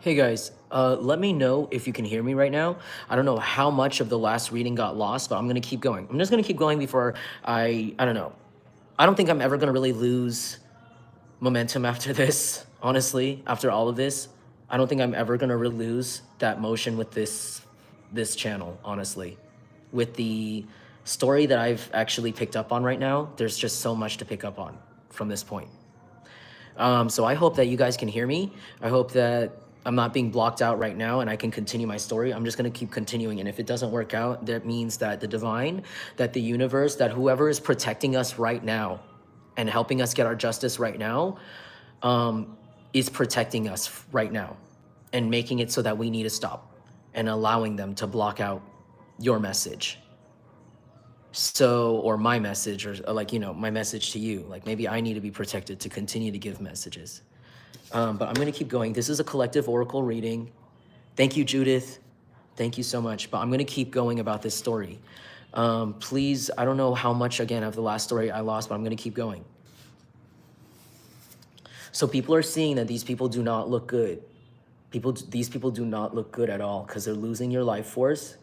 Hey guys, let me know if you can hear me right now. I don't know how much of the last reading got lost, but I'm gonna keep going. I'm just gonna keep going before I don't know. I don't think I'm ever gonna really lose momentum after this, honestly, after all of this. I don't think I'm ever gonna really lose that motion with this channel, honestly. With the story that I've actually picked up on right now, there's just so much to pick up on from this point. So I hope that you guys can hear me. I hope that I'm not being blocked out right now and I can continue my story. I'm just going to keep continuing. And if it doesn't work out, that means that the divine, that the universe, that whoever is protecting us right now and helping us get our justice right now is protecting us right now and making it so that we need to stop and allowing them to block out your message. So, or my message, or like, my message to you, like maybe I need to be protected to continue to give messages. But I'm going to keep going. This is a collective oracle reading. Thank you, Judith. Thank you so much. But I'm going to keep going about this story. Please, I don't know how much, again, of the last story I lost, but I'm going to keep going. So people are seeing that these people do not look good. These people do not look good at all because they're losing your life force.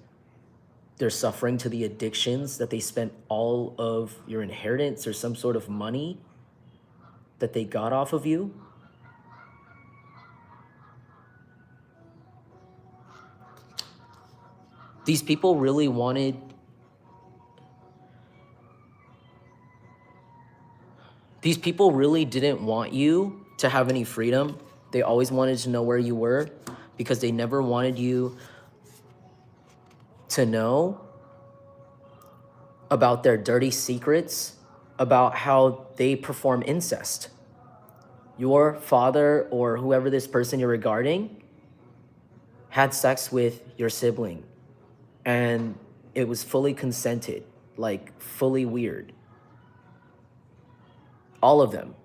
They're suffering to the addictions that they spent all of your inheritance or some sort of money that they got off of you. These people really wanted, these people really didn't want you to have any freedom. They always wanted to know where you were because they never wanted you to know about their dirty secrets, about how they perform incest. Your father or whoever this person you're regarding had sex with your sibling and it was fully consented, like fully weird. All of them.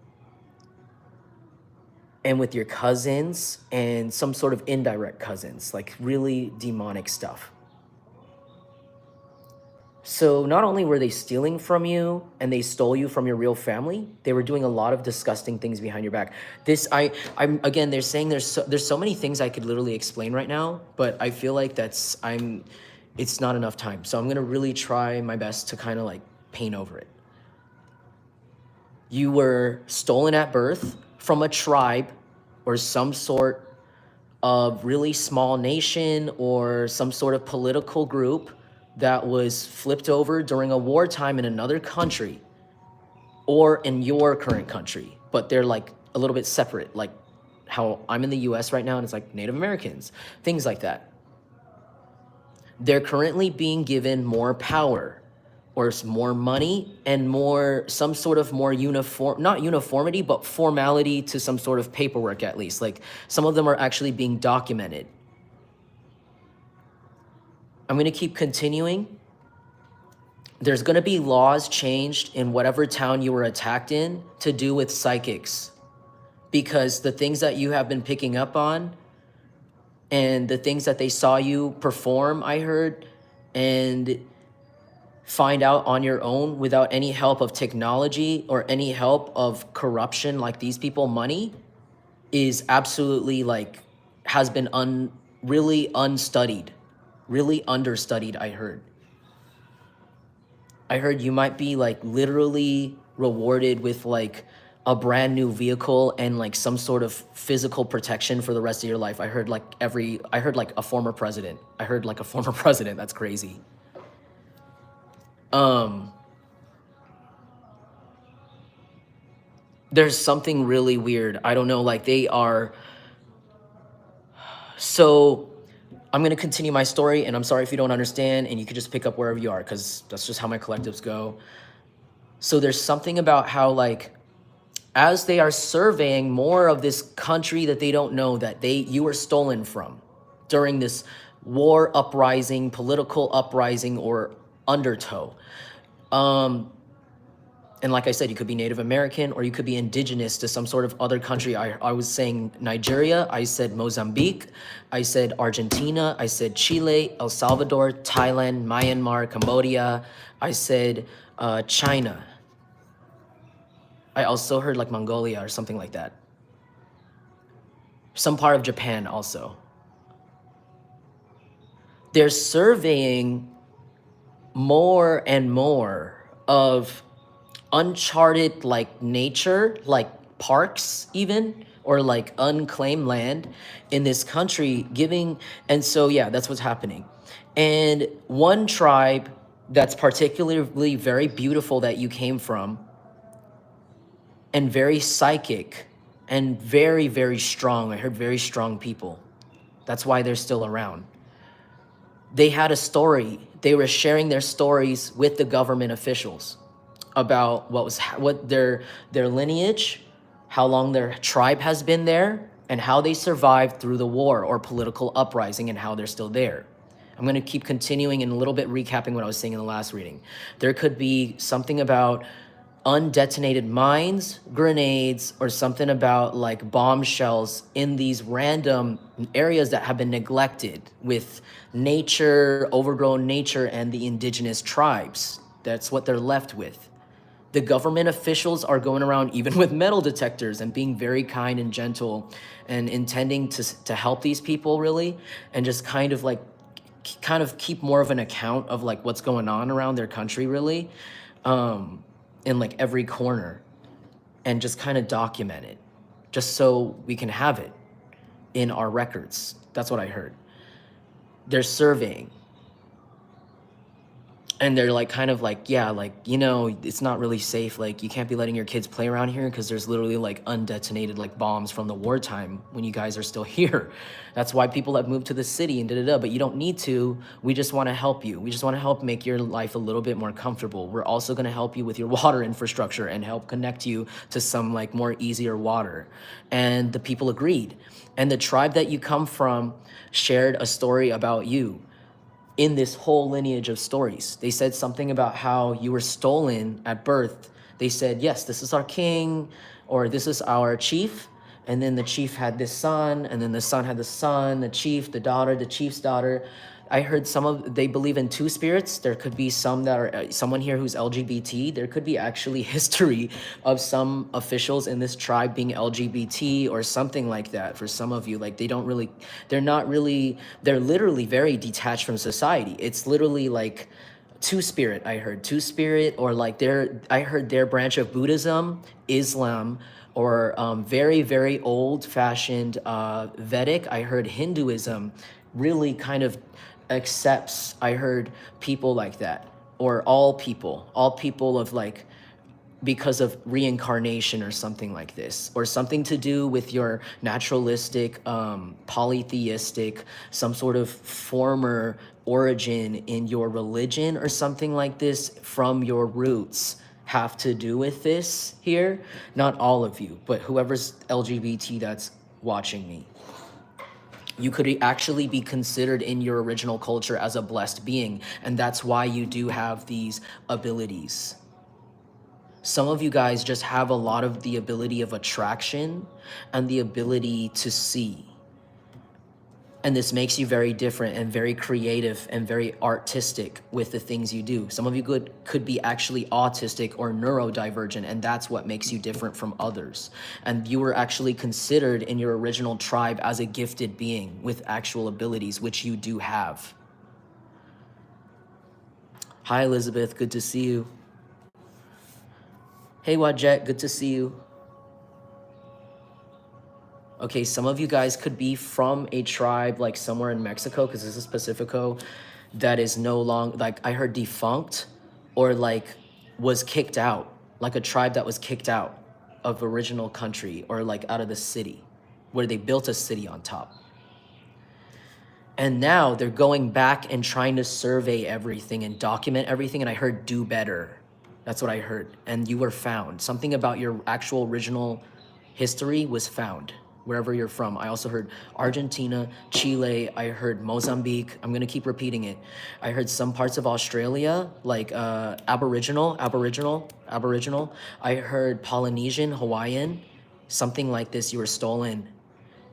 And with your cousins and some sort of indirect cousins, like really demonic stuff. So not only were they stealing from you and they stole you from your real family, they were doing a lot of disgusting things behind your back. I'm again, they're saying there's so many things I could literally explain right now, but I feel like it's not enough time. So I'm gonna really try my best to kind of like paint over it. You were stolen at birth from a tribe or some sort of really small nation or some sort of political group that was flipped over during a wartime in another country or in your current country, but they're like a little bit separate, like how I'm in the US right now and it's like Native Americans, things like that. They're currently being given more power or more money and more, some sort of more uniform, not uniformity, but formality to some sort of paperwork at least. Like some of them are actually being documented. I'm gonna keep continuing. There's gonna be laws changed in whatever town you were attacked in to do with psychics, because the things that you have been picking up on and the things that they saw you perform, I heard, and find out on your own without any help of technology or any help of corruption like these people money is absolutely like has been really unstudied, really understudied. I heard you might be like literally rewarded with like a brand new vehicle and like some sort of physical protection for the rest of your life. I heard like a former president. I heard like a former president. That's crazy. There's something really weird. I don't know, like they are. So I'm gonna continue my story and I'm sorry if you don't understand and you could just pick up wherever you are because that's just how my collectives go. So there's something about how like, as they are surveying more of this country that they don't know that you were stolen from during this war uprising, political uprising or undertow. And like I said, you could be Native American or you could be indigenous to some sort of other country. I was saying Nigeria, I said Mozambique, I said Argentina, I said Chile, El Salvador, Thailand, Myanmar, Cambodia, I said China. I also heard like Mongolia or something like that. some part of Japan also. They're surveying more and more of uncharted like nature, like parks even, or like unclaimed land in this country giving. And so yeah, that's what's happening. And one tribe that's particularly very beautiful that you came from, and very psychic and very, very strong. I heard very strong people. That's why they're still around. They had a story. They were sharing their stories with the government officials about what their lineage, how long their tribe has been there, and how they survived through the war or political uprising and how they're still there. I'm going to keep continuing and a little bit recapping what I was saying in the last reading. There could be something about undetonated mines, grenades, or something about like bombshells in these random areas that have been neglected with nature, overgrown nature, and the indigenous tribes. That's what they're left with. The government officials are going around even with metal detectors and being very kind and gentle and intending to help these people really, and just kind of keep more of an account of like what's going on around their country really. In like every corner, and just kind of document it just so we can have it in our records. That's what I heard. They're surveying. And they're like kind of like, yeah, like, you know, it's not really safe. Like, you can't be letting your kids play around here because there's literally like undetonated like bombs from the wartime when you guys are still here. That's why people have moved to the city and da-da-da, but you don't need to. We just want to help you. We just want to help make your life a little bit more comfortable. We're also going to help you with your water infrastructure and help connect you to some like more easier water. And the people agreed. And the tribe that you come from shared a story about you in this whole lineage of stories. They said something about how you were stolen at birth. They said, yes, this is our king, or this is our chief. And then the chief had this son, and then the son had the son, the chief, the daughter, the chief's daughter. I heard they believe in two spirits. There could be some that are, someone here who's LGBT. There could be actually history of some officials in this tribe being LGBT or something like that for some of you. Like they're literally very detached from society. It's literally like two spirit. I heard two spirit, or like I heard their branch of Buddhism, Islam, or very, very old fashioned Vedic. I heard Hinduism really kind of accepts, I heard people like that, or all people of like, because of reincarnation or something like this, or something to do with your naturalistic, polytheistic, some sort of former origin in your religion or something like this from your roots have to do with this here. Not all of you, but whoever's LGBT that's watching me. You could actually be considered in your original culture as a blessed being, and that's why you do have these abilities. Some of you guys just have a lot of the ability of attraction and the ability to see. And this makes you very different and very creative and very artistic with the things you do. Some of you could be actually autistic or neurodivergent, and that's what makes you different from others. And you were actually considered in your original tribe as a gifted being with actual abilities, which you do have. Hi, Elizabeth. Good to see you. Hey, Wajet. Good to see you. Okay, some of you guys could be from a tribe like somewhere in Mexico, because this is Pacifico, that is no longer, like I heard defunct, or like was kicked out, like a tribe that was kicked out of original country, or like out of the city, where they built a city on top. And now they're going back and trying to survey everything and document everything, and I heard do better. That's what I heard. And you were found. Something about your actual original history was found wherever you're from. I also heard Argentina, Chile, I heard Mozambique. I'm gonna keep repeating it. I heard some parts of Australia, like Aboriginal. I heard Polynesian, Hawaiian, something like this. You were stolen,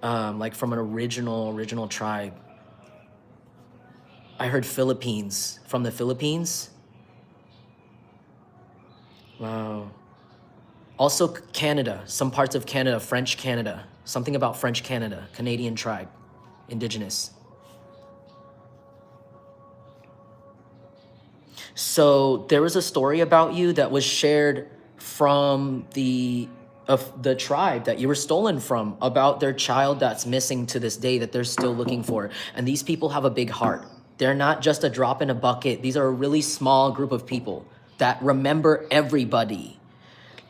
like from an original tribe. I heard Philippines, from the Philippines. Wow. Also Canada, some parts of Canada, French Canada, Something about French Canada, Canadian tribe, Indigenous. So there was a story about you that was shared from the tribe that you were stolen from, about their child that's missing to this day that they're still looking for. And these people have a big heart. They're not just a drop in a bucket. These are a really small group of people that remember everybody.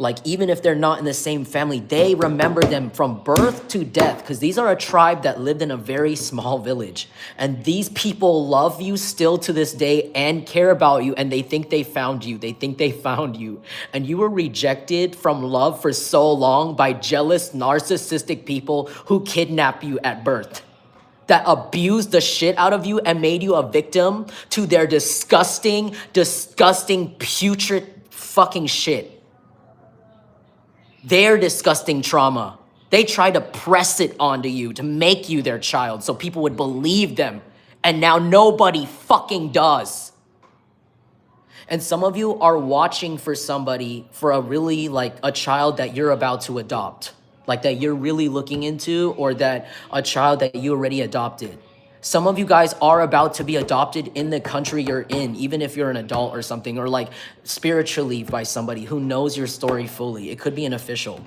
Like, even if they're not in the same family, they remember them from birth to death, because these are a tribe that lived in a very small village. And these people love you still to this day and care about you, and they think they found you. They think they found you. And you were rejected from love for so long by jealous, narcissistic people who kidnap you at birth, that abused the shit out of you and made you a victim to their disgusting, disgusting, putrid fucking shit. Their disgusting trauma. They tried to press it onto you to make you their child so people would believe them. And now nobody fucking does. And some of you are watching for somebody, for a really, like, a child that you're about to adopt. Like, that you're really looking into, or that a child that you already adopted. Some of you guys are about to be adopted in the country you're in, even if you're an adult or something, or like spiritually by somebody who knows your story fully. It could be an official,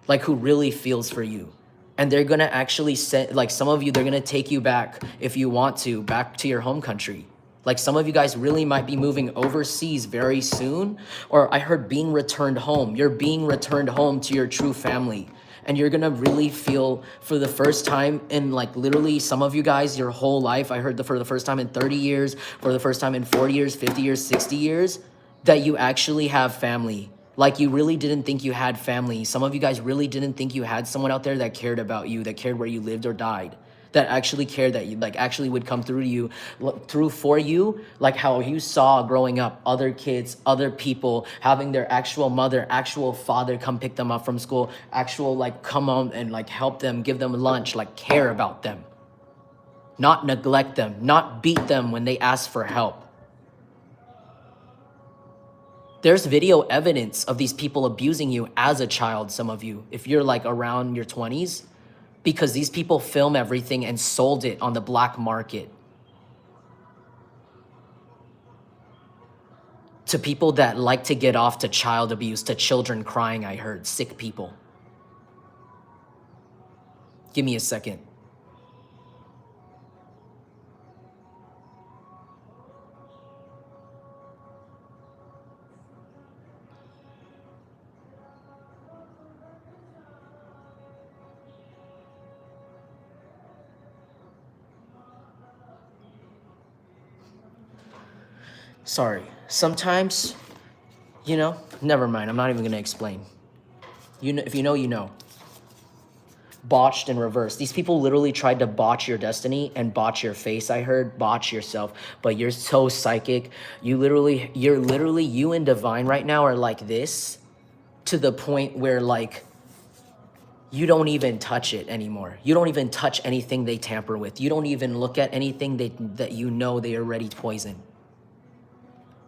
like, who really feels for you. And they're gonna actually send, like, some of you, they're gonna take you back, if you want to, back to your home country. Like, some of you guys really might be moving overseas very soon, or I heard being returned home. You're being returned home to your true family. And you're gonna really feel, for the first time in, like, literally some of you guys, your whole life, I heard for the first time in 30 years, for the first time in 40 years, 50 years, 60 years, that you actually have family. Like, you really didn't think you had family. Some of you guys really didn't think you had someone out there that cared about you, that cared where you lived or died, that actually cared, that you, like, actually would come through to you, through for you, like how you saw growing up other kids, other people having their actual mother, actual father come pick them up from school, actual, like, come on and, like, help them, give them lunch, like, care about them, not neglect them, not beat them when they ask for help. There's video evidence of these people abusing you as a child, some of you, if you're, like, around your 20s. Because these people film everything and sold it on the black market to people that like to get off to child abuse, to children crying, I heard, sick people. Give me a second. Sorry. Sometimes, you know, never mind. I'm not even going to explain. You know, if you know, you know. Botched in reverse. These people literally tried to botch your destiny and botch your face, I heard. Botch yourself. But you're so psychic. You're literally, you and Divine right now are like this, to the point where, like, you don't even touch it anymore. You don't even touch anything they tamper with. You don't even look at anything that you know they already poison.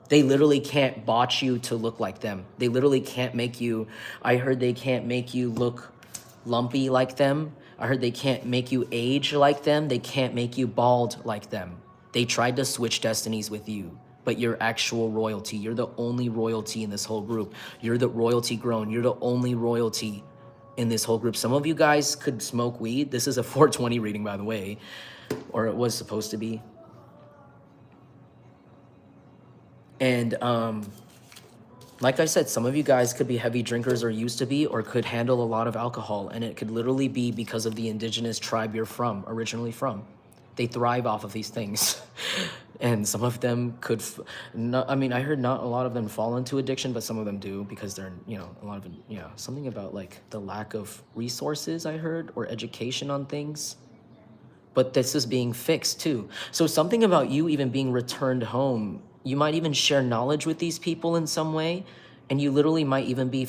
They literally can't botch you to look like them. They literally can't make you, I heard they can't make you look lumpy like them. I heard they can't make you age like them. They can't make you bald like them. They tried to switch destinies with you, but you're actual royalty. You're the only royalty in this whole group. You're the royalty grown. You're the only royalty in this whole group. Some of you guys could smoke weed. This is a 420 reading, by the way, or it was supposed to be. And like I said, some of you guys could be heavy drinkers, or used to be, or could handle a lot of alcohol. And it could literally be because of the indigenous tribe you're from, originally from. They thrive off of these things. And some of them could, I mean, I heard not a lot of them fall into addiction, but some of them do, because they're, you know, a lot of them, yeah, something about, like, the lack of resources, I heard, or education on things. But this is being fixed too. So something about you even being returned home, you might even share knowledge with these people in some way, and you literally might even be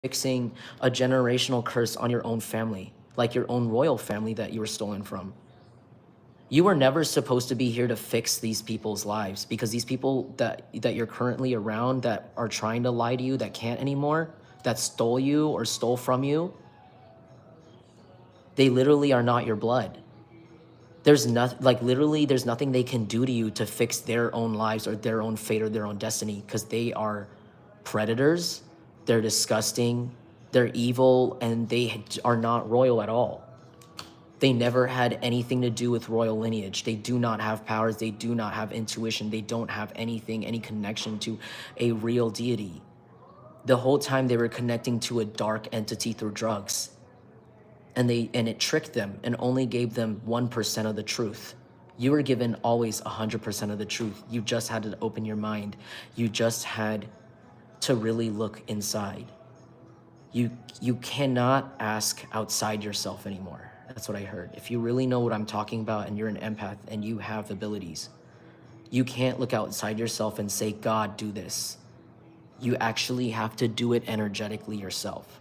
fixing a generational curse on your own family, like your own royal family that you were stolen from. You were never supposed to be here to fix these people's lives, because these people that you're currently around that are trying to lie to you, that can't anymore, that stole you or stole from you, They literally are not your blood. There's nothing, like literally, there's nothing they can do to you to fix their own lives or their own fate or their own destiny, because they are predators. They're disgusting. They're evil, and they are not royal at all. They never had anything to do with royal lineage. They do not have powers. They do not have intuition. They don't have anything, any connection to a real deity. The whole time they were connecting to a dark entity through drugs. And it tricked them and only gave them 1% of the truth. You were given always 100% of the truth. You just had to open your mind. You just had to really look inside. You cannot ask outside yourself anymore. That's what I heard. If you really know what I'm talking about and you're an empath and you have abilities, you can't look outside yourself and say, God, do this. You actually have to do it energetically yourself.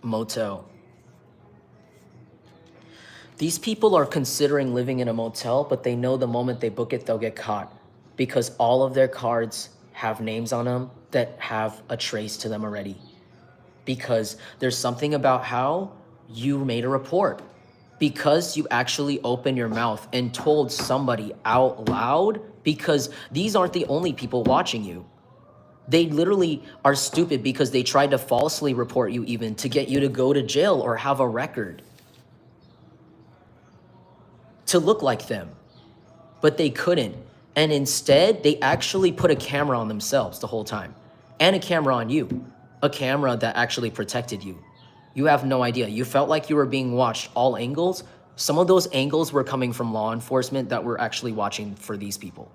Motel. These people are considering living in a motel, but they know the moment they book it, they'll get caught, because all of their cards have names on them that have a trace to them already. Because there's something about how you made a report. Because you actually opened your mouth and told somebody out loud, because these aren't the only people watching you. They literally are stupid because they tried to falsely report you even to get you to go to jail or have a record. To look like them. But they couldn't. And instead, they actually put a camera on themselves the whole time. And a camera on you. A camera that actually protected you. You have no idea. You felt like you were being watched all angles. Some of those angles were coming from law enforcement that were actually watching for these people.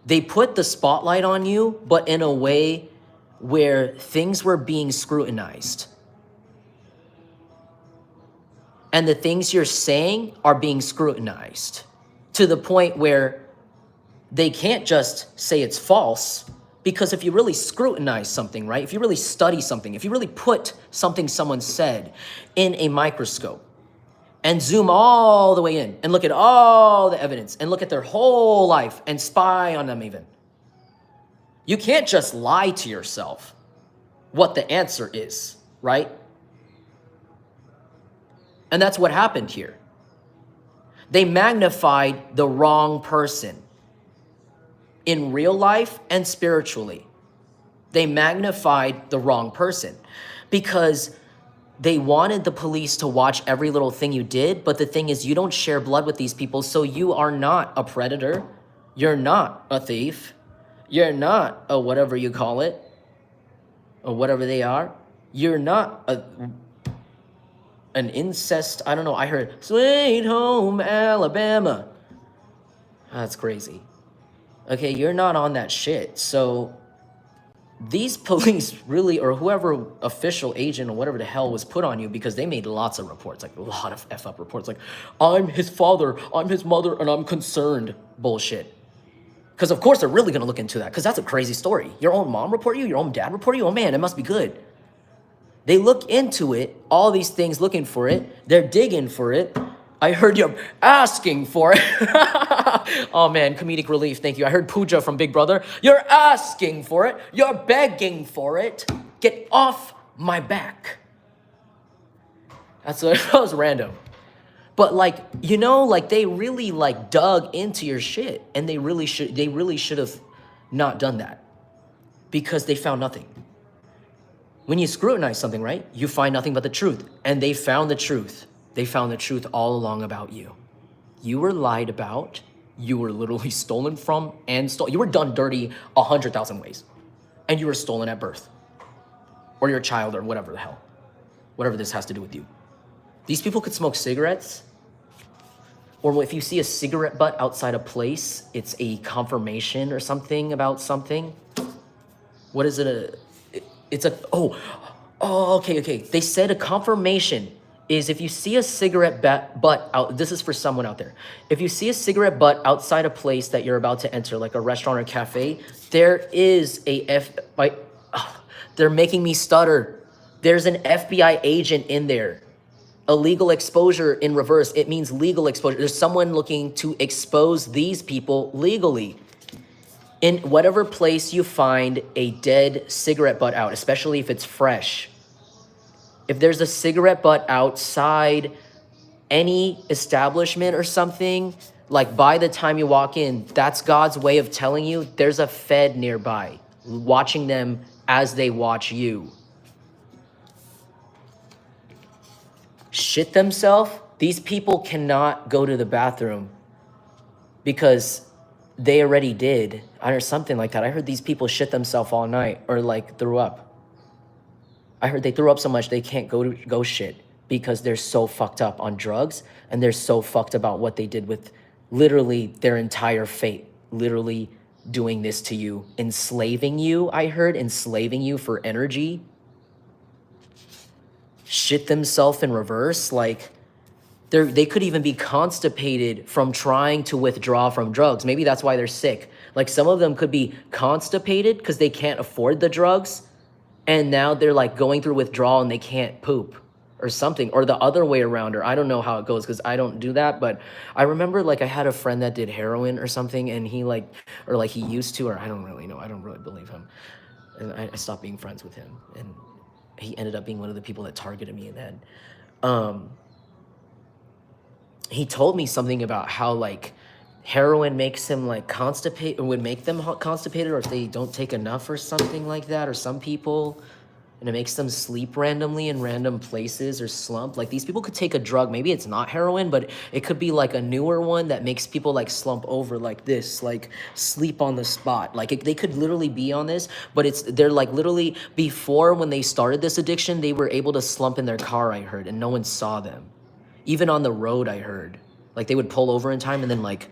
They put the spotlight on you, but in a way where things were being scrutinized. And the things you're saying are being scrutinized to the point where they can't just say it's false, because if you really scrutinize something, right? If you really study something, if you really put something someone said in a microscope and zoom all the way in and look at all the evidence and look at their whole life and spy on them even. You can't just lie to yourself what the answer is, right? And that's what happened here. They magnified the wrong person in real life and spiritually. They magnified the wrong person because they wanted the police to watch every little thing you did, but the thing is, you don't share blood with these people, so you are not a predator. You're not a thief. You're not a whatever you call it, or whatever they are. You're not an incest, I don't know, I heard, Sweet Home Alabama. That's crazy. Okay, you're not on that shit, so these police really, or whoever official agent or whatever the hell was put on you, because they made lots of reports, like a lot of F-up reports, like, I'm his father, I'm his mother, and I'm concerned bullshit. Because of course they're really going to look into that, because that's a crazy story. Your own mom report you? Your own dad report you? Oh man, it must be good. They look into it, all these things looking for it. They're digging for it. I heard you're asking for it. Oh man, comedic relief, thank you. I heard Pooja from Big Brother. You're asking for it. You're begging for it. Get off my back. That was random. But like, you know, like they really like dug into your shit, and they really should have not done that, because they found nothing. When you scrutinize something, right, you find nothing but the truth, and they found the truth. They found the truth all along about you. You were lied about. You were literally stolen from and you were done dirty 100,000 ways, and you were stolen at birth, or your child, or whatever the hell, whatever this has to do with you. These people could smoke cigarettes, or if you see a cigarette butt outside a place, it's a confirmation or something about something. What is it? Oh, okay, okay. They said a confirmation is if you see a cigarette butt out, this is for someone out there. If you see a cigarette butt outside a place that you're about to enter, like a restaurant or cafe, there is they're making me stutter. There's an FBI agent in there. Illegal exposure in reverse, it means legal exposure. There's someone looking to expose these people legally. In whatever place you find a dead cigarette butt out, especially if it's fresh, if there's a cigarette butt outside any establishment or something, like by the time you walk in, that's God's way of telling you there's a Fed nearby, watching them as they watch you. Shit themselves? These people cannot go to the bathroom because they already did, or something like that. I heard these people shit themselves all night or like threw up. I heard they threw up so much they can't go shit because they're so fucked up on drugs and they're so fucked about what they did with literally their entire fate, literally doing this to you, enslaving you. I heard enslaving you for energy. Shit themselves in reverse. Like they could even be constipated from trying to withdraw from drugs. Maybe that's why they're sick. Like some of them could be constipated because they can't afford the drugs. And now they're like going through withdrawal and they can't poop or something, or the other way around, or I don't know how it goes because I don't do that. But I remember like I had a friend that did heroin or something and he like, or like he used to, or I don't really know. I don't really believe him. And I stopped being friends with him. And he ended up being one of the people that targeted me in the head. He told me something about how like heroin makes him like constipated, or would make them constipated, or if they don't take enough or something like that, or some people, and it makes them sleep randomly in random places or slump. Like these people could take a drug, maybe it's not heroin, but it could be like a newer one that makes people like slump over like this, like sleep on the spot. Like they could literally be on this, but they're like literally, before when they started this addiction, they were able to slump in their car, I heard, and no one saw them. Even on the road, I heard. Like they would pull over in time and then like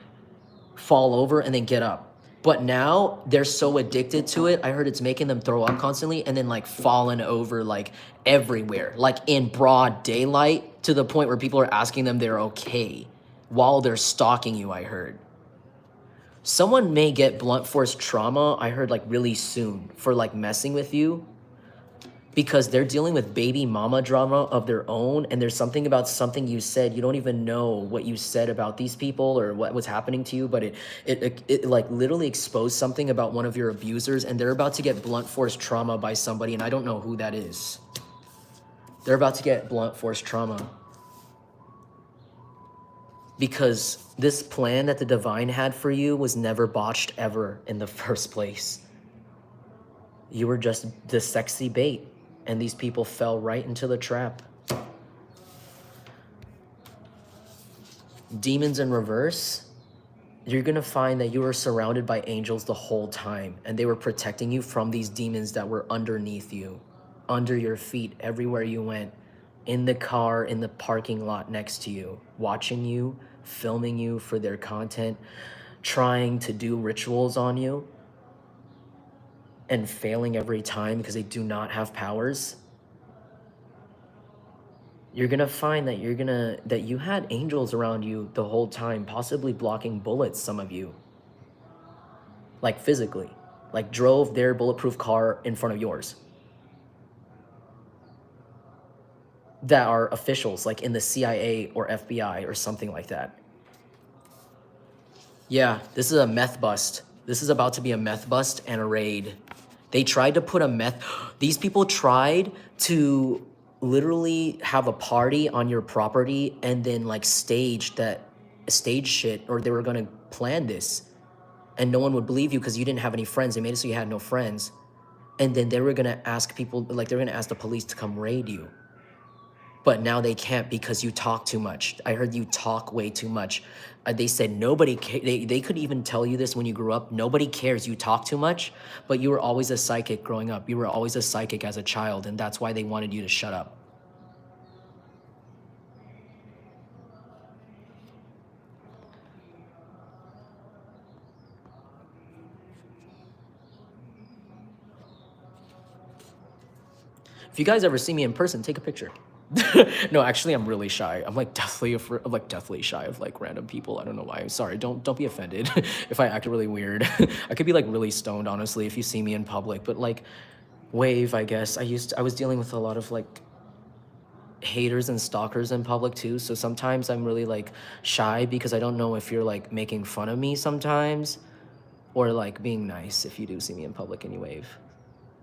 fall over and then get up. But now they're so addicted to it. I heard it's making them throw up constantly and then like falling over like everywhere, like in broad daylight, to the point where people are asking them they're okay while they're stalking you, I heard. Someone may get blunt force trauma, I heard, like really soon for like messing with you, because they're dealing with baby mama drama of their own, and there's something about something you said. You don't even know what you said about these people or what was happening to you, but it like literally exposed something about one of your abusers, and they're about to get blunt force trauma by somebody, and I don't know who that is. They're about to get blunt force trauma because this plan that the divine had for you was never botched ever in the first place. You were just the sexy bait, and these people fell right into the trap. Demons in reverse, you're gonna find that you were surrounded by angels the whole time, and they were protecting you from these demons that were underneath you, under your feet, everywhere you went, in the car, in the parking lot next to you, watching you, filming you for their content, trying to do rituals on you, and failing every time because they do not have powers. You're gonna find that that you had angels around you the whole time, possibly blocking bullets, some of you. Like physically, like drove their bulletproof car in front of yours. That are officials, like in the CIA or FBI or something like that. Yeah, this is a meth bust. This is about to be a meth bust and a raid. They tried to put these people tried to literally have a party on your property and then like stage shit, or they were gonna plan this. And no one would believe you because you didn't have any friends. They made it so you had no friends. And then they were gonna ask people, like they were gonna ask the police to come raid you. But now they can't because you talk too much. I heard you talk way too much. They said they could even tell you this when you grew up. Nobody cares, you talk too much, but you were always a psychic growing up. You were always a psychic as a child, and that's why they wanted you to shut up. If you guys ever see me in person, take a picture. No, actually, I'm really shy. I'm like deathly shy of like random people. I don't know why. Sorry, don't be offended if I act really weird. I could be like really stoned, honestly, if you see me in public. But like, wave, I guess. I was dealing with a lot of like haters and stalkers in public too. So sometimes I'm really like shy because I don't know if you're like making fun of me sometimes, or like being nice if you do see me in public and you wave.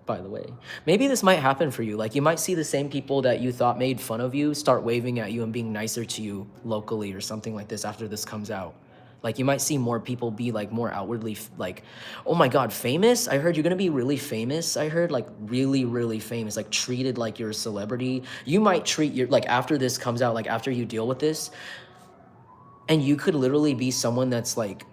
By the way, maybe this might happen for you. Like you might see the same people that you thought made fun of you start waving at you and being nicer to you locally or something like this after this comes out. Like you might see more people be like more outwardly like, oh my God, famous? I heard you're gonna be really famous. I heard like really, really famous, like treated like you're a celebrity. You might treat your, like after this comes out, like after you deal with this, and you could literally be someone that's like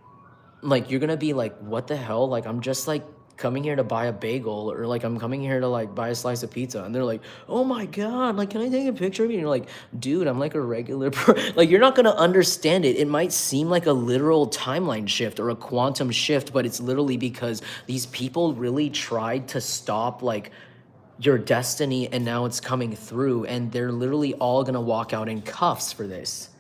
you're gonna be like, what the hell? Like I'm just like coming here to buy a bagel, or like I'm coming here to like buy a slice of pizza, and they're like, oh my God, like can I take a picture of you? And you're like, dude, I'm like a regular like you're not gonna understand it. It might seem like a literal timeline shift or a quantum shift, but it's literally because these people really tried to stop like your destiny, and now it's coming through, and they're literally all gonna walk out in cuffs for this.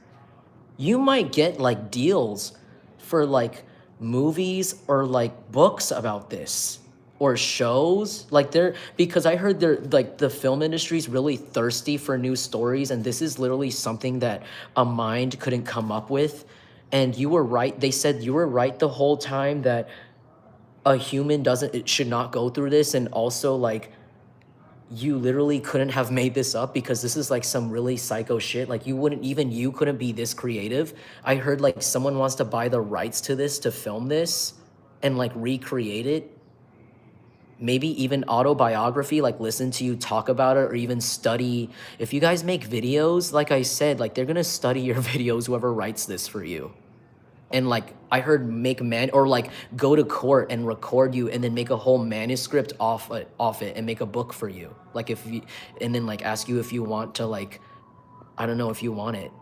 You might get like deals for like movies or like books about this, or shows like they're, because I heard they're like the film industry is really thirsty for new stories, and this is literally something that a mind couldn't come up with. And you were right. They said you were right the whole time that a human doesn't, it should not go through this. And also like you literally couldn't have made this up, because this is like some really psycho shit. Like you couldn't be this creative. I heard like someone wants to buy the rights to this, to film this and like recreate it. Maybe even autobiography, like listen to you talk about it, or even study. If you guys make videos, like I said, like they're gonna study your videos, whoever writes this for you. And like I heard or like go to court and record you, and then make a whole manuscript off it and make a book for you. Like if you, and then like ask you if you want to, like, I don't know if you want it.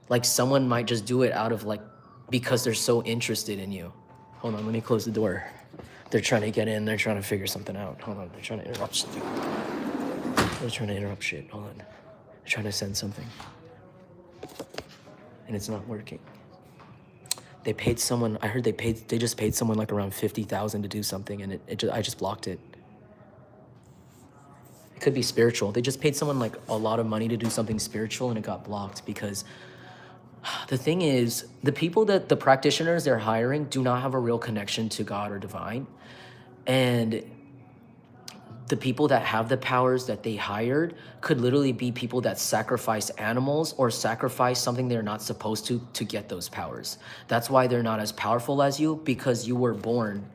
Like someone might just do it out of like, because they're so interested in you. Hold on, let me close the door. They're trying to get in, they're trying to figure something out. Hold on, they're trying to interrupt something. They're trying to interrupt shit, hold on. They're trying to send something. And it's not working. They paid someone, I heard they just paid someone like around 50,000 to do something, and I just blocked it. It could be spiritual. They just paid someone like a lot of money to do something spiritual, and it got blocked because the thing is, the practitioners they're hiring do not have a real connection to God or divine. And the people that have the powers that they hired could literally be people that sacrifice animals or sacrifice something they're not supposed to get those powers. That's why they're not as powerful as you, because you were born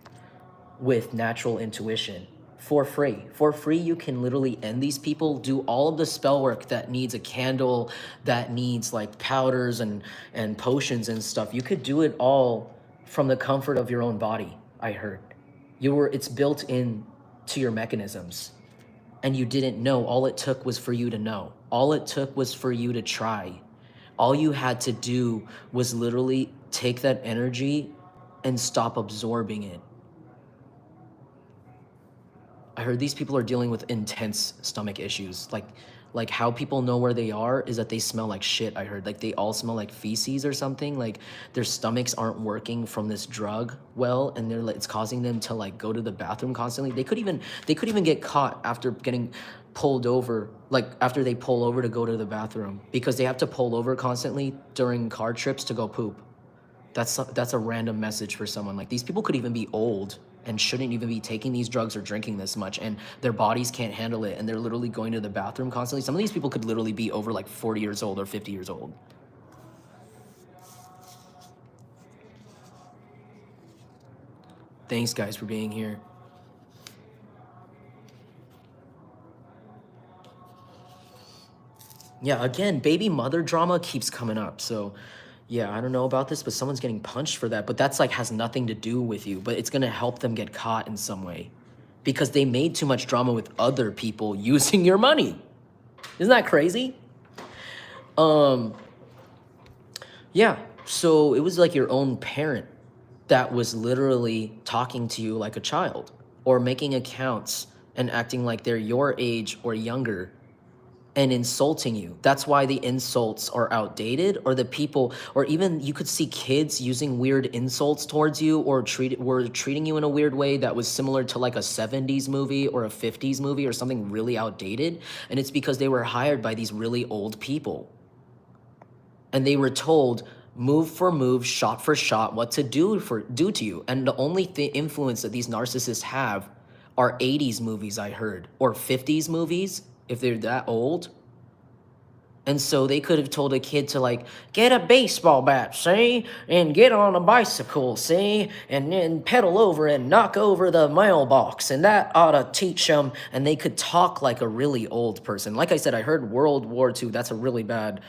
with natural intuition for free. For free, you can literally end these people, do all of the spell work that needs a candle, that needs like powders and potions and stuff. You could do it all from the comfort of your own body, I heard. It's built in to your mechanisms, and you didn't know. All it took was for you to know. All it took was for you to try. All you had to do was literally take that energy and stop absorbing it. I heard these people are dealing with intense stomach issues. Like how people know where they are is that they smell like shit. I heard like they all smell like feces or something. Like their stomachs aren't working from this drug well, and it's causing them to like go to the bathroom constantly. They could even get caught after getting pulled over, like after they pull over to go to the bathroom, because they have to pull over constantly during car trips to go poop. That's a random message for someone. Like these people could even be old and shouldn't even be taking these drugs or drinking this much, and their bodies can't handle it, and they're literally going to the bathroom constantly. Some of these people could literally be over like 40 years old or 50 years old. Thanks guys for being here. Yeah, again, baby mother drama keeps coming up. So yeah, I don't know about this, but someone's getting punched for that. But that's like has nothing to do with you, but it's gonna help them get caught in some way, because they made too much drama with other people using your money. Isn't that crazy? Yeah, so it was like your own parent that was literally talking to you like a child, or making accounts and acting like they're your age or younger and insulting you. That's why the insults are outdated, or the people, or even you could see kids using weird insults towards you, or were treating you in a weird way that was similar to like a 70s movie or a 50s movie or something really outdated. And it's because they were hired by these really old people. And they were told move for move, shot for shot, what to do to you. And the only influence that these narcissists have are 80s movies, I heard, or 50s movies if they're that old. And so they could have told a kid to like get a baseball bat, see, and get on a bicycle, see, and then pedal over and knock over the mailbox, and that ought to teach them. And they could talk like a really old person. Like I said, I heard World War II. That's a really bad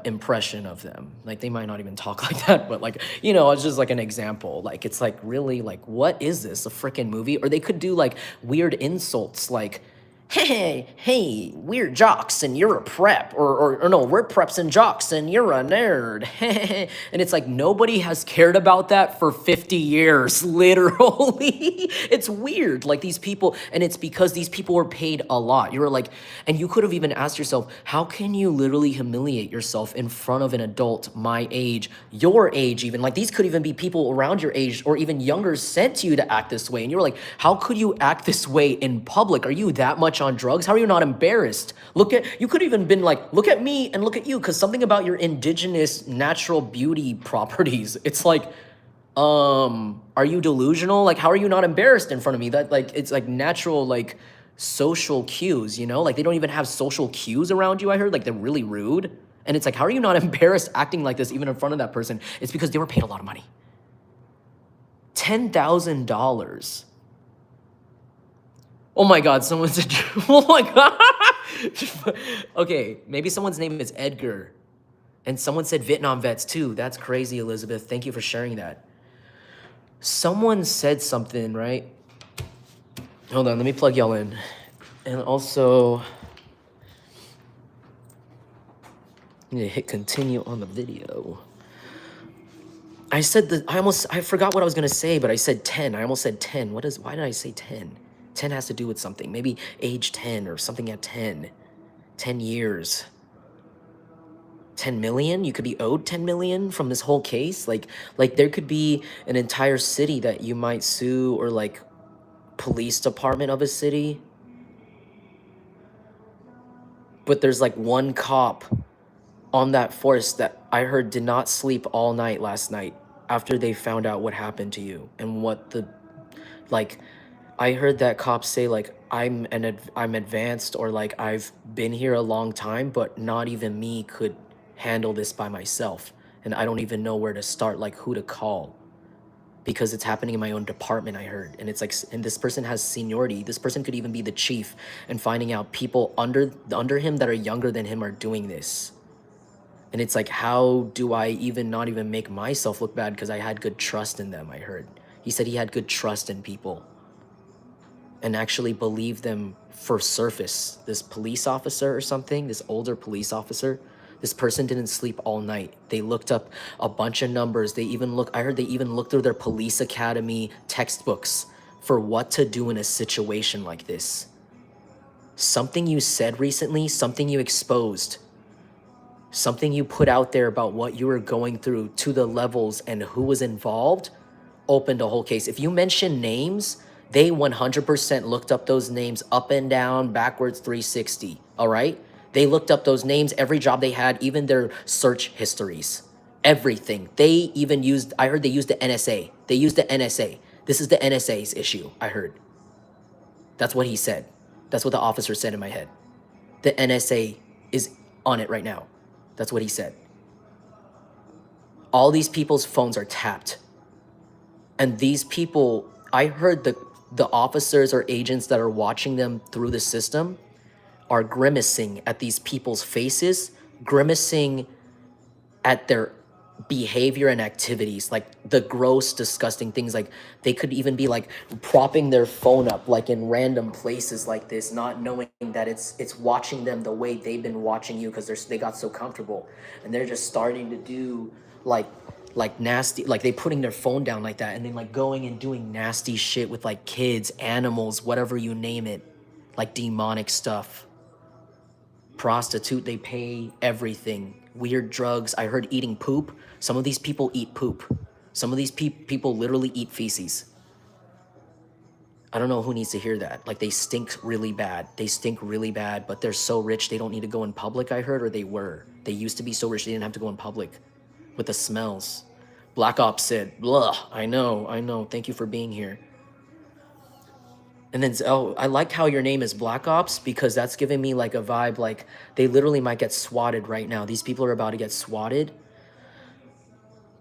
impression of them. Like they might not even talk like that, but like, you know, it's just like an example. Like it's like really like, what is this, a freaking movie? Or they could do like weird insults like, hey, we're jocks and you're a prep, or no, we're preps and jocks and you're a nerd. And it's like nobody has cared about that for 50 years, literally. It's weird. Like these people, and it's because these people were paid a lot. You were like, and you could have even asked yourself, how can you literally humiliate yourself in front of an adult my age, your age even? Like these could even be people around your age or even younger sent you to act this way. And you were like, how could you act this way in public? Are you that much on drugs? How are you not embarrassed? You could even been like, look at me and look at you, because something about your indigenous natural beauty properties. It's like, are you delusional? Like, how are you not embarrassed in front of me? That like, it's like natural, like social cues, you know, like they don't even have social cues around you. I heard like they're really rude. And it's like, how are you not embarrassed acting like this even in front of that person? It's because they were paid a lot of money. $10,000. Oh my God, someone said, oh my God. Okay, maybe someone's name is Edgar. And someone said Vietnam vets too. That's crazy, Elizabeth. Thank you for sharing that. Someone said something, right? Hold on, let me plug y'all in. And also, I need to hit continue on the video. I said that I forgot what I was gonna say, but I said 10. I almost said 10. Why did I say 10? 10 has to do with something. Maybe age 10 or something at 10. 10 years. 10 million? You could be owed 10 million from this whole case? Like there could be an entire city that you might sue, or like police department of a city. But there's like one cop on that force that I heard did not sleep all night last night after they found out what happened to you and what the, like, I heard that cops say like, I'm advanced, or like I've been here a long time, but not even me could handle this by myself. And I don't even know where to start, like who to call, because it's happening in my own department, I heard. And it's like, and this person has seniority. This person could even be the chief, and finding out people under him that are younger than him are doing this. And it's like, how do I even not even make myself look bad because I had good trust in them, I heard. He said he had good trust in people and actually believed them for surface. This police officer or something, this older police officer, this person didn't sleep all night. They looked up a bunch of numbers. I heard they even looked through their police academy textbooks for what to do in a situation like this. Something you said recently, something you exposed, something you put out there about what you were going through to the levels and who was involved, opened a whole case. If you mention names, they 100% looked up those names up and down, backwards, 360, all right? They looked up those names, every job they had, even their search histories, everything. They even used, I heard they used the NSA. They used the NSA. This is the NSA's issue, I heard. That's what he said. That's what the officer said in my head. The NSA is on it right now. That's what he said. All these people's phones are tapped. And these people, I heard the officers or agents that are watching them through the system are grimacing at these people's faces, grimacing at their behavior and activities, like the gross, disgusting things. Like they could even be like propping their phone up like in random places like this, not knowing that it's watching them the way they've been watching you, because they got so comfortable, and they're just starting to do like like nasty, like they putting their phone down like that and then like going and doing nasty shit with like kids, animals, whatever you name it, like demonic stuff. Prostitute, they pay everything. Weird drugs. I heard eating poop. Some of these people eat poop. Some of these people literally eat feces. I don't know who needs to hear that. Like they stink really bad. They stink really bad, but they're so rich they don't need to go in public, I heard, or they were. They used to be so rich they didn't have to go in public with the smells. Black Ops said, blah, I know. Thank you for being here. And then, oh, I like how your name is Black Ops because that's giving me like a vibe like they literally might get swatted right now. These people are about to get swatted.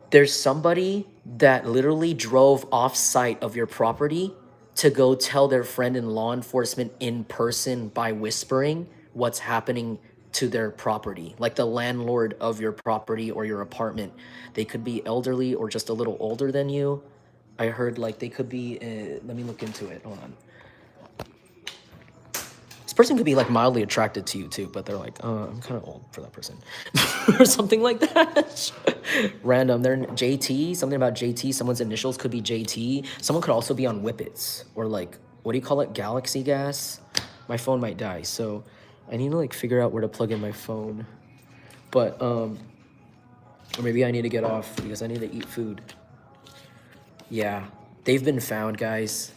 There's somebody that literally drove off site of your property to go tell their friend in law enforcement in person by whispering what's happening to their property, like the landlord of your property or your apartment. They could be elderly or just a little older than you. I heard like they could be, let me look into it, hold on. This person could be like mildly attracted to you too, but they're like, I'm kind of old for that person or something like that. Random, they're JT, something about JT, someone's initials could be JT. Someone could also be on Whippets or like, what do you call it? Galaxy gas? My phone might die, so I need to like figure out where to plug in my phone. But, or maybe I need to get off because I need to eat food. Yeah, they've been found, guys.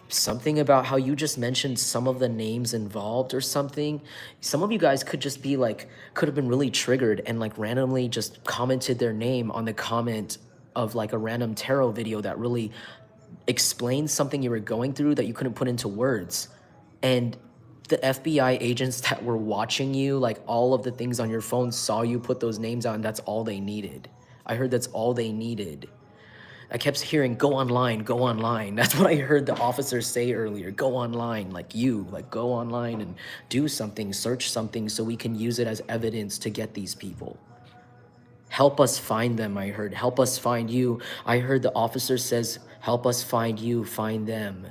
Something about how you just mentioned some of the names involved or something. Some of you guys could just be like, could have been really triggered and like randomly just commented their name on the comment of like a random tarot video that really explained something you were going through that you couldn't put into words. And the FBI agents that were watching you, like all of the things on your phone saw you put those names out and that's all they needed. I heard that's all they needed. I kept hearing, go online, go online. That's what I heard the officers say earlier. Go online, like go online and do something, search something so we can use it as evidence to get these people. Help us find them, I heard. Help us find you. I heard the officer says, help us find you, find them.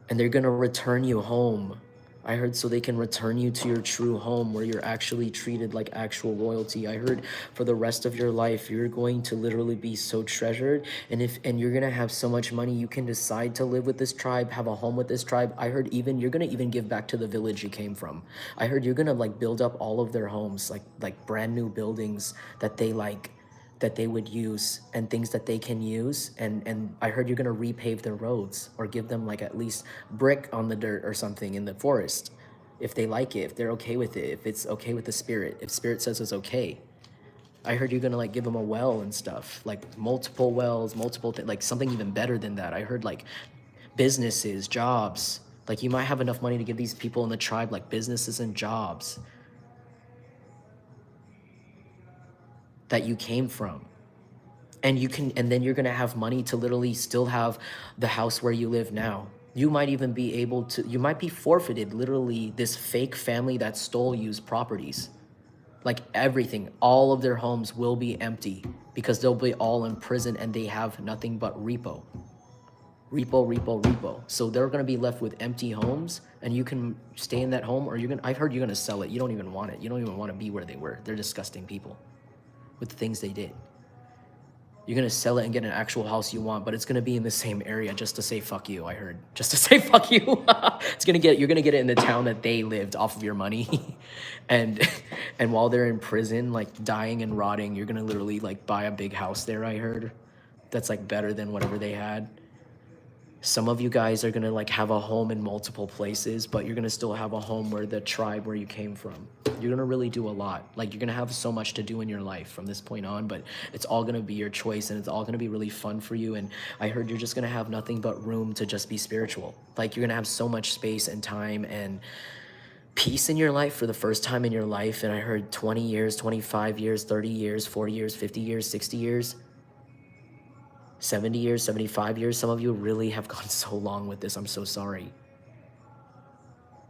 And they're gonna return you home. I heard so they can return you to your true home where you're actually treated like actual royalty. I heard for the rest of your life, you're going to literally be so treasured. And you're gonna have so much money, you can decide to live with this tribe, have a home with this tribe. I heard you're gonna even give back to the village you came from. I heard you're gonna like build up all of their homes, like brand new buildings that they would use and things that they can use. And I heard you're gonna repave their roads or give them like at least brick on the dirt or something in the forest. If they like it, if they're okay with it, if it's okay with the spirit, if spirit says it's okay. I heard you're gonna like give them a well and stuff, like multiple wells, multiple things, like something even better than that. I heard like businesses, jobs, like you might have enough money to give these people in the tribe like businesses and jobs that you came from. And then you're gonna have money to literally still have the house where you live now. You might even be able to, you might be forfeited literally this fake family that stole you's properties. Like everything, all of their homes will be empty because they'll be all in prison and they have nothing but repo. Repo. So they're gonna be left with empty homes and you can stay in that home or I've heard you're gonna sell it. You don't even want it. You don't even wanna be where they were. They're disgusting people with the things they did. You're gonna sell it and get an actual house you want, but it's gonna be in the same area just to say fuck you, I heard. Just to say fuck you. You're gonna get it in the town that they lived off of your money. and while they're in prison, like dying and rotting, you're gonna literally like buy a big house there, I heard. That's like better than whatever they had. Some of you guys are gonna like have a home in multiple places, but you're gonna still have a home where the tribe where you came from. You're gonna really do a lot. Like you're gonna have so much to do in your life from this point on, but it's all gonna be your choice and it's all gonna be really fun for you. And I heard you're just gonna have nothing but room to just be spiritual. Like you're gonna have so much space and time and peace in your life for the first time in your life. And I heard 20 years, 25 years, 30 years, 40 years, 50 years, 60 years. 70 years, 75 years. Some of you really have gone so long with this. I'm so sorry.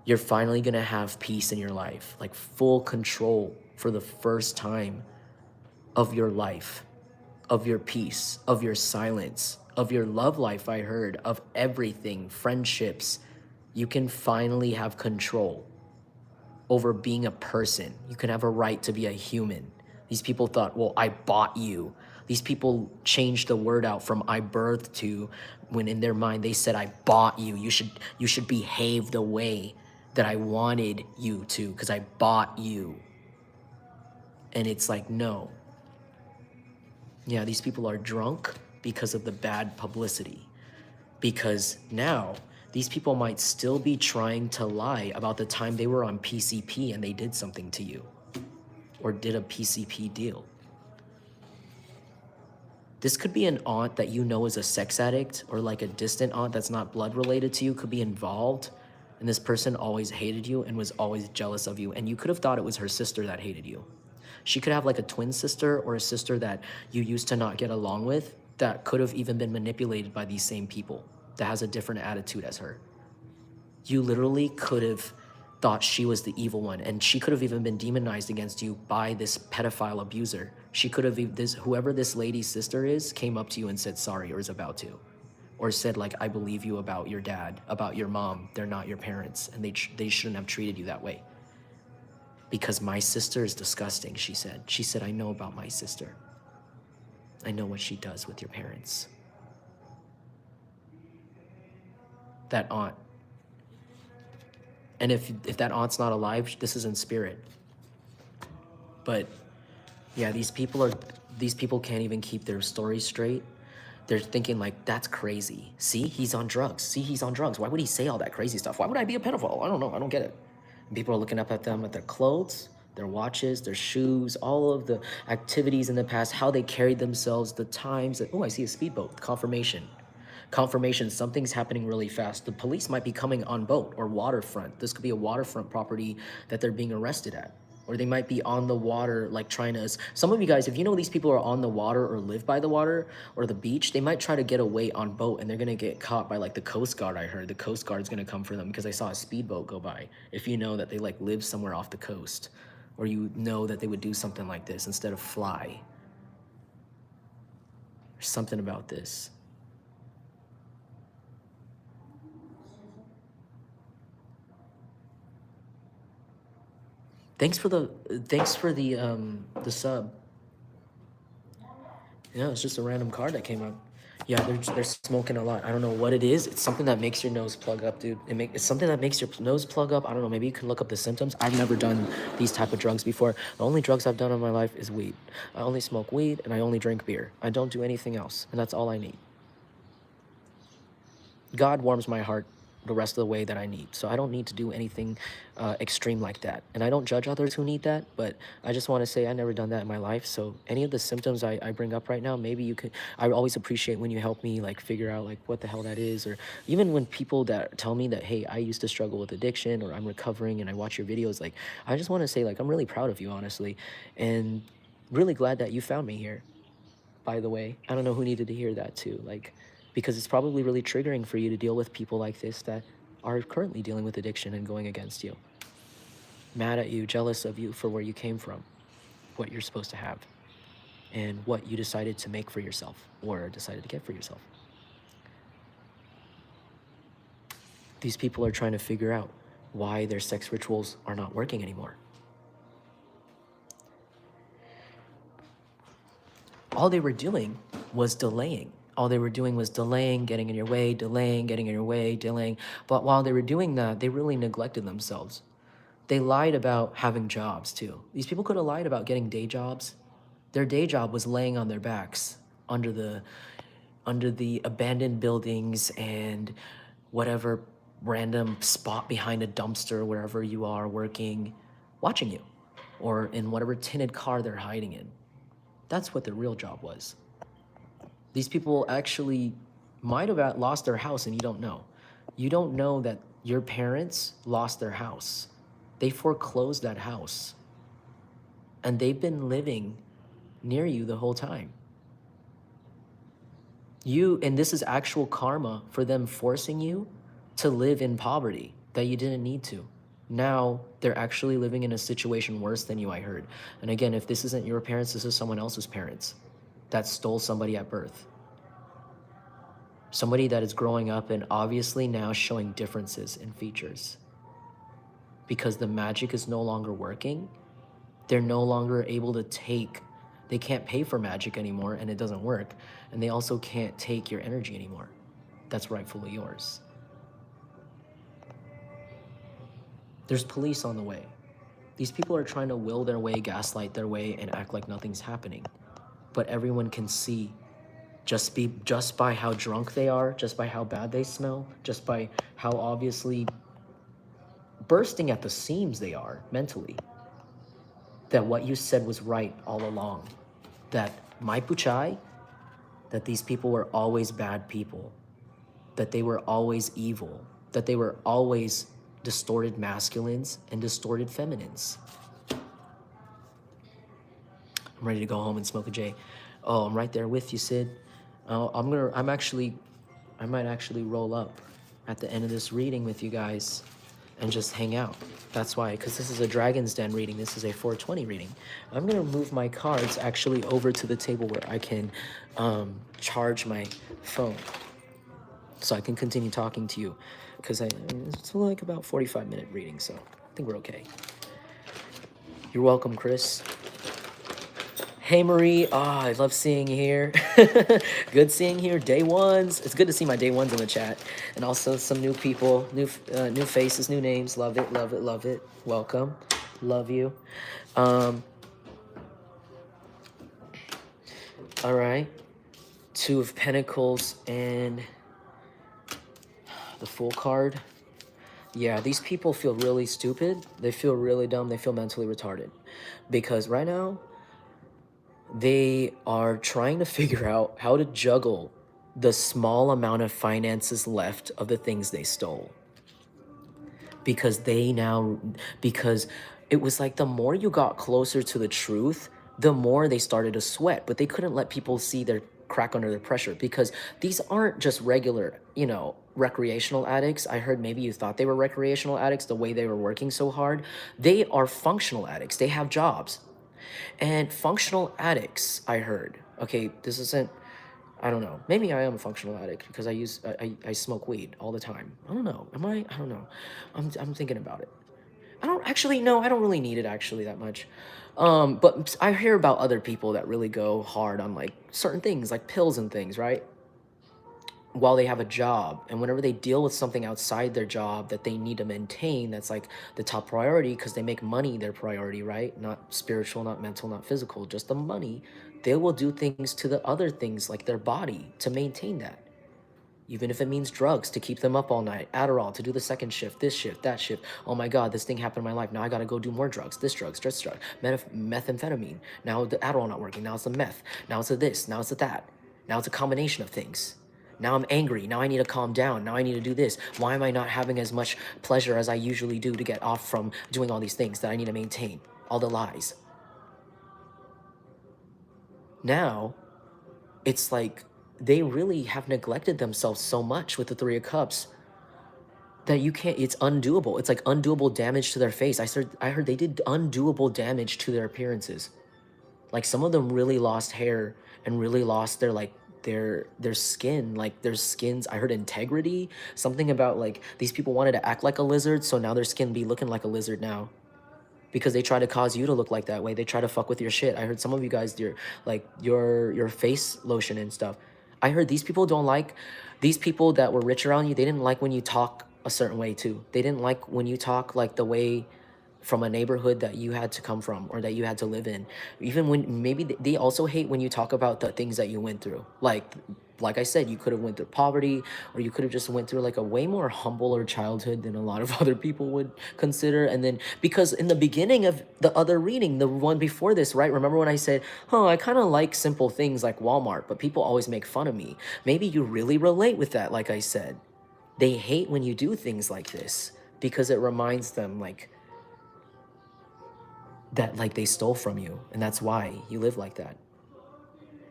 You're finally gonna have peace in your life, like full control for the first time of your life, of your peace, of your silence, of your love life, I heard, of everything, friendships. You can finally have control over being a person. You can have a right to be a human. These people thought, well, I bought you. These people changed the word out from I birthed to, when in their mind they said, I bought you. You should behave the way that I wanted you to, because I bought you. And it's like, no. Yeah, these people are drunk because of the bad publicity. Because now these people might still be trying to lie about the time they were on PCP and they did something to you, or did a PCP deal. This could be an aunt that you know is a sex addict, or like a distant aunt that's not blood related to you could be involved. And this person always hated you and was always jealous of you. And you could have thought it was her sister that hated you. She could have like a twin sister or a sister that you used to not get along with that could have even been manipulated by these same people that has a different attitude as her. You literally could have thought she was the evil one, and she could have even been demonized against you by this pedophile abuser. She could have, whoever this lady's sister is, came up to you and said sorry, or is about to. Or said like, I believe you about your dad, about your mom, they're not your parents, and they shouldn't have treated you that way. Because my sister is disgusting, she said. She said, I know about my sister. I know what she does with your parents. That aunt. And if that aunt's not alive, this is in spirit. But yeah, these people can't even keep their stories straight. They're thinking like, that's crazy. See, he's on drugs. See, he's on drugs. Why would he say all that crazy stuff? Why would I be a pedophile? I don't know. I don't get it. And people are looking up at them, at their clothes, their watches, their shoes, all of the activities in the past, how they carried themselves, the times that, oh, I see a speedboat, confirmation. Confirmation, something's happening really fast. The police might be coming on boat or waterfront. This could be a waterfront property that they're being arrested at. Or they might be on the water, like trying to, some of you guys, if you know these people are on the water or live by the water or the beach, they might try to get away on boat and they're gonna get caught by like the Coast Guard. I heard the Coast Guard's gonna come for them because I saw a speedboat go by. If you know that they like live somewhere off the coast, or you know that they would do something like this instead of fly. There's something about this. Thanks for the sub. Yeah, it's just a random card that came up. Yeah, they're smoking a lot. I don't know what it is. It's something that makes your nose plug up, dude. It's something that makes your nose plug up. I don't know. Maybe you can look up the symptoms. I've never done these type of drugs before. The only drugs I've done in my life is weed. I only smoke weed and I only drink beer. I don't do anything else, and that's all I need. God warms my heart the rest of the way that I need. So I don't need to do anything extreme like that. And I don't judge others who need that, but I just want to say I've never done that in my life. So any of the symptoms I bring up right now, maybe you could, I always appreciate when you help me like figure out like what the hell that is, or even when people that tell me that, hey, I used to struggle with addiction or I'm recovering and I watch your videos, like, I just want to say like, I'm really proud of you, honestly, and really glad that you found me here, by the way. I don't know who needed to hear that too. Like, because it's probably really triggering for you to deal with people like this that are currently dealing with addiction and going against you. Mad at you, jealous of you for where you came from, what you're supposed to have, and what you decided to make for yourself or decided to get for yourself. These people are trying to figure out why their sex rituals are not working anymore. All they were doing was delaying. All they were doing was delaying, getting in your way, delaying, getting in your way, delaying. But while they were doing that, they really neglected themselves. They lied about having jobs too. These people could have lied about getting day jobs. Their day job was laying on their backs under the abandoned buildings and whatever random spot behind a dumpster, wherever you are working, watching you, or in whatever tinted car they're hiding in. That's what their real job was. These people actually might have lost their house and you don't know. You don't know that your parents lost their house. They foreclosed that house. And they've been living near you the whole time. And this is actual karma for them forcing you to live in poverty that you didn't need to. Now they're actually living in a situation worse than you, I heard. And again, if this isn't your parents, this is someone else's parents that stole somebody at birth. Somebody that is growing up and obviously now showing differences in features. Because the magic is no longer working, They're no longer able to take, they can't pay for magic anymore and it doesn't work. And they also can't take your energy anymore. That's rightfully yours. There's police on the way. These people are trying to will their way, gaslight their way, and act like nothing's happening. But everyone can see just by how drunk they are, just by how bad they smell, just by how obviously bursting at the seams they are mentally, that what you said was right all along. That Mai Puchai, that these people were always bad people, that they were always evil, that they were always distorted masculines and distorted feminines. I'm ready to go home and smoke a J. Oh, I'm right there with you, Sid. I might actually roll up at the end of this reading with you guys and just hang out. That's why, because this is a Dragon's Den reading. This is a 420 reading. I'm gonna move my cards actually over to the table where I can charge my phone, so I can continue talking to you, because it's like about 45-minute reading, so I think we're okay. You're welcome, Chris. Hey, Marie. I love seeing you here. Good seeing you here. Day ones. It's good to see my day ones in the chat. And also some new people, new faces, new names. Love it, love it, love it. Welcome. Love you. All right. Two of Pentacles and the Fool card. Yeah, these people feel really stupid. They feel really dumb. They feel mentally retarded. Because right now, they are trying to figure out how to juggle the small amount of finances left of the things they stole. Because it was like the more you got closer to the truth, the more they started to sweat. But they couldn't let people see their crack under the pressure, because these aren't just regular, recreational addicts. I heard maybe you thought they were recreational addicts the way they were working so hard. They are functional addicts. They have jobs. And functional addicts, I heard. Okay, this isn't, I don't know. Maybe I am a functional addict because I smoke weed all the time. I don't know. Am I? I don't know. I'm thinking about it. I don't really need it actually that much. But I hear about other people that really go hard on like certain things, like pills and things, right? While they have a job, and whenever they deal with something outside their job that they need to maintain, that's like the top priority, because they make money their priority, right? Not spiritual, not mental, not physical, just the money. They will do things to the other things like their body to maintain that, even if it means drugs to keep them up all night, Adderall to do the second shift, this shift, that shift. Oh my God, this thing happened in my life. Now I got to go do more drugs, this drug, methamphetamine. Now the Adderall not working. Now it's the meth. Now it's a this. Now it's a that. Now it's a combination of things. Now I'm angry. Now I need to calm down. Now I need to do this. Why am I not having as much pleasure as I usually do to get off from doing all these things that I need to maintain? All the lies. Now, it's like they really have neglected themselves so much with the Three of Cups that you can't, it's undoable. It's like undoable damage to their face. I heard they did undoable damage to their appearances. Like some of them really lost hair and really lost their like their skin, like their skins. I heard integrity, something about like these people wanted to act like a lizard, so now their skin be looking like a lizard now, because they try to cause you to look like that way. They try to fuck with your shit. I heard some of you guys, your face lotion and stuff. I heard these people don't like, these people that were rich around you, they didn't like when you talk a certain way too. They didn't like when you talk like the way from a neighborhood that you had to come from or that you had to live in. Even when maybe they also hate when you talk about the things that you went through. Like I said, you could have went through poverty, or you could have just went through like a way more humbler childhood than a lot of other people would consider. And then because in the beginning of the other reading, the one before this, right? Remember when I said, oh, I kind of like simple things like Walmart, but people always make fun of me. Maybe you really relate with that. Like I said, they hate when you do things like this because it reminds them like that, like they stole from you, and that's why you live like that.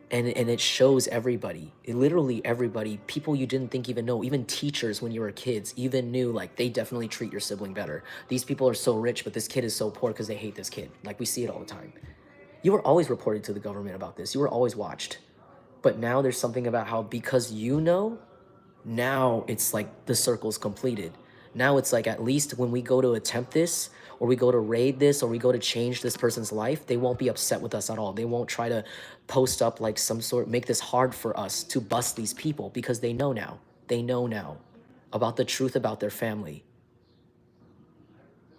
And it shows everybody, literally everybody, people you didn't think even know, even teachers when you were kids, even knew like they definitely treat your sibling better. These people are so rich, but this kid is so poor because they hate this kid. Like we see it all the time. You were always reported to the government about this. You were always watched. But now there's something about how because you know, now it's like the circle's completed. Now it's like, at least when we go to attempt this, or we go to raid this, or we go to change this person's life, they won't be upset with us at all. They won't try to post up like some sort, make this hard for us to bust these people, because they know now. They know now about the truth about their family.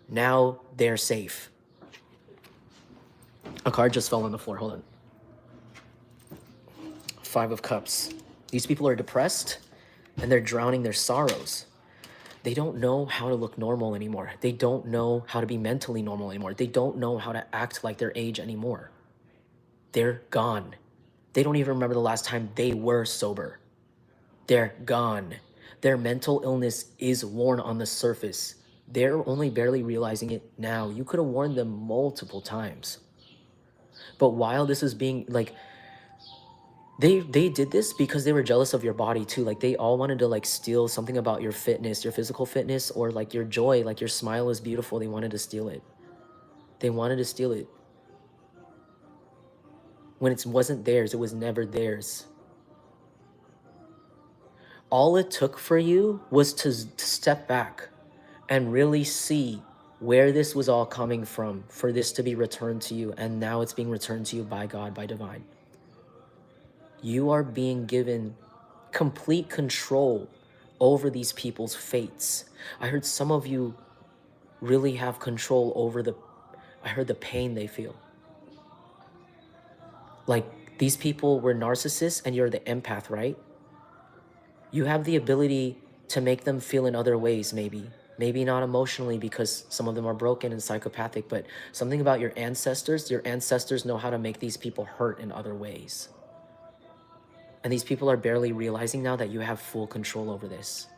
Now they're safe. A card just fell on the floor. Hold on. Five of Cups. These people are depressed and they're drowning their sorrows. They don't know how to look normal anymore. They don't know how to be mentally normal anymore. They don't know how to act like their age anymore. They're gone. They don't even remember the last time they were sober. They're gone. Their mental illness is worn on the surface. They're only barely realizing it now. You could have warned them multiple times. But while this is being like, they did this because they were jealous of your body too. Like they all wanted to like steal something about your fitness, your physical fitness, or like your joy, like your smile is beautiful. They wanted to steal it. They wanted to steal it. When it wasn't theirs, it was never theirs. All it took for you was to step back and really see where this was all coming from for this to be returned to you. And now it's being returned to you by God, by divine. You are being given complete control over these people's fates. I heard some of you really have control over I heard the pain they feel. Like these people were narcissists and you're the empath, right? You have the ability to make them feel in other ways, maybe. Maybe not emotionally because some of them are broken and psychopathic, but something about your ancestors know how to make these people hurt in other ways. And these people are barely realizing now that you have full control over this.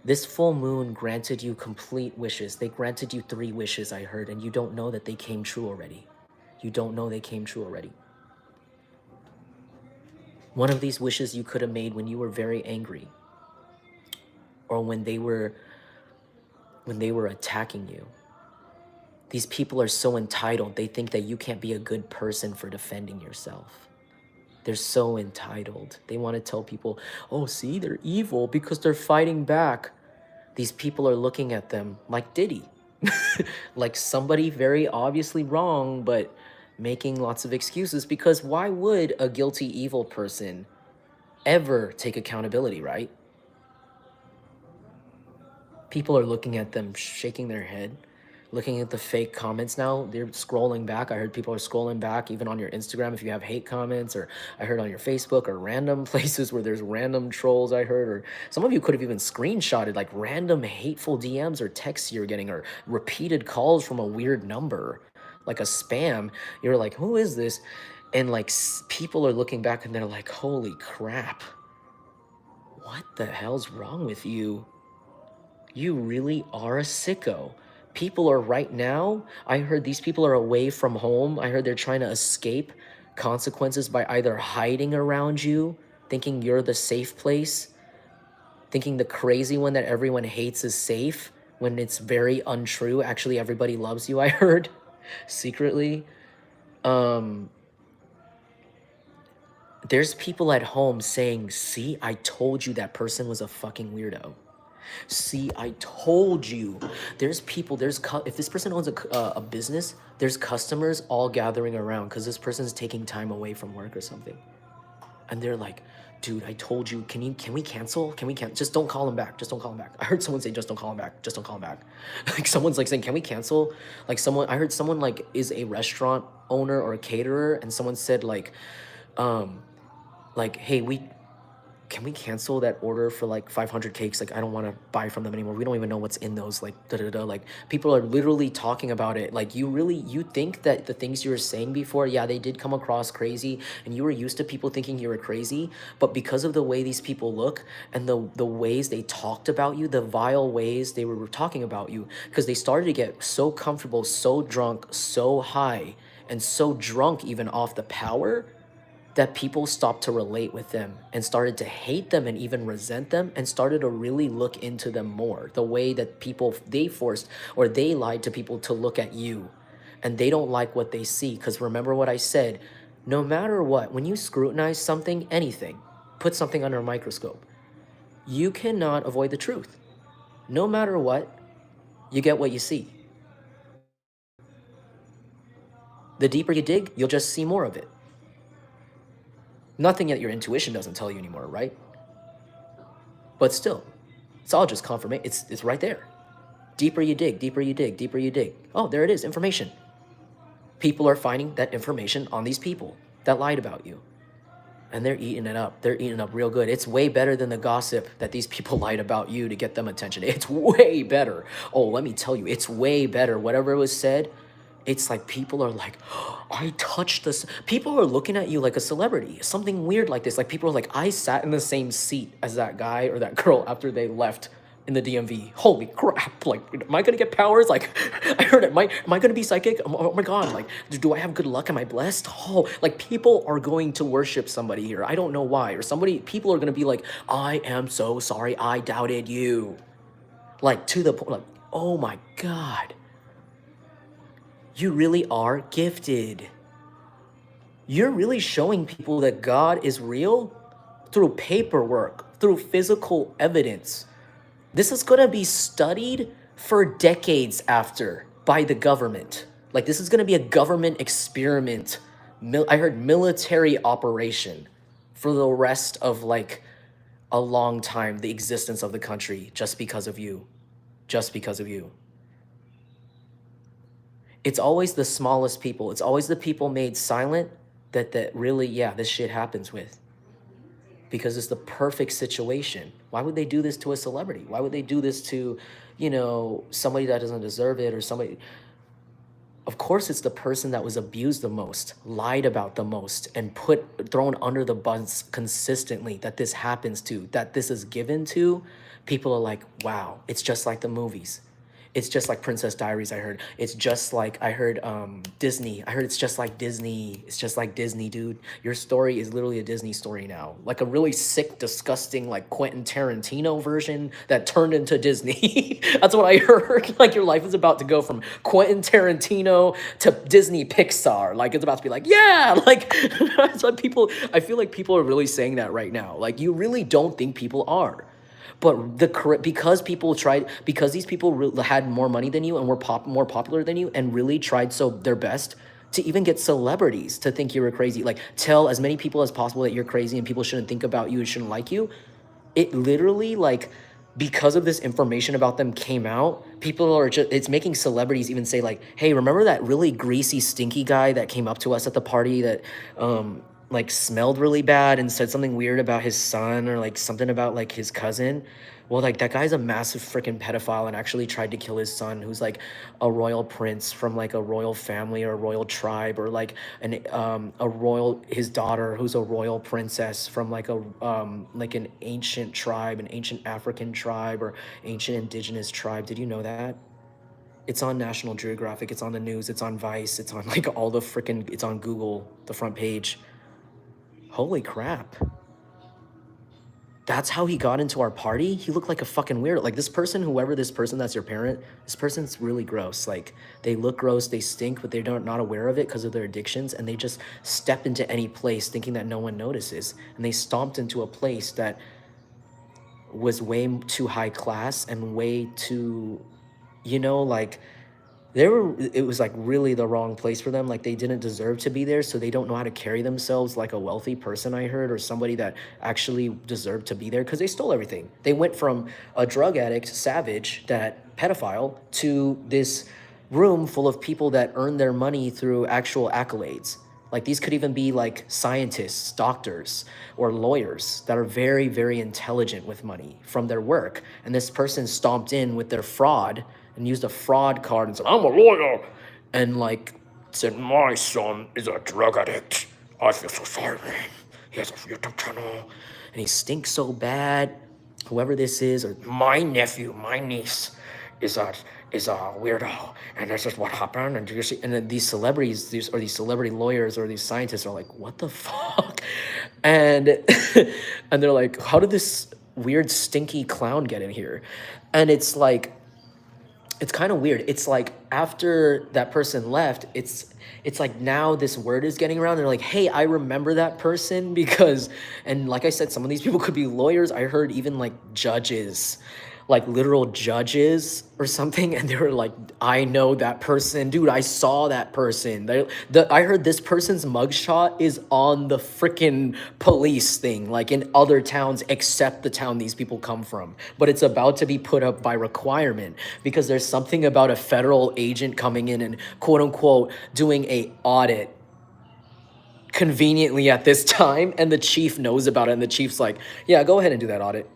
This full moon granted you complete wishes. They granted you 3 wishes, I heard, and you don't know that they came true already. You don't know they came true already. One of these wishes you could have made when you were very angry, or when they were attacking you. These people are so entitled. They think that you can't be a good person for defending yourself. They're so entitled. They want to tell people, oh, see, they're evil because they're fighting back. These people are looking at them like Diddy, like somebody very obviously wrong, but making lots of excuses, because why would a guilty evil person ever take accountability, right? People are looking at them, shaking their head, looking at the fake comments now. They're scrolling back. I heard people are scrolling back even on your Instagram if you have hate comments, or I heard on your Facebook, or random places where there's random trolls, I heard, or some of you could have even screenshotted like random hateful DMs or texts you're getting, or repeated calls from a weird number, like a spam. You're like, who is this? And like people are looking back and they're like, holy crap. What the hell's wrong with you? You really are a sicko. People are right now, I heard these people are away from home. I heard they're trying to escape consequences by either hiding around you, thinking you're the safe place, thinking the crazy one that everyone hates is safe, when it's very untrue. Actually, everybody loves you, I heard, secretly. There's people at home saying, see, I told you that person was a fucking weirdo. See, I told you. There's people, if this person owns a business, there's customers all gathering around because this person's taking time away from work or something. And they're like, dude, I told you, can we cancel? Just don't call him back. Just don't call him back. I heard someone say, just don't call him back. Just don't call him back. Like someone's like saying, can we cancel? Like I heard someone like is a restaurant owner or a caterer, and someone said like, hey, can we cancel that order for like 500 cakes? Like, I don't want to buy from them anymore. We don't even know what's in those, like, Like, people are literally talking about it. Like, you think that the things you were saying before, yeah, they did come across crazy, and you were used to people thinking you were crazy, but because of the way these people look and the ways they talked about you, the vile ways they were talking about you, because they started to get so comfortable, so drunk, so high, and so drunk even off the power, that people stopped to relate with them and started to hate them and even resent them, and started to really look into them more. The way that they forced or they lied to people to look at you, and they don't like what they see. Because remember what I said, no matter what, when you scrutinize something, anything, put something under a microscope, you cannot avoid the truth. no matter what, you get what you see. The deeper you dig, you'll just see more of it. Nothing that your intuition doesn't tell you anymore, right? But still, it's all just confirmation. It's right there. Deeper you dig, deeper you dig, deeper you dig. Oh, there it is, information. People are finding that information on these people that lied about you. And they're eating it up. They're eating up real good. It's way better than the gossip that these people lied about you to get them attention. It's way better. Oh, let me tell you, it's way better. Whatever was said, it's like people are like, oh, I touched this. People are looking at you like a celebrity. Something weird like this. Like people are like, I sat in the same seat as that guy or that girl after they left in the DMV. Holy crap. Like, am I going to get powers? Like, I heard it. Am I going to be psychic? Oh my God. Like, do I have good luck? Am I blessed? Oh, like people are going to worship somebody here. I don't know why. Or people are going to be like, I am so sorry. I doubted you. Like to the point, like, oh my God. You really are gifted. You're really showing people that God is real through paperwork, through physical evidence. This is going to be studied for decades after by the government. Like this is going to be a government experiment. I heard military operation for the rest of like a long time, the existence of the country, just because of you. Just because of you. It's always the smallest people. It's always the people made silent that really, yeah, this shit happens with. Because it's the perfect situation. Why would they do this to a celebrity? Why would they do this to, you know, somebody that doesn't deserve it or somebody? Of course, it's the person that was abused the most, lied about the most, and thrown under the bus consistently that this happens to, that this is given to. People are like, wow, it's just like the movies. It's just like Princess Diaries, I heard. It's just like, I heard Disney. I heard it's just like Disney. It's just like Disney, dude. Your story is literally a Disney story now. Like a really sick, disgusting, like Quentin Tarantino version that turned into Disney. That's what I heard. Like your life is about to go from Quentin Tarantino to Disney Pixar. Like it's about to be like, yeah, like that's what people, I feel like people are really saying that right now. Like you really don't think people are. But because these people had more money than you and were more popular than you and really tried their best to even get celebrities to think you were crazy, like tell as many people as possible that you're crazy and people shouldn't think about you and shouldn't like you. It literally like, because of this information about them came out, people are just, it's making celebrities even say like, hey, remember that really greasy, stinky guy that came up to us at the party that, like smelled really bad and said something weird about his son or like something about like his cousin? Well, like that guy's a massive freaking pedophile and actually tried to kill his son, who's like a royal prince from like a royal family or a royal tribe, or like his daughter who's a royal princess from like an ancient tribe, an ancient African tribe or ancient indigenous tribe. Did you know that? It's on National Geographic, it's on the news, it's on Vice, it's on like all the freaking, it's on Google, the front page. Holy crap. That's how he got into our party? He looked like a fucking weirdo. Like this person, whoever this person that's your parent, this person's really gross. Like they look gross, they stink, but they're not aware of it because of their addictions. And they just step into any place thinking that no one notices. And they stomped into a place that was way too high class and way too, you know, like it was like really the wrong place for them. Like they didn't deserve to be there, so they don't know how to carry themselves like a wealthy person, I heard, or somebody that actually deserved to be there, because they stole everything. They went from a drug addict, savage, that pedophile, to this room full of people that earned their money through actual accolades. Like these could even be like scientists, doctors, or lawyers that are very, very intelligent with money from their work. And this person stomped in with their fraud and used a fraud card and said, I'm a lawyer. And like said, my son is a drug addict. I feel so sorry for him. He has a YouTube channel and he stinks so bad. Whoever this is, or my nephew, my niece is a weirdo, and this is what happened. And do you see? And then these celebrities, these celebrity lawyers or these scientists are like, what the fuck? And and they're like, how did this weird stinky clown get in here? And it's like, it's kind of weird. It's like after that person left, it's like now this word is getting around. They're like, hey, I remember that person because, and like I said, some of these people could be lawyers. I heard even like judges, like literal judges or something, and they were like, I know that person, dude, I saw that person. I heard this person's mugshot is on the freaking police thing, like in other towns except the town these people come from, but it's about to be put up by requirement because there's something about a federal agent coming in and quote unquote doing a audit conveniently at this time, and the chief knows about it, and the chief's like, yeah, go ahead and do that audit.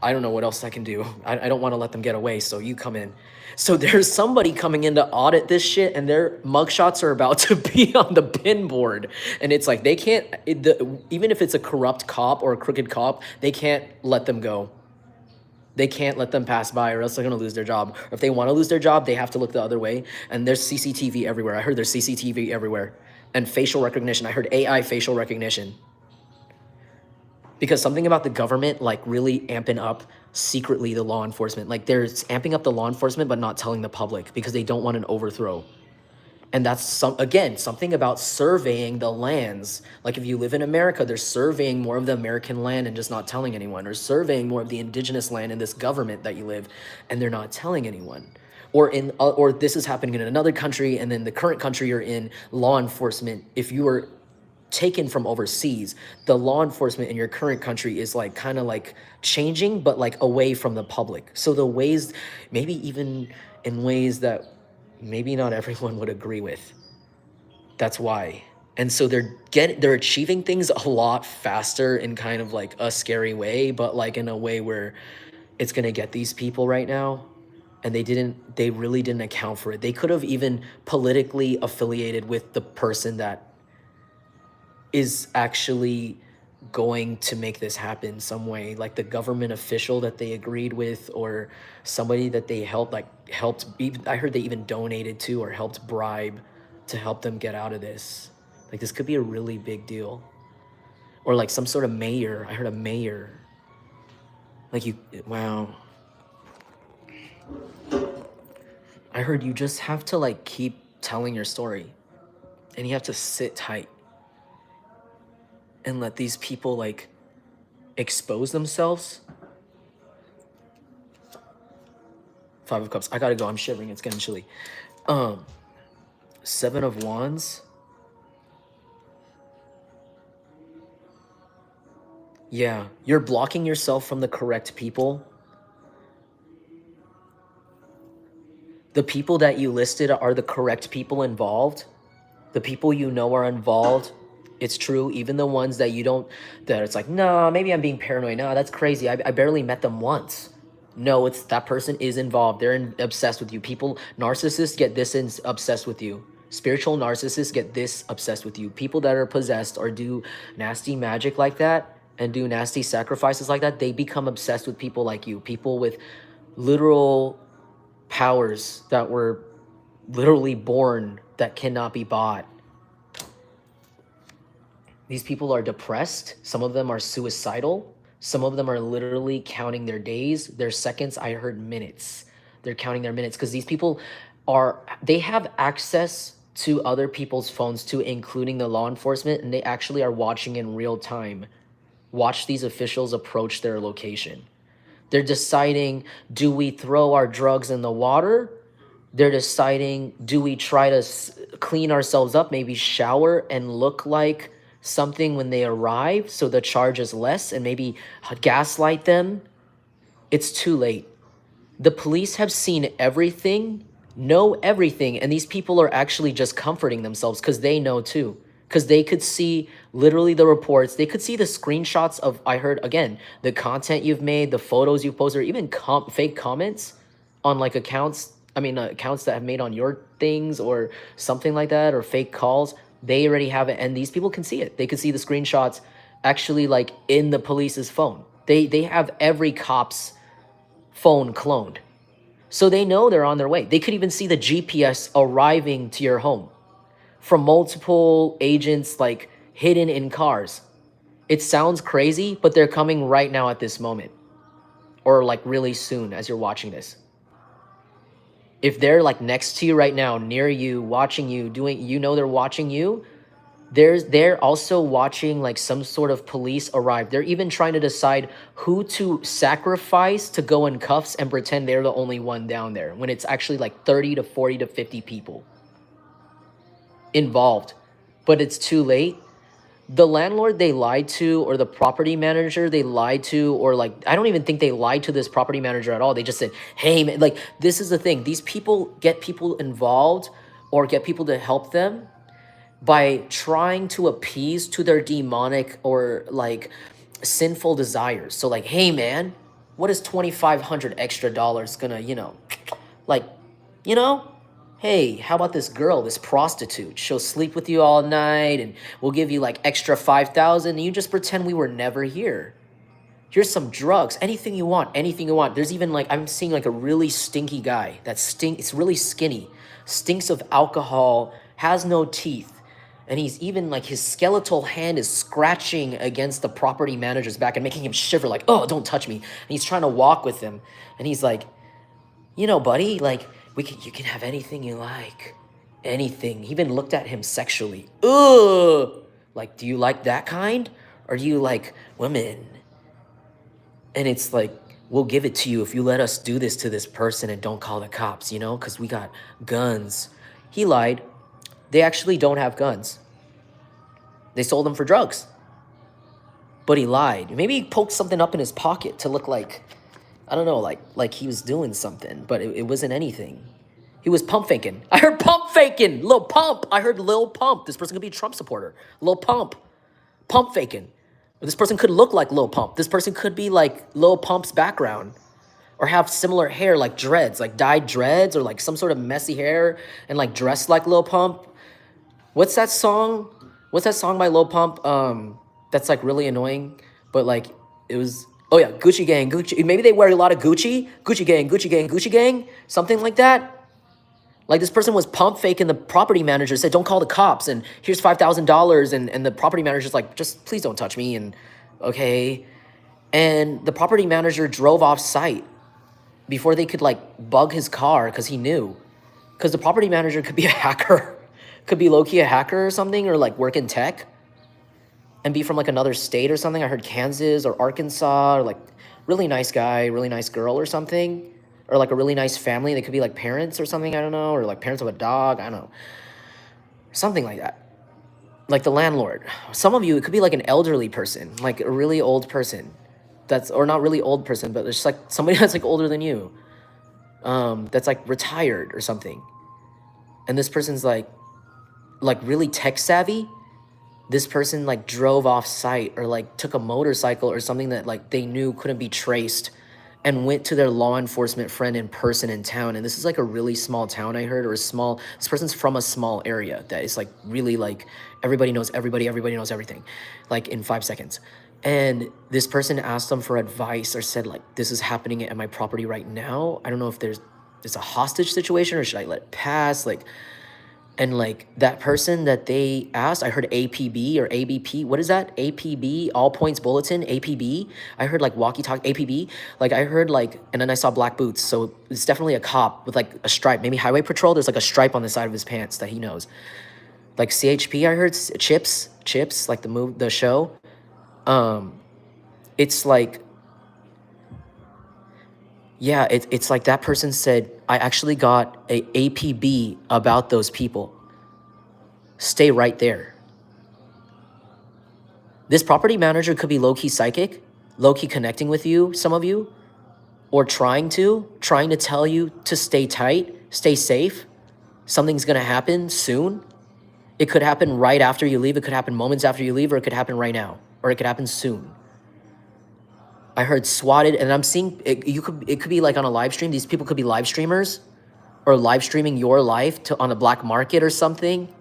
I don't know what else I can do. I don't want to let them get away, so you come in. So there's somebody coming in to audit this shit, and their mugshots are about to be on the pin board. And it's like, they can't, even if it's a corrupt cop or a crooked cop, they can't let them go. They can't let them pass by, or else they're going to lose their job. Or if they want to lose their job, they have to look the other way. And there's CCTV everywhere. I heard there's CCTV everywhere. And facial recognition. I heard AI facial recognition. Because something about the government, like, really amping up secretly the law enforcement. Like, they're amping up the law enforcement, but not telling the public because they don't want an overthrow. And that's, something about surveying the lands. Like, if you live in America, they're surveying more of the American land and just not telling anyone. Or surveying more of the indigenous land in this government that you live, and they're not telling anyone. Or this is happening in another country, and then the current country you're in, law enforcement, if you were taken from overseas, the law enforcement in your current country is like kind of like changing, but like away from the public. So the ways, maybe even in ways that maybe not everyone would agree with. That's why. And so they're achieving things a lot faster in kind of like a scary way, but like in a way where it's going to get these people right now. And they really didn't account for it. They could have even politically affiliated with the person that is actually going to make this happen some way, like the government official that they agreed with, or somebody that they helped, even, I heard they even donated to or helped bribe to help them get out of this. Like, this could be a really big deal. Or like some sort of mayor. I heard a mayor. Like, wow. I heard you just have to like keep telling your story, and you have to sit tight and let these people like expose themselves. 5 of Cups. I gotta go. I'm shivering. It's getting chilly. 7 of Wands. Yeah, you're blocking yourself from the correct people. The people that you listed are the correct people involved. The people you know are involved. It's true. Even the ones that you don't, that it's like, no, maybe I'm being paranoid. No, that's crazy. I barely met them once. No, it's that person is involved. They're obsessed with you. Narcissists get this obsessed with you. Spiritual narcissists get this obsessed with you. People that are possessed or do nasty magic like that and do nasty sacrifices like that, they become obsessed with people like you. People with literal powers that were literally born that cannot be bought. These people are depressed. Some of them are suicidal. Some of them are literally counting their days, their seconds. I heard minutes. They're counting their minutes because these people they have access to other people's phones too, including the law enforcement, and they actually are watching in real time. Watch these officials approach their location. They're deciding, do we throw our drugs in the water? They're deciding, do we try to clean ourselves up, maybe shower and look like something when they arrive so the charge is less, and maybe gaslight them? It's too late. The police have seen everything, know everything, and these people are actually just comforting themselves because they know too. Because they could see literally the reports. They could see the screenshots of, I heard, again, the content you've made, the photos you've posted, or even fake comments on like accounts that have made on your things or something like that, or fake calls. They already have it, and these people can see it. They could see the screenshots actually like in the police's phone. They have every cop's phone cloned. So they know they're on their way. They could even see the GPS arriving to your home from multiple agents like hidden in cars. It sounds crazy, but they're coming right now at this moment, or like really soon as you're watching this. If they're like next to you right now, near you, watching you, they're watching you, they're also watching like some sort of police arrive. They're even trying to decide who to sacrifice to go in cuffs and pretend they're the only one down there when it's actually like 30 to 40 to 50 people involved. But it's too late. The landlord they lied to, or the property manager they lied to, or like, I don't even think they lied to this property manager at all. They just said, hey man, like, this is the thing. These people get people involved or get people to help them by trying to appease to their demonic or like sinful desires. So like, hey man, what is 2,500 extra dollars gonna, like, you know, hey, how about this girl, this prostitute? She'll sleep with you all night and we'll give you like extra 5,000 and you just pretend we were never here. Here's some drugs, anything you want, anything you want. There's even like, I'm seeing like a really stinky guy it's really skinny, stinks of alcohol, has no teeth. And he's even like, his skeletal hand is scratching against the property manager's back and making him shiver like, oh, don't touch me. And he's trying to walk with him. And he's like, buddy, like, you can have anything you like. Anything. He even looked at him sexually. Ugh. Like, do you like that kind? Or do you like women? And it's like, we'll give it to you if you let us do this to this person and don't call the cops, because we got guns. He lied. They actually don't have guns. They sold them for drugs. But he lied. Maybe he poked something up in his pocket to look like, I don't know, like he was doing something, but it wasn't anything. He was pump faking. I heard pump faking. Lil Pump. I heard Lil Pump. This person could be a Trump supporter. Lil Pump. Pump faking. This person could look like Lil Pump. This person could be like Lil Pump's background. Or have similar hair, like dreads, like dyed dreads, or like some sort of messy hair and like dressed like Lil Pump. What's that song? What's that song by Lil Pump? That's like really annoying, but like it was. Oh yeah, Gucci Gang, Gucci. Maybe they wear a lot of Gucci. Gucci Gang, Gucci Gang, Gucci Gang. Something like that. Like this person was pump faking the property manager, said, don't call the cops, and here's $5,000. And the property manager's like, just please don't touch me. And okay. And the property manager drove off site before they could like bug his car because he knew. Because the property manager could be a hacker, could be low-key a hacker or something, or like work in tech and be from like another state or something. I heard Kansas or Arkansas, or like really nice guy, really nice girl or something. Or like a really nice family. They could be like parents or something, I don't know. Or like parents of a dog, I don't know. Something like that. Like the landlord. Some of you, it could be like an elderly person, like a really old person. Or not really old person, but it's just like somebody that's like older than you. That's like retired or something. And this person's like really tech savvy. This person like drove off site or like took a motorcycle or something that like they knew couldn't be traced and went to their law enforcement friend in person in town. And this is like a really small town, I heard, or this person's from a small area that is like really like everybody knows everybody knows everything, like in 5 seconds. And this person asked them for advice or said like, this is happening at my property right now. I don't know if it's a hostage situation or should I let it pass? Like, and like that person that they asked, I heard APB or ABP. What is that? APB, all points bulletin, APB. I heard like walkie-talkie, APB. Like I heard like, and then I saw black boots. So it's definitely a cop with like a stripe, maybe highway patrol. There's like a stripe on the side of his pants that he knows. Like CHP, I heard Chips, like the show. It's like, yeah, it's like that person said, I actually got a APB about those people. Stay right there. This property manager could be low-key psychic, low-key connecting with you, some of you, or trying to tell you to stay tight, stay safe. Something's gonna happen soon. It could happen right after you leave. It could happen moments after you leave, or it could happen right now, or it could happen soon. I heard swatted, and I'm seeing it could be like on a live stream. These people could be live streamers or live streaming your life on a black market or something,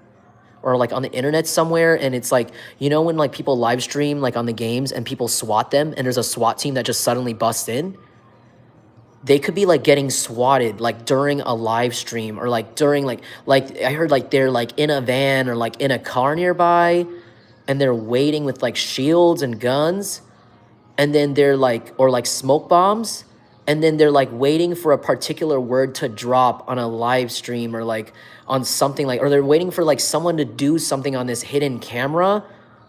or like on the internet somewhere. And it's like, when like people live stream like on the games and people swat them and there's a SWAT team that just suddenly busts in. They could be like getting swatted like during a live stream or like during like I heard like they're like in a van or like in a car nearby and they're waiting with like shields and guns. And then they're like, or like smoke bombs, and then they're like waiting for a particular word to drop on a live stream or like on something like, or they're waiting for like someone to do something on this hidden camera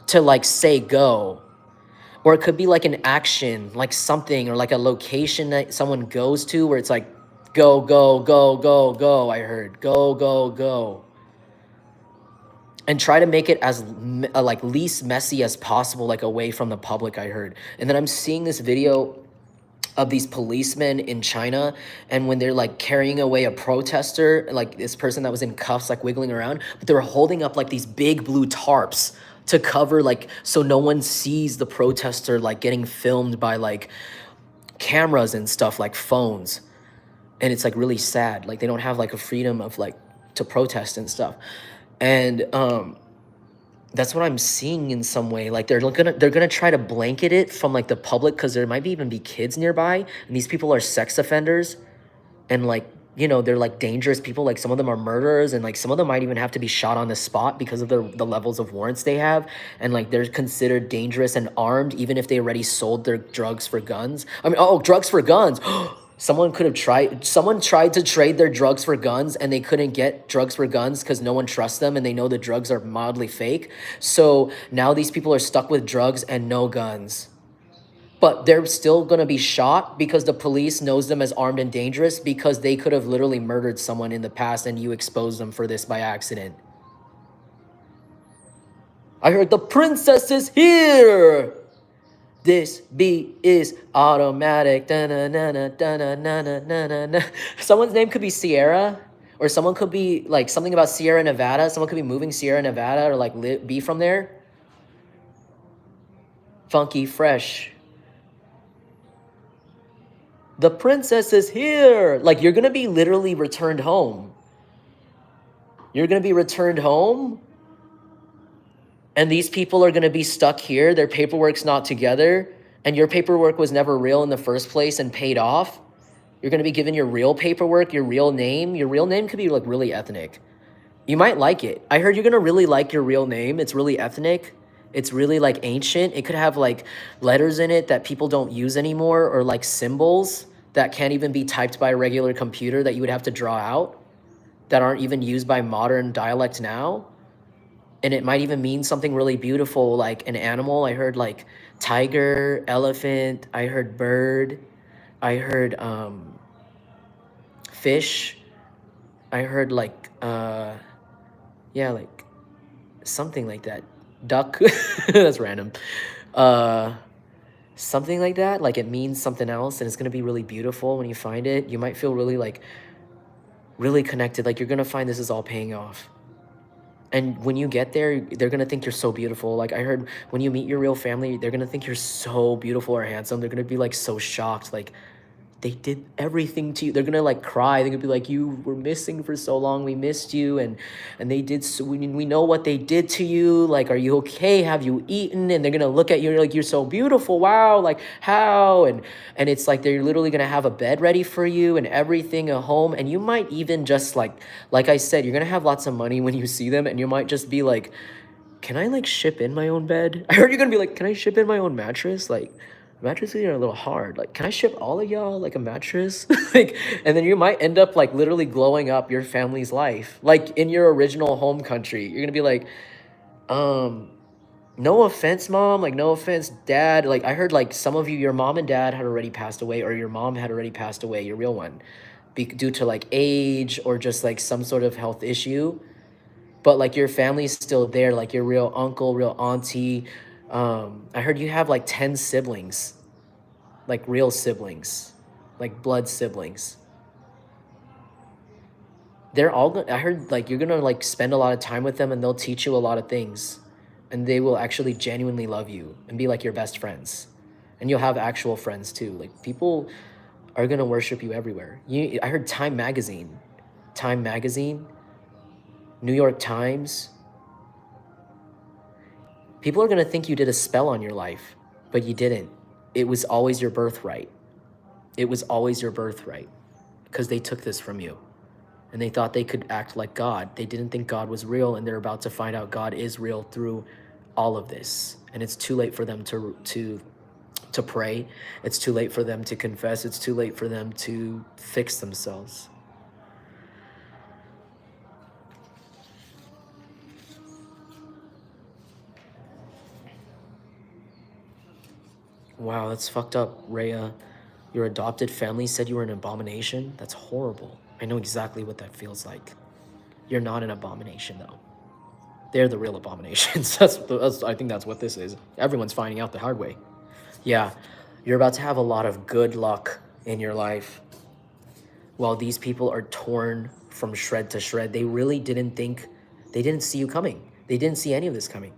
to like say go. Or it could be like an action, like something, or like a location that someone goes to where it's like, go, go, go, go, go, I heard, go, go, go. And try to make it as like least messy as possible, like away from the public, I heard. And then I'm seeing this video of these policemen in China, and when they're like carrying away a protester, like this person that was in cuffs, like wiggling around, but they were holding up like these big blue tarps to cover, like, so no one sees the protester like getting filmed by like cameras and stuff, like phones. And it's like really sad. Like they don't have like a freedom of like to protest and stuff. And that's what I'm seeing in some way. Like they're gonna try to blanket it from like the public, because there might even be kids nearby, and these people are sex offenders, and like, you know, they're like dangerous people. Like some of them are murderers, and like some of them might even have to be shot on the spot because of the levels of warrants they have, and like they're considered dangerous and armed even if they already sold their drugs for guns. I mean, oh, drugs for guns. Someone tried to trade their drugs for guns, and they couldn't get drugs for guns because no one trusts them and they know the drugs are mildly fake. So now these people are stuck with drugs and no guns. But they're still going to be shot because the police knows them as armed and dangerous, because they could have literally murdered someone in the past and you exposed them for this by accident. I heard the princess is here. This beat is automatic. Someone's name could be Sierra, or someone could be like something about Sierra Nevada. Someone could be moving Sierra Nevada, or like be from there. Funky fresh. The princess is here. Like you're gonna be literally returned home. You're gonna be returned home. And these people are going to be stuck here. Their paperwork's not together. And your paperwork was never real in the first place and paid off. You're going to be given your real paperwork, your real name. Your real name could be like really ethnic. You might like it. I heard you're going to really like your real name. It's really ethnic. It's really like ancient. It could have like letters in it that people don't use anymore, or like symbols that can't even be typed by a regular computer that you would have to draw out, that aren't even used by modern dialect now. And it might even mean something really beautiful, like an animal. I heard like tiger, elephant. I heard bird. I heard fish. I heard like, yeah, like something like that. Duck. That's random. Something like that. Like it means something else, and it's going to be really beautiful when you find it. You might feel really like, really connected. Like you're going to find this is all paying off. And when you get there, they're going to think you're so beautiful. Like I heard when you meet your real family, they're going to think you're so beautiful or handsome. They're going to be like so shocked. Like they did everything to you. They're going to like cry. They're going to be like, you were missing for so long. We missed you. And they did. So we know what they did to you. Like, are you okay? Have you eaten? And they're going to look at you like, you're so beautiful. Wow. Like how? And it's like, they're literally going to have a bed ready for you and everything, a home. And you might even just like I said, you're going to have lots of money when you see them. And you might just be like, can I like ship in my own bed? I heard you're going to be like, can I ship in my own mattress? Like, mattresses are a little hard. Like, can I ship all of y'all like a mattress? Like, and then you might end up like literally glowing up your family's life, like in your original home country. You're gonna be like, no offense, mom. Like, no offense, dad. Like, I heard like some of you, your mom and dad had already passed away, or your mom had already passed away, your real one, due to like age or just like some sort of health issue. But like your family's still there, like your real uncle, real auntie. I heard you have like 10 siblings, like real siblings, like blood siblings. They're all, I heard like you're gonna like spend a lot of time with them, and they'll teach you a lot of things, and they will actually genuinely love you and be like your best friends. And you'll have actual friends too. Like people are gonna worship you everywhere. I heard Time Magazine, New York Times. People are going to think you did a spell on your life, but you didn't. It was always your birthright. It was always your birthright, because they took this from you and they thought they could act like God. They didn't think God was real, and they're about to find out God is real through all of this. And it's too late for them to to pray. It's too late for them to confess. It's too late for them to fix themselves. Wow, that's fucked up, Rhea. Your adopted family said you were an abomination? That's horrible. I know exactly what that feels like. You're not an abomination, though. They're the real abominations. I think that's what this is. Everyone's finding out the hard way. Yeah, you're about to have a lot of good luck in your life. While these people are torn from shred to shred, they really didn't see you coming. They didn't see any of this coming.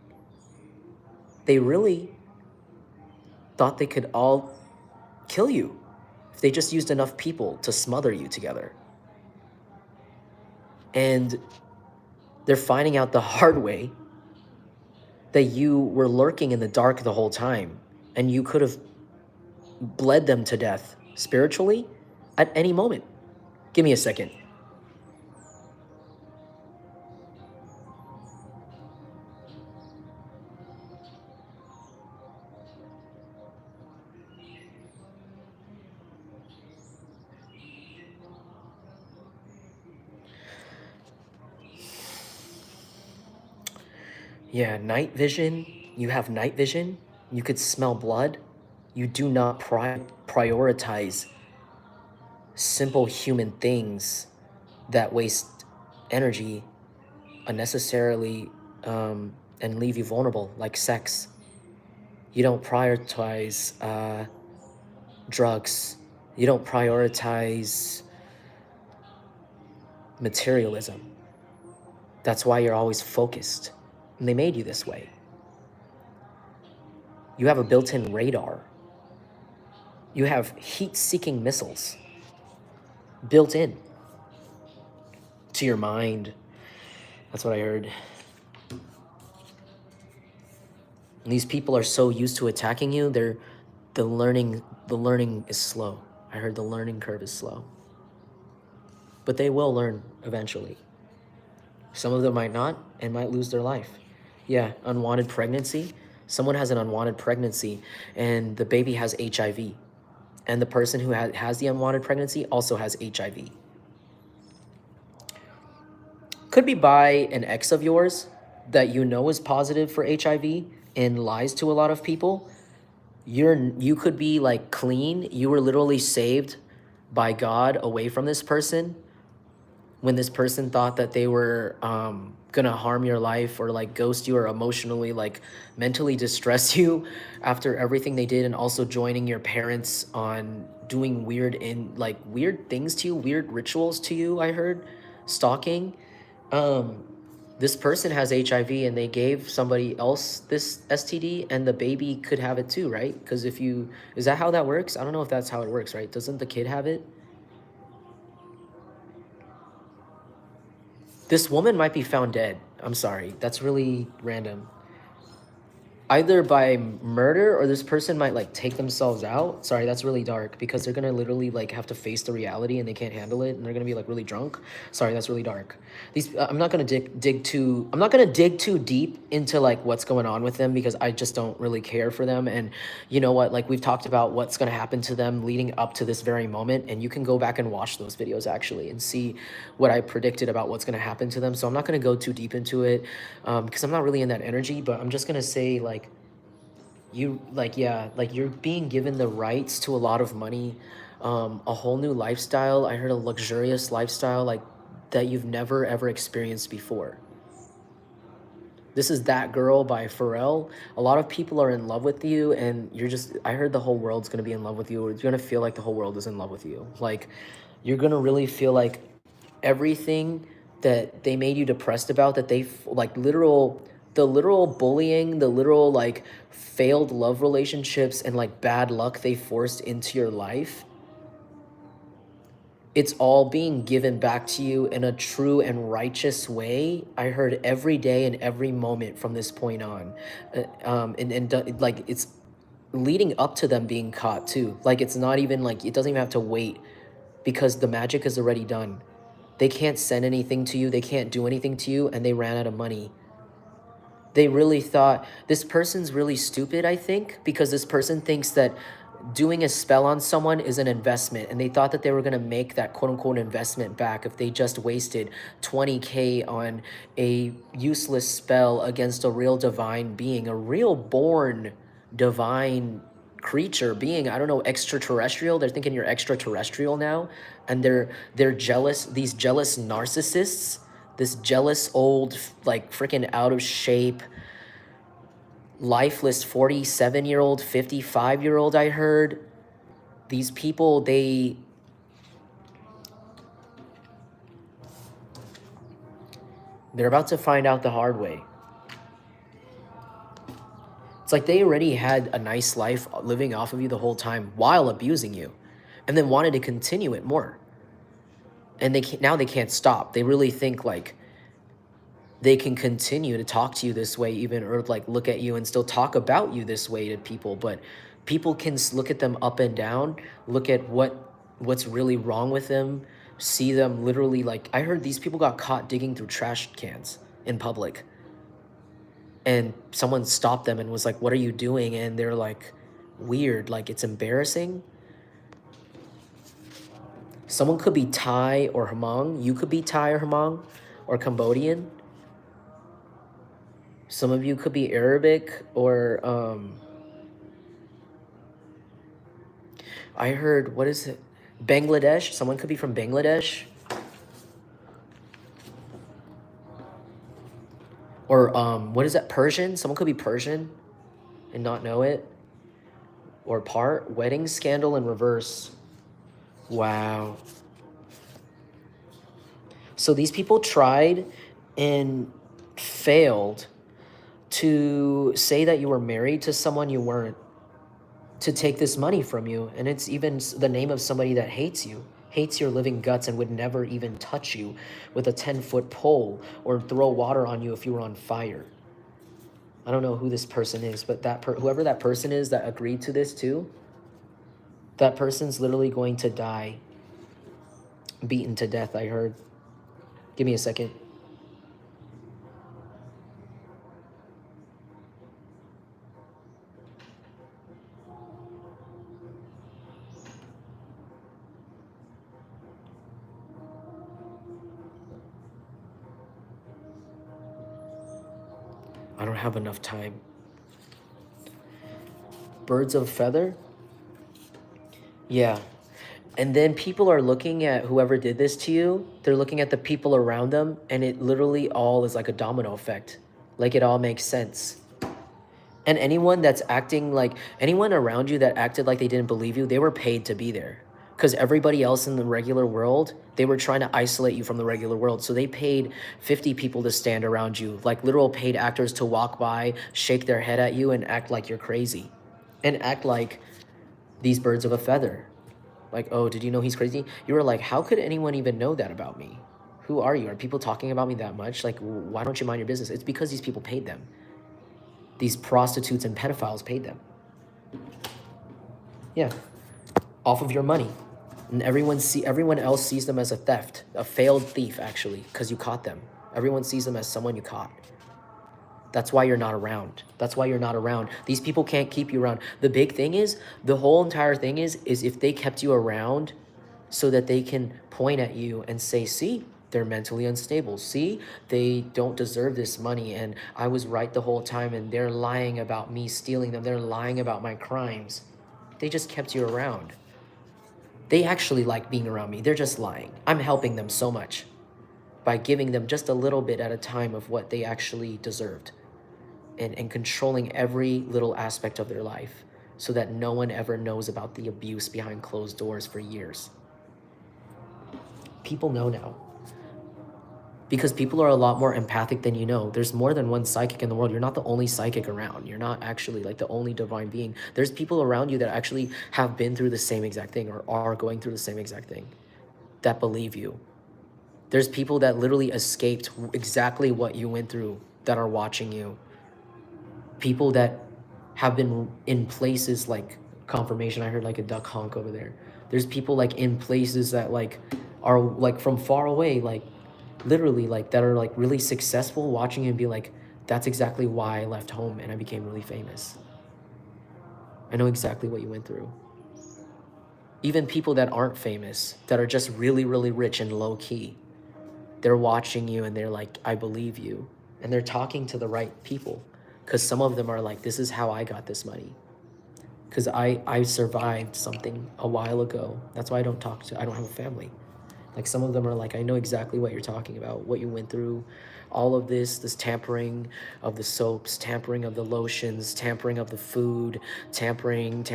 They really thought they could all kill you if they just used enough people to smother you together. And they're finding out the hard way that you were lurking in the dark the whole time, and you could have bled them to death spiritually at any moment. Give me a second. Yeah, night vision. You have night vision. You could smell blood. You do not prioritize simple human things that waste energy unnecessarily and leave you vulnerable, like sex. You don't prioritize drugs. You don't prioritize materialism. That's why you're always focused. And they made you this way. You have a built-in radar. You have heat-seeking missiles built in to your mind. That's what I heard. And these people are so used to attacking you, the learning is slow. I heard the learning curve is slow. But they will learn eventually. Some of them might not and might lose their life. Yeah, unwanted pregnancy. Someone has an unwanted pregnancy and the baby has HIV. And the person who has the unwanted pregnancy also has HIV. Could be by an ex of yours that you know is positive for HIV and lies to a lot of people. You could be like clean. You were literally saved by God away from this person when this person thought that they were gonna harm your life or like ghost you or emotionally like mentally distress you after everything they did, and also joining your parents on doing weird things to you, weird rituals to you. I heard stalking. This person has HIV and they gave somebody else this STD and the baby could have it too, right? Because is that how that works? I don't know if that's how it works, right? Doesn't the kid have it? This woman might be found dead. I'm sorry. That's really random. Either by murder or this person might like take themselves out. Sorry, that's really dark because they're gonna literally like have to face the reality and they can't handle it and they're gonna be like really drunk. Sorry, that's really dark. I'm not gonna dig too deep into like what's going on with them because I just don't really care for them. And you know what? Like we've talked about what's gonna happen to them leading up to this very moment, and you can go back and watch those videos actually and see what I predicted about what's gonna happen to them. So I'm not gonna go too deep into it because I'm not really in that energy. But I'm just gonna say like, you're being given the rights to a lot of money, a whole new lifestyle. I heard a luxurious lifestyle like that you've never ever experienced before. This is That Girl by Pharrell. A lot of people are in love with you and I heard the whole world's gonna be in love with you, or you're gonna feel like the whole world is in love with you. Like you're gonna really feel like everything that they made you depressed about, that they like the literal bullying, the literal like failed love relationships and like bad luck they forced into your life, it's all being given back to you in a true and righteous way. I heard every day and every moment from this point on. Like it's leading up to them being caught too. Like it's not even like, it doesn't even have to wait because the magic is already done. They can't send anything to you. They can't do anything to you, and they ran out of money. They really thought, this person's really stupid, I think, because this person thinks that doing a spell on someone is an investment, and they thought that they were going to make that quote unquote investment back if they just wasted 20K on a useless spell against a real divine being, a real born divine creature being. I don't know, extraterrestrial. They're thinking you're extraterrestrial now, and they're jealous. These jealous narcissists, this jealous old, like, freaking out of shape, lifeless 47-year-old, 55-year-old, I heard. These people, they're about to find out the hard way. It's like they already had a nice life living off of you the whole time while abusing you, and then wanted to continue it more. And now they can't stop. They really think like they can continue to talk to you this way, even, or like look at you and still talk about you this way to people. But people can look at them up and down, look at what's really wrong with them, see them literally, like, I heard these people got caught digging through trash cans in public, and someone stopped them and was like, what are you doing? And they're like, weird, like, it's embarrassing. Someone could be Thai or Hmong. You could be Thai or Hmong or Cambodian. Some of you could be Arabic or I heard, what is it? Bangladesh. Someone could be from Bangladesh. Or what is that? Persian. Someone could be Persian and not know it. Or part. Wedding scandal in reverse. Wow. So these people tried and failed to say that you were married to someone you weren't, to take this money from you. And it's even the name of somebody that hates you, hates your living guts, and would never even touch you with a 10-foot pole or throw water on you if you were on fire. I don't know who this person is, but whoever that person is that agreed to this too, that person's literally going to die beaten to death, I heard. Give me a second. I don't have enough time. Birds of feather? Yeah. And then people are looking at whoever did this to you. They're looking at the people around them, and it literally all is like a domino effect. Like, it all makes sense. And anyone that's acting like, anyone around you that acted like they didn't believe you, they were paid to be there. Because everybody else in the regular world, they were trying to isolate you from the regular world. So they paid 50 people to stand around you, like literal paid actors to walk by, shake their head at you, and act like you're crazy. And act like these birds of a feather. Like, oh, did you know he's crazy? You were like, how could anyone even know that about me? Who are you? Are people talking about me that much? Like, why don't you mind your business? It's because these people paid them. These prostitutes and pedophiles paid them. Yeah. Off of your money. And everyone else sees them as a theft, a failed thief, actually, because you caught them. Everyone sees them as someone you caught. That's why you're not around. That's why you're not around. These people can't keep you around. The big thing is, the whole entire thing is if they kept you around so that they can point at you and say, see, they're mentally unstable. See, they don't deserve this money, and I was right the whole time, and they're lying about me stealing them. They're lying about my crimes. They just kept you around. They actually like being around me. They're just lying. I'm helping them so much by giving them just a little bit at a time of what they actually deserved, and controlling every little aspect of their life so that no one ever knows about the abuse behind closed doors for years. People know now. Because people are a lot more empathic than you know. There's more than one psychic in the world. You're not the only psychic around. You're not actually like the only divine being. There's people around you that actually have been through the same exact thing or are going through the same exact thing that believe you. There's people that literally escaped exactly what you went through that are watching you. People that have been in places like confirmation. I heard like a duck honk over there. There's people like in places that like are like from far away, like literally like that are like really successful, watching you and be like, That's exactly why I left home and I became really famous. I know exactly what you went through. Even people that aren't famous, that are just really, really rich and low key, they're watching you and they're like, I believe you. And they're talking to the right people. Because some of them are like, this is how I got this money. Because I survived something a while ago. That's why I don't have a family. Like some of them are like, I know exactly what you're talking about, what you went through, all of this tampering of the soaps, tampering of the lotions, tampering of the food, tampering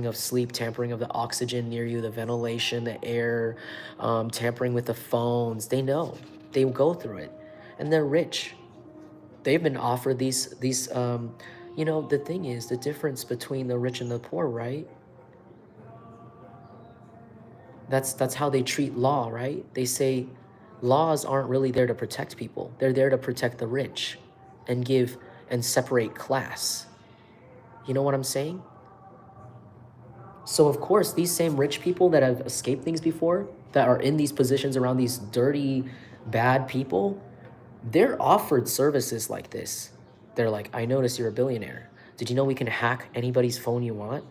of sleep, tampering of the oxygen near you, the ventilation, the air, tampering with the phones. They know, they go through it, and they're rich. They've been offered these. The thing is, the difference between the rich and the poor, right? That's how they treat law, right? They say laws aren't really there to protect people. They're there to protect the rich and give and separate class. You know what I'm saying? So of course, these same rich people that have escaped things before, that are in these positions around these dirty, bad people, they're offered services like this. They're like, I notice you're a billionaire. Did you know we can hack anybody's phone you want?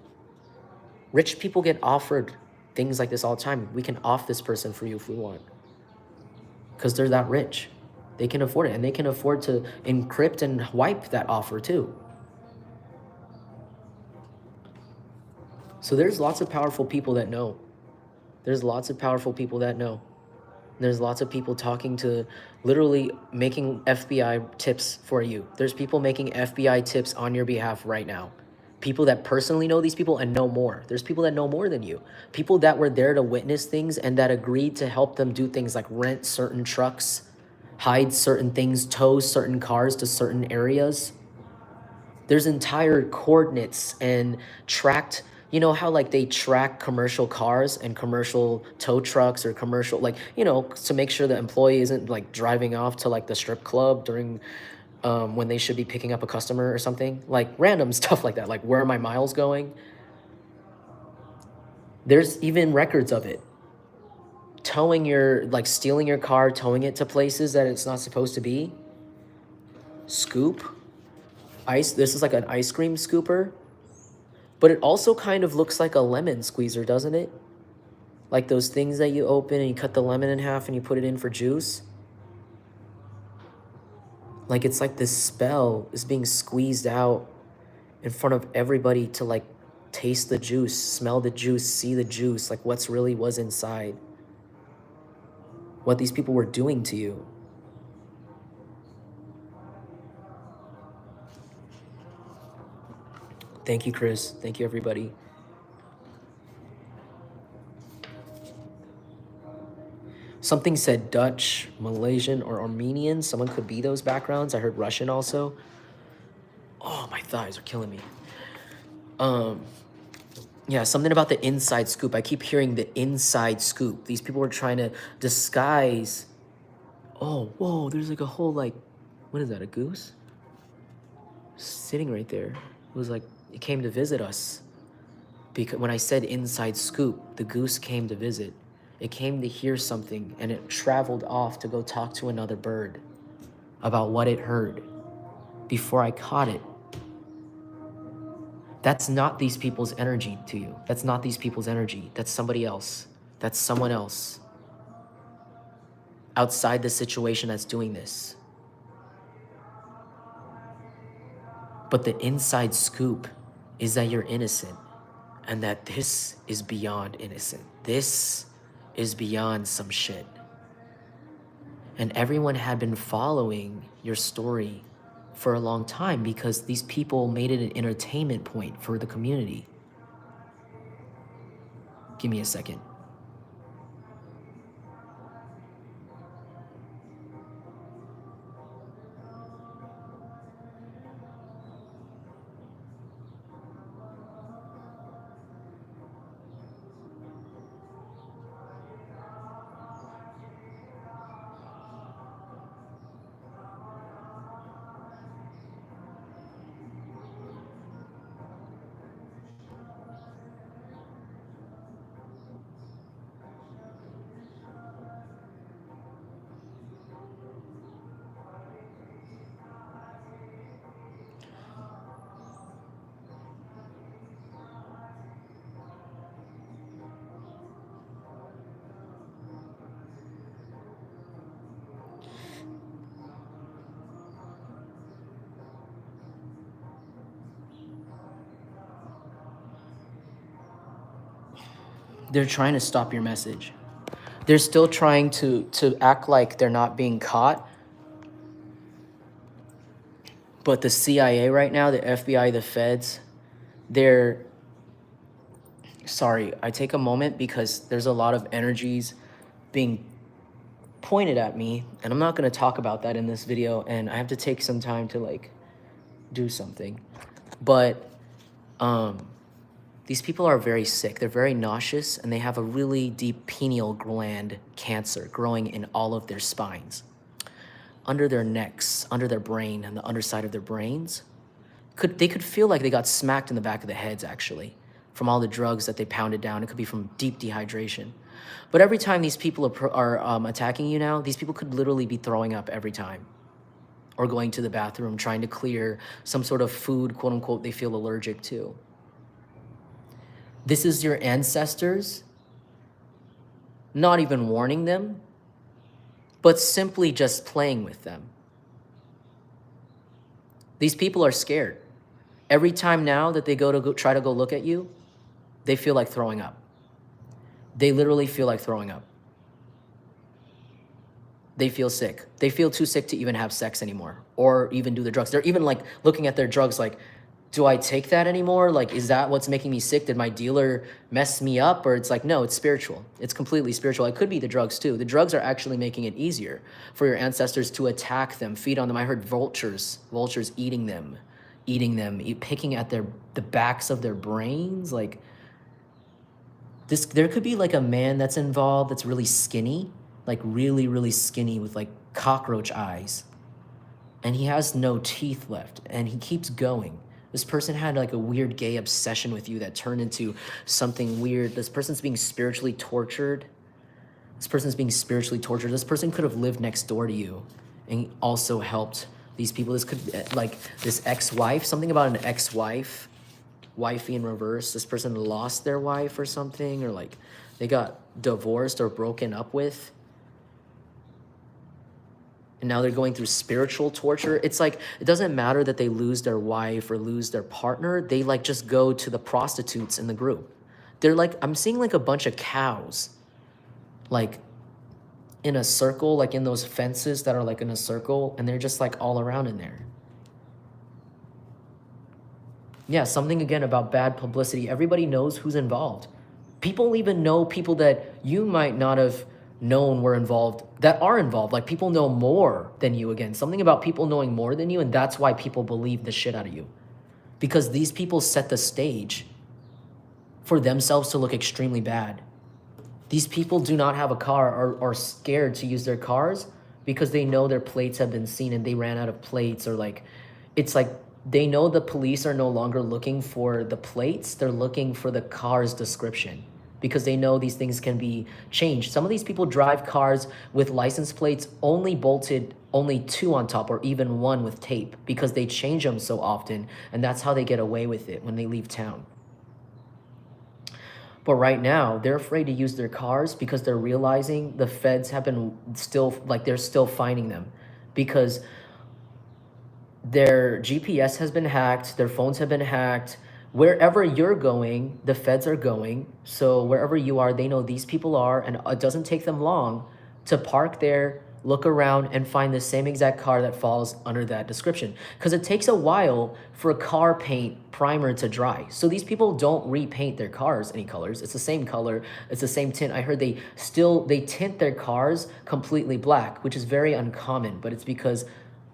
Rich people get offered things like this all the time. We can off this person for you if we want. Because they're that rich. They can afford it, and they can afford to encrypt and wipe that offer too. So there's lots of powerful people that know. There's lots of powerful people that know. There's lots of people talking to, literally making FBI tips for you. There's people making FBI tips on your behalf right now. People that personally know these people and know more. There's people that know more than you. People that were there to witness things and that agreed to help them do things like rent certain trucks, hide certain things, tow certain cars to certain areas. There's entire coordinates and tracked, you know how like they track commercial cars and commercial tow trucks or commercial, like, to make sure the employee isn't like driving off to like the strip club during when they should be picking up a customer or something, like random stuff like that, like where are my miles going? There's even records of it. Stealing your car, towing it to places that it's not supposed to be. Scoop. This is like an ice cream scooper. But it also kind of looks like a lemon squeezer, doesn't it? Like those things that you open and you cut the lemon in half and you put it in for juice. Like it's like this spell is being squeezed out in front of everybody to like taste the juice, smell the juice, see the juice, like what's really was inside. What these people were doing to you. Thank you, Chris. Thank you, everybody. Something said Dutch, Malaysian, or Armenian. Someone could be those backgrounds. I heard Russian also. Oh, my thighs are killing me. Yeah, something about the inside scoop. I keep hearing the inside scoop. These people were trying to disguise. Oh, whoa, there's like a whole like, what is that, a goose? Sitting right there. It was like, it came to visit us. Because when I said inside scoop, the goose came to visit. It came to hear something and it traveled off to go talk to another bird about what it heard before I caught it. That's not these people's energy to you. That's not these people's energy. That's somebody else. That's someone else outside the situation that's doing this. But the inside scoop is that you're innocent and that this is beyond innocent. This is beyond some shit. And everyone had been following your story for a long time because these people made it an entertainment point for the community. Give me a second. They're trying to stop your message. They're still trying to act like they're not being caught. But the CIA right now, the FBI, the feds, they're... Sorry, I take a moment because there's a lot of energies being pointed at me, and I'm not going to talk about that in this video, and I have to take some time to like do something. But these people are very sick. They're very nauseous, and they have a really deep pineal gland cancer growing in all of their spines, under their necks, under their brain, and the underside of their brains. They could feel like they got smacked in the back of the heads, actually, from all the drugs that they pounded down. It could be from deep dehydration. But every time these people are attacking you now, these people could literally be throwing up every time, or going to the bathroom, trying to clear some sort of food, quote unquote, they feel allergic to. This is your ancestors, not even warning them, but simply just playing with them. These people are scared. Every time now that they try to go look at you, they feel like throwing up. They literally feel like throwing up. They feel sick. They feel too sick to even have sex anymore or even do the drugs. They're even like looking at their drugs like, do I take that anymore? Like, is that what's making me sick? Did my dealer mess me up? Or it's like, no, it's spiritual. It's completely spiritual. It could be the drugs too. The drugs are actually making it easier for your ancestors to attack them, feed on them. I heard vultures eating them, picking at the backs of their brains. Like this, there could be like a man that's involved that's really skinny, like really, really skinny with like cockroach eyes. And he has no teeth left and he keeps going. This person had like a weird gay obsession with you that turned into something weird. This person's being spiritually tortured. This person could have lived next door to you and also helped these people. This could, like this ex-wife, something about an ex-wife, wifey in reverse. This person lost their wife or something, or like they got divorced or broken up with. And now they're going through spiritual torture. It's like, it doesn't matter that they lose their wife or lose their partner. They like just go to the prostitutes in the group. They're like, I'm seeing like a bunch of cows, like in a circle, like in those fences that are like in a circle, and they're just like all around in there. Yeah, something again about bad publicity. Everybody knows who's involved. People even know people that you might not have known were involved, that are involved. Like people know more than you again. Something about people knowing more than you, and that's why people believe the shit out of you. Because these people set the stage for themselves to look extremely bad. These people do not have a car or are scared to use their cars because they know their plates have been seen and they ran out of plates, or like, it's like they know the police are no longer looking for the plates, they're looking for the car's description, because they know these things can be changed. Some of these people drive cars with license plates only bolted, only 2 on top, or even 1 with tape, because they change them so often, and that's how they get away with it when they leave town. But right now, they're afraid to use their cars because they're realizing the feds have been they're still finding them, because their GPS has been hacked, their phones have been hacked. Wherever you're going, the feds are going. So wherever you are, they know these people are, and it doesn't take them long to park there, look around, and find the same exact car that falls under that description. Because it takes a while for a car paint primer to dry. So these people don't repaint their cars any colors. It's the same color, it's the same tint. I heard they tint their cars completely black, which is very uncommon, but it's because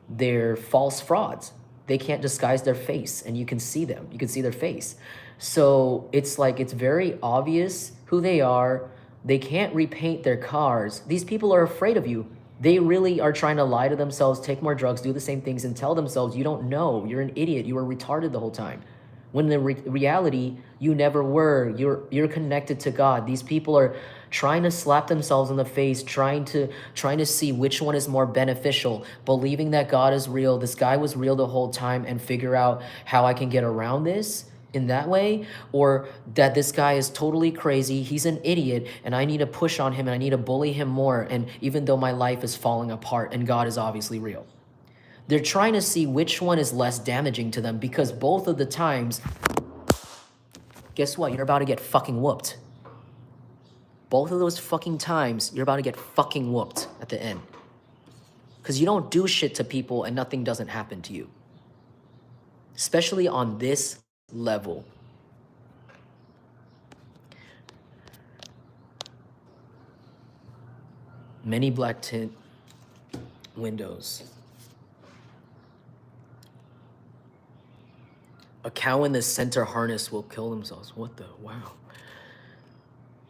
they're false frauds. They can't disguise their face, and you can see them. You can see their face. So it's like, it's very obvious who they are. They can't repaint their cars. These people are afraid of you. They really are trying to lie to themselves, take more drugs, do the same things, and tell themselves, you don't know, you're an idiot, you were retarded the whole time. When in reality, you never were. You're connected to God. These people are trying to slap themselves in the face, trying to see which one is more beneficial, believing that God is real, this guy was real the whole time, and figure out how I can get around this in that way, or that this guy is totally crazy, he's an idiot, and I need to push on him and I need to bully him more, and even though my life is falling apart and God is obviously real. They're trying to see which one is less damaging to them, because both of the times, guess what? You're about to get fucking whooped. both of those fucking times, you're about to get fucking whooped at the end. Because you don't do shit to people and nothing doesn't happen to you. Especially on this level. Many black tint windows. A cow in the center harness will kill themselves. What the? Wow.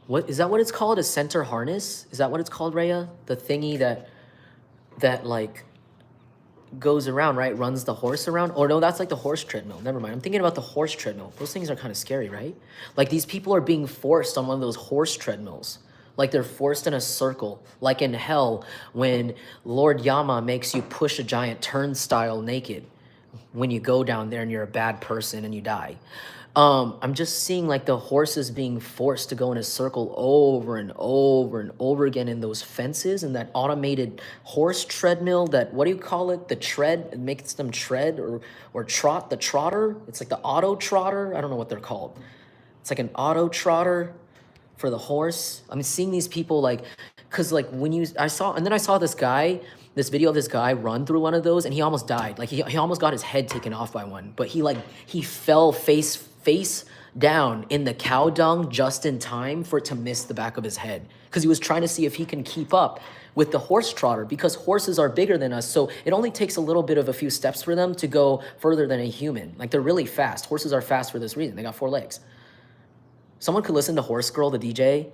What is that? What it's called? A center harness? Is that what it's called, Rhea? The thingy that like goes around, right? Runs the horse around? Or no, that's like the horse treadmill. Never mind. I'm thinking about the horse treadmill. Those things are kind of scary, right? Like these people are being forced on one of those horse treadmills. Like they're forced in a circle. Like in hell when Lord Yama makes you push a giant turnstile naked when you go down there and you're a bad person and you die. I'm just seeing like the horses being forced to go in a circle over and over and over again in those fences and that automated horse treadmill, that, what do you call it? The tread, it makes them tread or trot, the trotter. It's like the auto trotter. I don't know what they're called. It's like an auto trotter for the horse. I'm seeing these people like, cause like I saw this guy, this video of this guy run through one of those and he almost died. Like he almost got his head taken off by one, but he fell face down in the cow dung just in time for it to miss the back of his head. Cause he was trying to see if he can keep up with the horse trotter because horses are bigger than us. So it only takes a little bit of a few steps for them to go further than a human. Like they're really fast. Horses are fast for this reason. They got 4 legs. Someone could listen to Horse Girl, the DJ.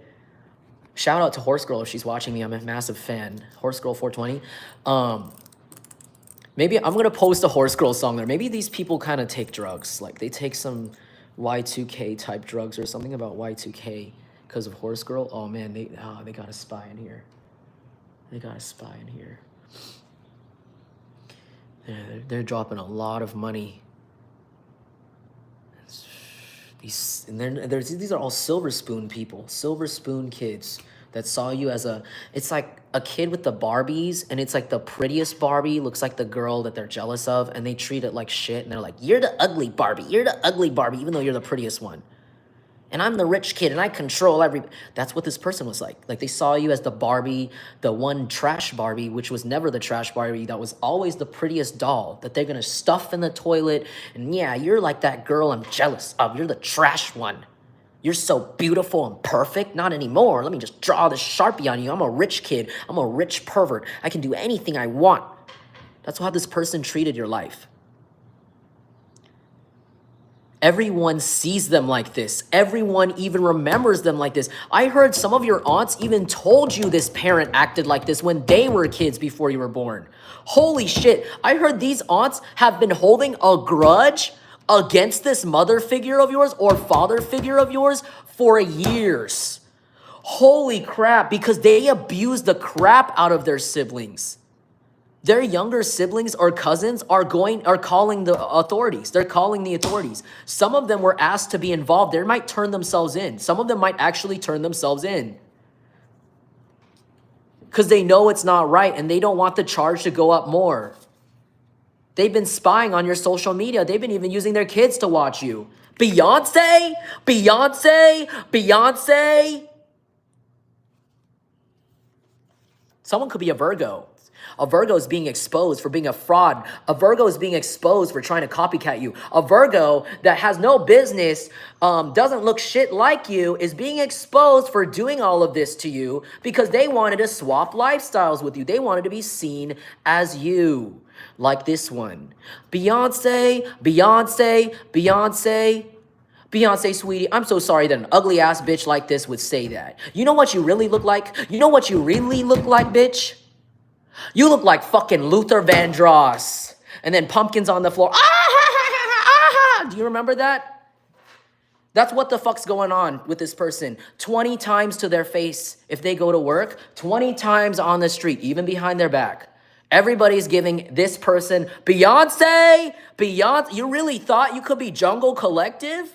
Shout out to Horse Girl if she's watching me. I'm a massive fan. Horse Girl 420. Maybe I'm gonna post a Horse Girl song there. Maybe these people kind of take drugs. Like they take some Y2K type drugs or something about Y2K because of Horse Girl. Oh man, they got a spy in here. They got a spy in here. Yeah, they're dropping a lot of money. These are all Silver Spoon people, Silver Spoon kids that saw you as it's like a kid with the Barbies, and it's like the prettiest Barbie looks like the girl that they're jealous of, and they treat it like shit, and they're like, you're the ugly Barbie, even though you're the prettiest one. And I'm the rich kid, and I control That's what this person was like. Like, they saw you as the Barbie, the one trash Barbie, which was never the trash Barbie, that was always the prettiest doll that they're gonna stuff in the toilet. And yeah, you're like that girl I'm jealous of. You're the trash one. You're so beautiful and perfect. Not anymore. Let me just draw this Sharpie on you. I'm a rich kid. I'm a rich pervert. I can do anything I want. That's how this person treated your life. Everyone sees them like this. Everyone even remembers them like this. I heard some of your aunts even told you this parent acted like this when they were kids before you were born. Holy shit. I heard these aunts have been holding a grudge against this mother figure of yours or father figure of yours for years. Holy crap, because they abused the crap out of their siblings. Their younger siblings or cousins are calling the authorities. They're calling the authorities. Some of them were asked to be involved. They might turn themselves in. Some of them might actually turn themselves in. Because they know it's not right and they don't want the charge to go up more. They've been spying on your social media. They've been even using their kids to watch you. Beyonce? Beyonce? Beyonce? Someone could be a Virgo. A Virgo is being exposed for being a fraud. A Virgo is being exposed for trying to copycat you. A Virgo that has no business, doesn't look shit like you, is being exposed for doing all of this to you because they wanted to swap lifestyles with you. They wanted to be seen as you. Like this one. Beyonce, Beyonce, Beyonce. Beyonce, sweetie, I'm so sorry that an ugly ass bitch like this would say that. You know what you really look like? You know what you really look like, bitch? You look like fucking Luther Vandross. And then pumpkins on the floor. Ah, ha, ha, ha, ah, ha. Do you remember that? That's what the fuck's going on with this person. 20 times to their face if they go to work. 20 times on the street, even behind their back. Everybody's giving this person, Beyonce, Beyonce. You really thought you could be Jungle Collective?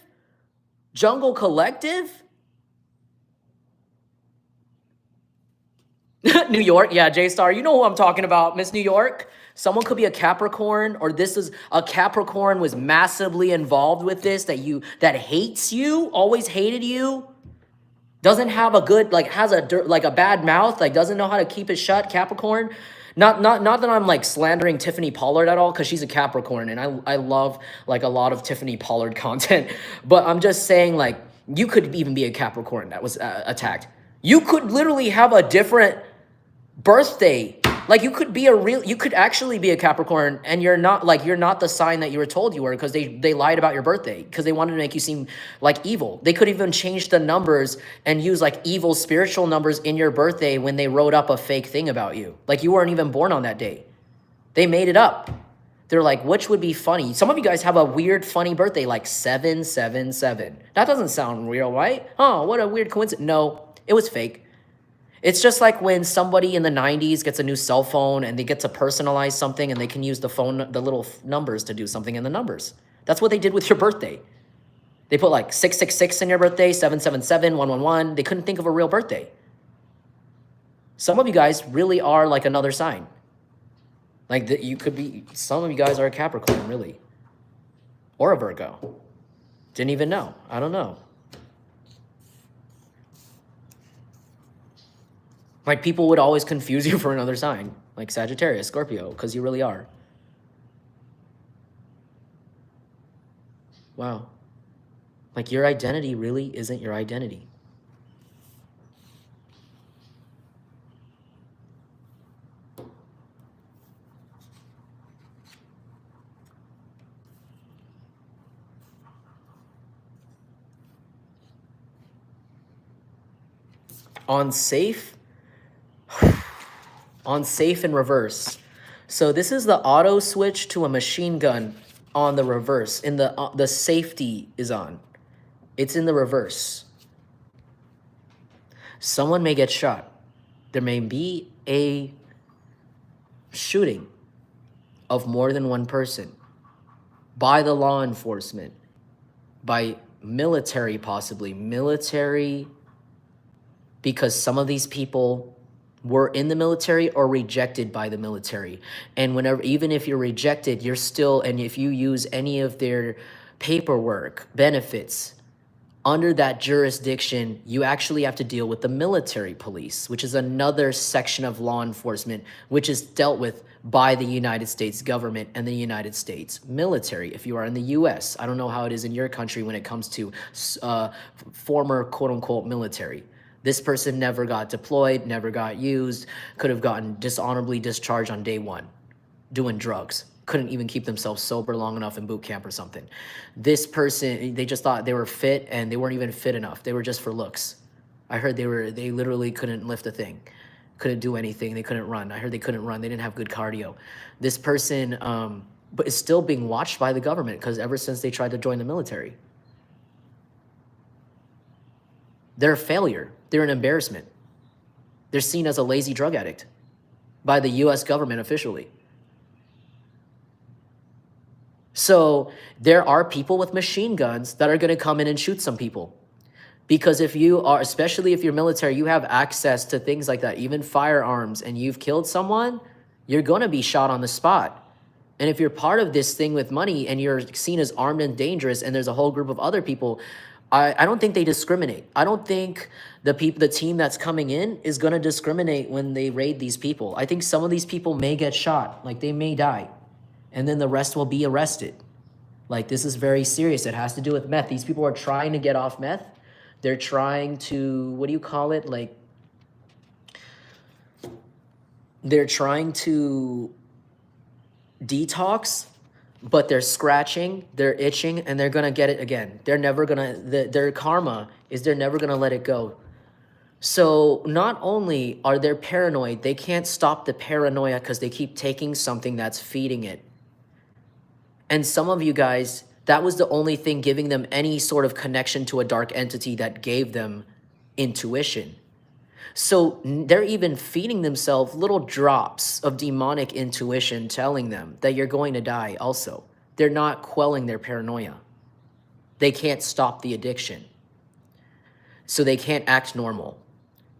Jungle Collective? New York, yeah, J-Star, you know who I'm talking about, Miss New York. Someone could be a Capricorn, or this is a Capricorn was massively involved with this, that hates you, always hated you. Doesn't have a good, like, has like a bad mouth, like doesn't know how to keep it shut, Capricorn. Not that I'm like slandering Tiffany Pollard at all, because she's a Capricorn and I love like a lot of Tiffany Pollard content, but I'm just saying, like, you could even be a Capricorn that was attacked. You could literally have a different birthday. Like, you could actually be a Capricorn, and you're not the sign that you were told you were, because they lied about your birthday because they wanted to make you seem like evil. They could even change the numbers and use like evil spiritual numbers in your birthday when they wrote up a fake thing about you. Like, you weren't even born on that day. They made it up. They're like, which would be funny? Some of you guys have a weird, funny birthday, like 777. That doesn't sound real, right? Oh, what a weird coincidence. No, it was fake. It's just like when somebody in the 90s gets a new cell phone and they get to personalize something and they can use the little numbers to do something in the numbers. That's what they did with your birthday. They put like 666 in your birthday, 777, 111. They couldn't think of a real birthday. Some of you guys really are like another sign. Like, some of you guys are a Capricorn, really. Or a Virgo. Didn't even know. I don't know. Like, people would always confuse you for another sign, like Sagittarius, Scorpio, because you really are. Wow. Like, your identity really isn't your identity. On safe in reverse. So this is the auto switch to a machine gun on the reverse. In the safety is on. It's in the reverse. Someone may get shot. There may be a shooting of more than one person by the law enforcement, by military, possibly military, because some of these people were in the military or rejected by the military. And even if you're rejected, you're still, and if you use any of their paperwork, benefits, under that jurisdiction, you actually have to deal with the military police, which is another section of law enforcement, which is dealt with by the United States government and the United States military. If you are in the US, I don't know how it is in your country when it comes to former quote unquote military. This person never got deployed, never got used, could have gotten dishonorably discharged on day one, doing drugs. Couldn't even keep themselves sober long enough in boot camp or something. This person, they just thought they were fit, and they weren't even fit enough. They were just for looks. I heard they literally couldn't lift a thing, couldn't do anything. They couldn't run. I heard they couldn't run. They didn't have good cardio. This person, but is still being watched by the government, because ever since they tried to join the military, they're a failure. They're an embarrassment. They're seen as a lazy drug addict by the US government officially. So there are people with machine guns that are going to come in and shoot some people. Because if you are, especially if you're military, you have access to things like that, even firearms, and you've killed someone, you're going to be shot on the spot. And if you're part of this thing with money and you're seen as armed and dangerous, and there's a whole group of other people, I don't think they discriminate. I don't think the team that's coming in is going to discriminate when they raid these people. I think some of these people may get shot, like they may die, and then the rest will be arrested. Like, this is very serious. It has to do with meth. These people are trying to get off meth. They're trying to, what do you call it? Like, they're trying to detox, but they're scratching, they're itching, and they're gonna get it again. They're never gonna, their karma is they're never gonna let it go. So not only are they paranoid, they can't stop the paranoia because they keep taking something that's feeding it. And some of you guys, that was the only thing giving them any sort of connection to a dark entity that gave them intuition. So they're even feeding themselves little drops of demonic intuition telling them that you're going to die also. They're not quelling their paranoia. They can't stop the addiction. So they can't act normal.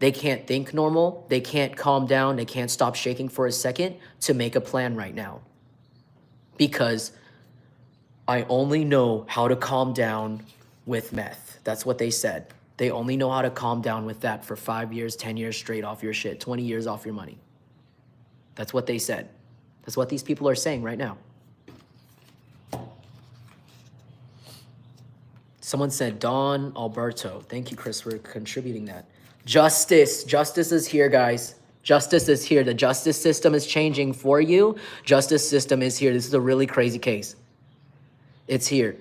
They can't think normal. They can't calm down. They can't stop shaking for a second to make a plan right now. Because I only know how to calm down with meth. That's what they said. They only know how to calm down with that for 5 years, 10 years straight off your shit, 20 years off your money. That's what they said. That's what these people are saying right now. Someone said, Don Alberto. Thank you, Chris, for contributing that. Justice. Justice is here, guys. Justice is here. The justice system is changing for you. Justice system is here. This is a really crazy case. It's here.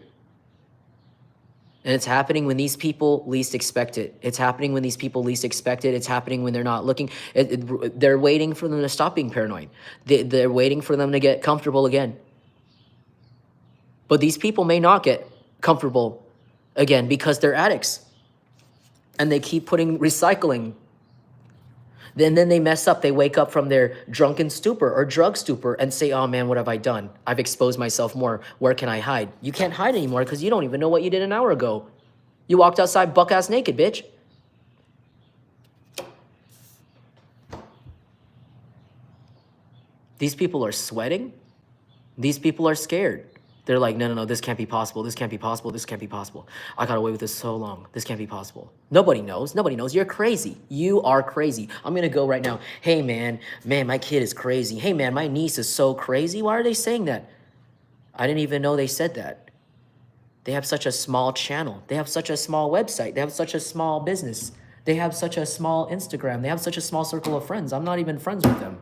And it's happening when these people least expect it. It's happening when these people least expect it. It's happening when they're not looking. They're waiting for them to stop being paranoid. They're waiting for them to get comfortable again. But these people may not get comfortable again because they're addicts. And they keep putting recycling. Then they mess up. They wake up from their drunken stupor or drug stupor and say, oh man, what have I done? I've exposed myself more. Where can I hide? You can't hide anymore because you don't even know what you did an hour ago. You walked outside buck-ass naked, bitch. These people are sweating. These people are scared. They're like, no, this can't be possible. This can't be possible. This can't be possible. I got away with this so long. This can't be possible. Nobody knows. Nobody knows. You're crazy. You are crazy. I'm going to go right now. Hey, man, my kid is crazy. Hey, man, my niece is so crazy. Why are they saying that? I didn't even know they said that. They have such a small channel. They have such a small website. They have such a small business. They have such a small Instagram. They have such a small circle of friends. I'm not even friends with them.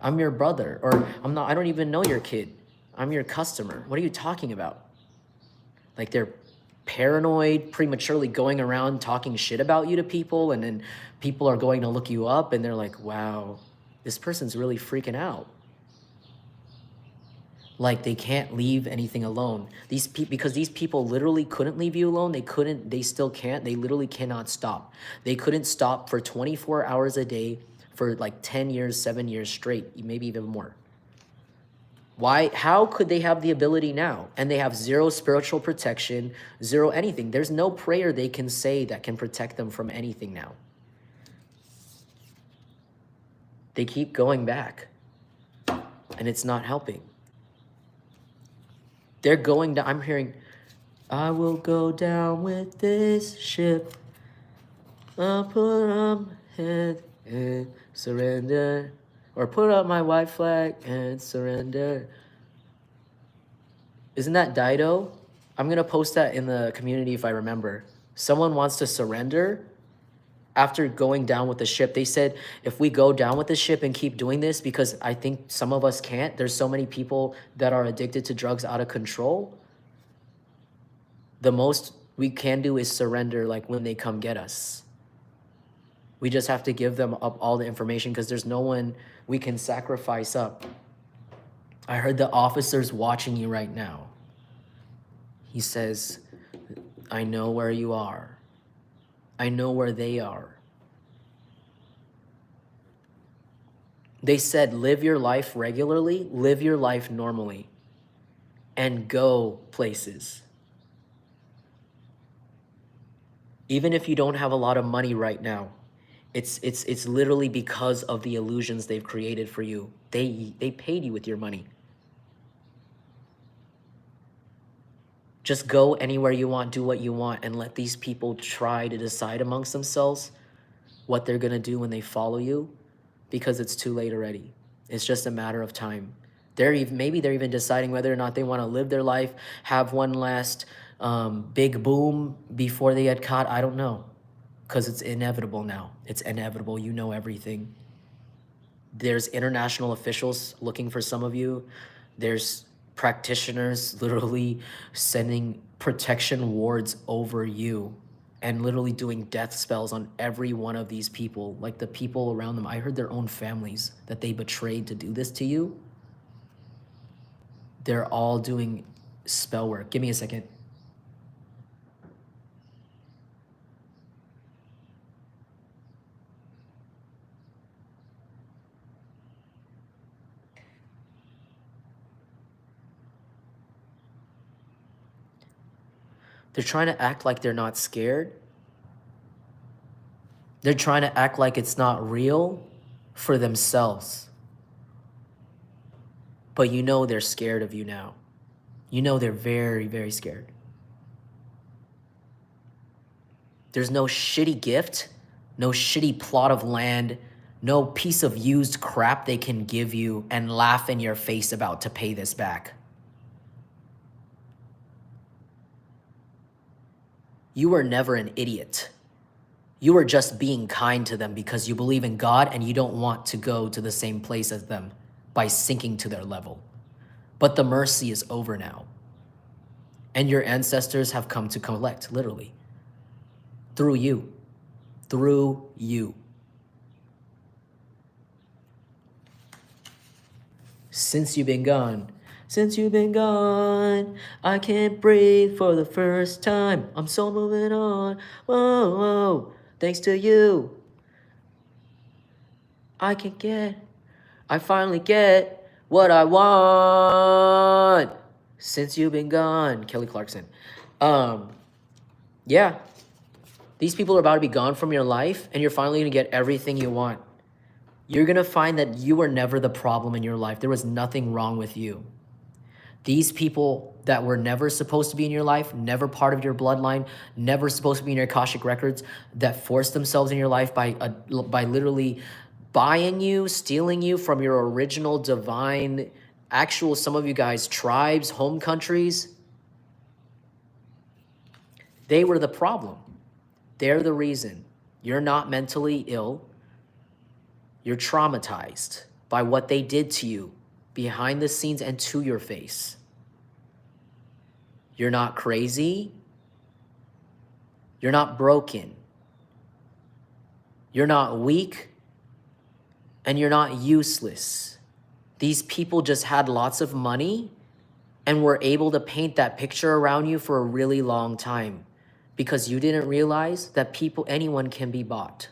I'm your brother, or I don't even know your kid. I'm your customer. What are you talking about? Like they're paranoid, prematurely going around talking shit about you to people, and then people are going to look you up and they're like, wow, this person's really freaking out. Like they can't leave anything alone. Because these people literally couldn't leave you alone. They still can't. They literally cannot stop. They couldn't stop for 24 hours a day for like 10 years, 7 years straight, maybe even more. Why? How could they have the ability now? And they have zero spiritual protection, zero anything. There's no prayer they can say that can protect them from anything now. They keep going back, and it's not helping. They're going down. I'm hearing, I will go down with this ship. I'll put up my head and surrender. Or put up my white flag and surrender. Isn't that Dido? I'm going to post that in the community if I remember. Someone wants to surrender after going down with the ship. They said, if we go down with the ship and keep doing this, because I think some of us can't. There's so many people that are addicted to drugs out of control. The most we can do is surrender, like when they come get us. We just have to give them up all the information because there's no one we can sacrifice up. I heard the officer's watching you right now. He says, I know where you are. I know where they are. They said, live your life regularly, live your life normally, and go places. Even if you don't have a lot of money right now, it's literally because of the illusions they've created for you. They paid you with your money. Just go anywhere you want, do what you want, and let these people try to decide amongst themselves what they're gonna do when they follow you, because it's too late already. It's just a matter of time. Maybe they're even deciding whether or not they want to live their life, have one last big boom before they get caught. I don't know. Because it's inevitable now. It's inevitable. You know everything. There's international officials looking for some of you. There's practitioners literally sending protection wards over you and literally doing death spells on every one of these people, like the people around them. I heard their own families that they betrayed to do this to you. They're all doing spell work. Give me a second. They're trying to act like they're not scared. They're trying to act like it's not real for themselves. But you know they're scared of you now. You know they're very, very scared. There's no shitty gift, no shitty plot of land, no piece of used crap they can give you and laugh in your face about to pay this back. You were never an idiot. You are just being kind to them because you believe in God and you don't want to go to the same place as them by sinking to their level. But the mercy is over now. And your ancestors have come to collect, literally. Through you. Through you. Since you've been gone. Since you've been gone, I can't breathe for the first time. I'm so moving on. Whoa, whoa. Thanks to you. I finally get what I want. Since you've been gone. Kelly Clarkson. Yeah. These people are about to be gone from your life, and you're finally going to get everything you want. You're going to find that you were never the problem in your life. There was nothing wrong with you. These people that were never supposed to be in your life, never part of your bloodline, never supposed to be in your Akashic records, that forced themselves in your life by literally buying you, stealing you from your original divine, actual, some of you guys, tribes, home countries. They were the problem. They're the reason. You're not mentally ill. You're traumatized by what they did to you behind the scenes and to your face. You're not crazy. You're not broken. You're not weak. And you're not useless. These people just had lots of money and were able to paint that picture around you for a really long time because you didn't realize that anyone can be bought.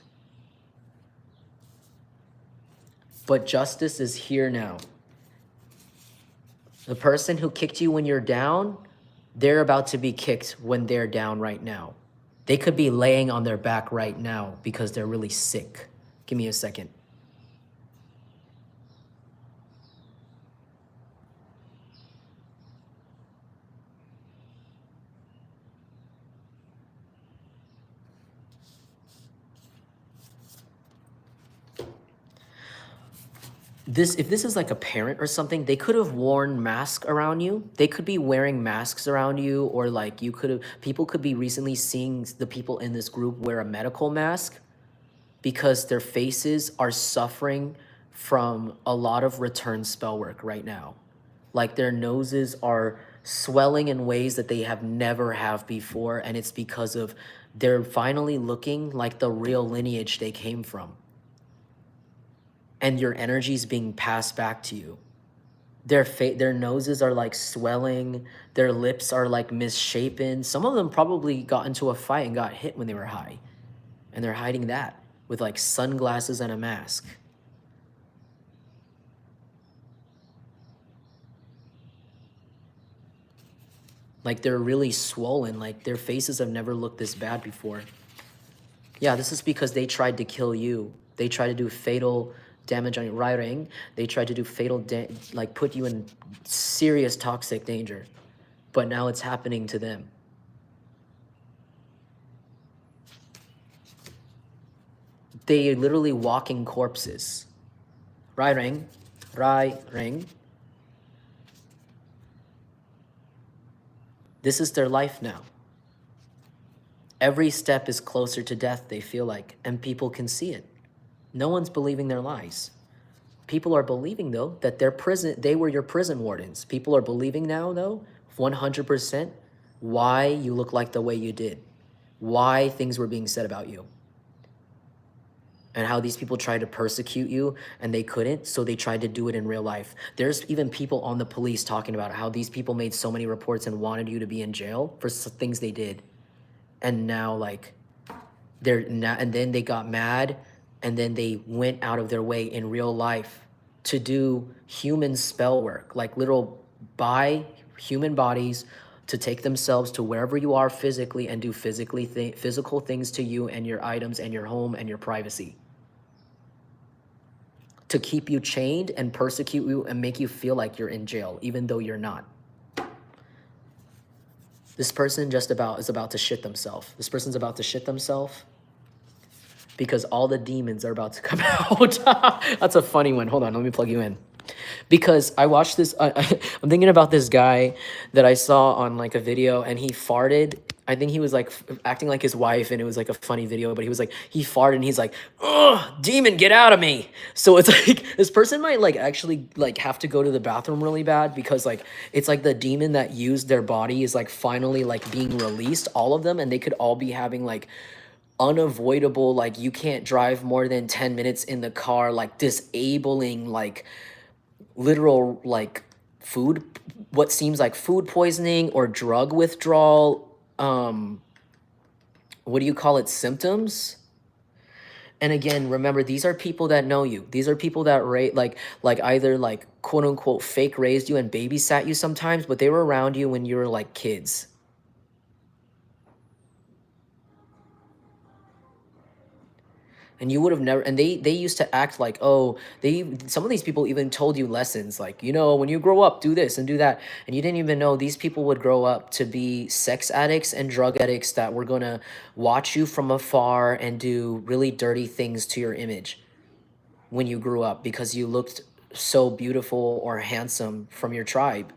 But justice is here now. The person who kicked you when you're down, they're about to be kicked when they're down right now. They could be laying on their back right now because they're really sick. Give me a second. If this is like a parent or something, they could have worn masks around you. They could be wearing masks around you, or like people could be recently seeing the people in this group wear a medical mask because their faces are suffering from a lot of return spell work right now. Like their noses are swelling in ways that they have never have before, and it's because of they're finally looking like the real lineage they came from. And your energy is being passed back to you. Their noses are like swelling. Their lips are like misshapen. Some of them probably got into a fight and got hit when they were high. And they're hiding that with like sunglasses and a mask. Like they're really swollen. Like their faces have never looked this bad before. Yeah, this is because they tried to kill you. They tried to do fatal damage on your writing. They tried to do put you in serious toxic danger. But now it's happening to them. They are literally walking corpses. Rai ring. This is their life now. Every step is closer to death, they feel like, and people can see it. No one's believing their lies. People are believing, though, that they were your prison wardens. People are believing now, though, 100%, why you look like the way you did, why things were being said about you, and how these people tried to persecute you, and they couldn't, so they tried to do it in real life. There's even people on the police talking about how these people made so many reports and wanted you to be in jail for things they did. And now, like, and then they got mad, and then they went out of their way in real life to do human spell work, like buy human bodies to take themselves to wherever you are physically and do physical things to you and your items and your home and your privacy. To keep you chained and persecute you and make you feel like you're in jail, even though you're not. This person is about to shit themselves. This person's about to shit themselves because all the demons are about to come out. That's a funny one. Hold on, let me plug you in. Because I watched this, I'm thinking about this guy that I saw on like a video, and he farted. I think he was like acting like his wife, and it was like a funny video, but he was like, he farted and he's like, "Ugh, demon, get out of me." So it's like, this person might like actually like have to go to the bathroom really bad, because like, it's like the demon that used their body is like finally like being released, all of them, and they could all be having like unavoidable, like you can't drive more than 10 minutes in the car, like disabling, like literal like food, what seems like food poisoning or drug withdrawal, what do you call it, symptoms. And again, remember, these are people that know you. These are people that like either like quote unquote fake raised you and babysat you sometimes, but they were around you when you were like kids. And you would have never, and they used to act like, oh, some of these people even told you lessons like, you know, when you grow up, do this and do that. And you didn't even know these people would grow up to be sex addicts and drug addicts that were going to watch you from afar and do really dirty things to your image when you grew up because you looked so beautiful or handsome from your tribe.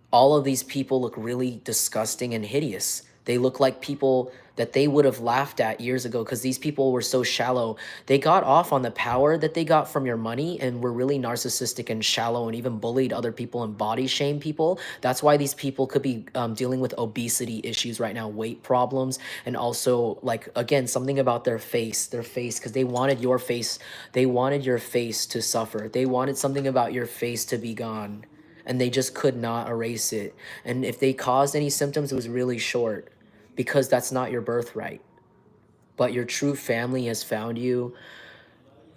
All of these people look really disgusting and hideous. They look like people that they would have laughed at years ago because these people were so shallow. They got off on the power that they got from your money and were really narcissistic and shallow and even bullied other people and body shame people. That's why these people could be dealing with obesity issues right now, weight problems, and also like, again, something about their face, because they wanted your face. They wanted your face to suffer. They wanted something about your face to be gone, and they just could not erase it. And if they caused any symptoms, it was really short, because that's not your birthright. But your true family has found you.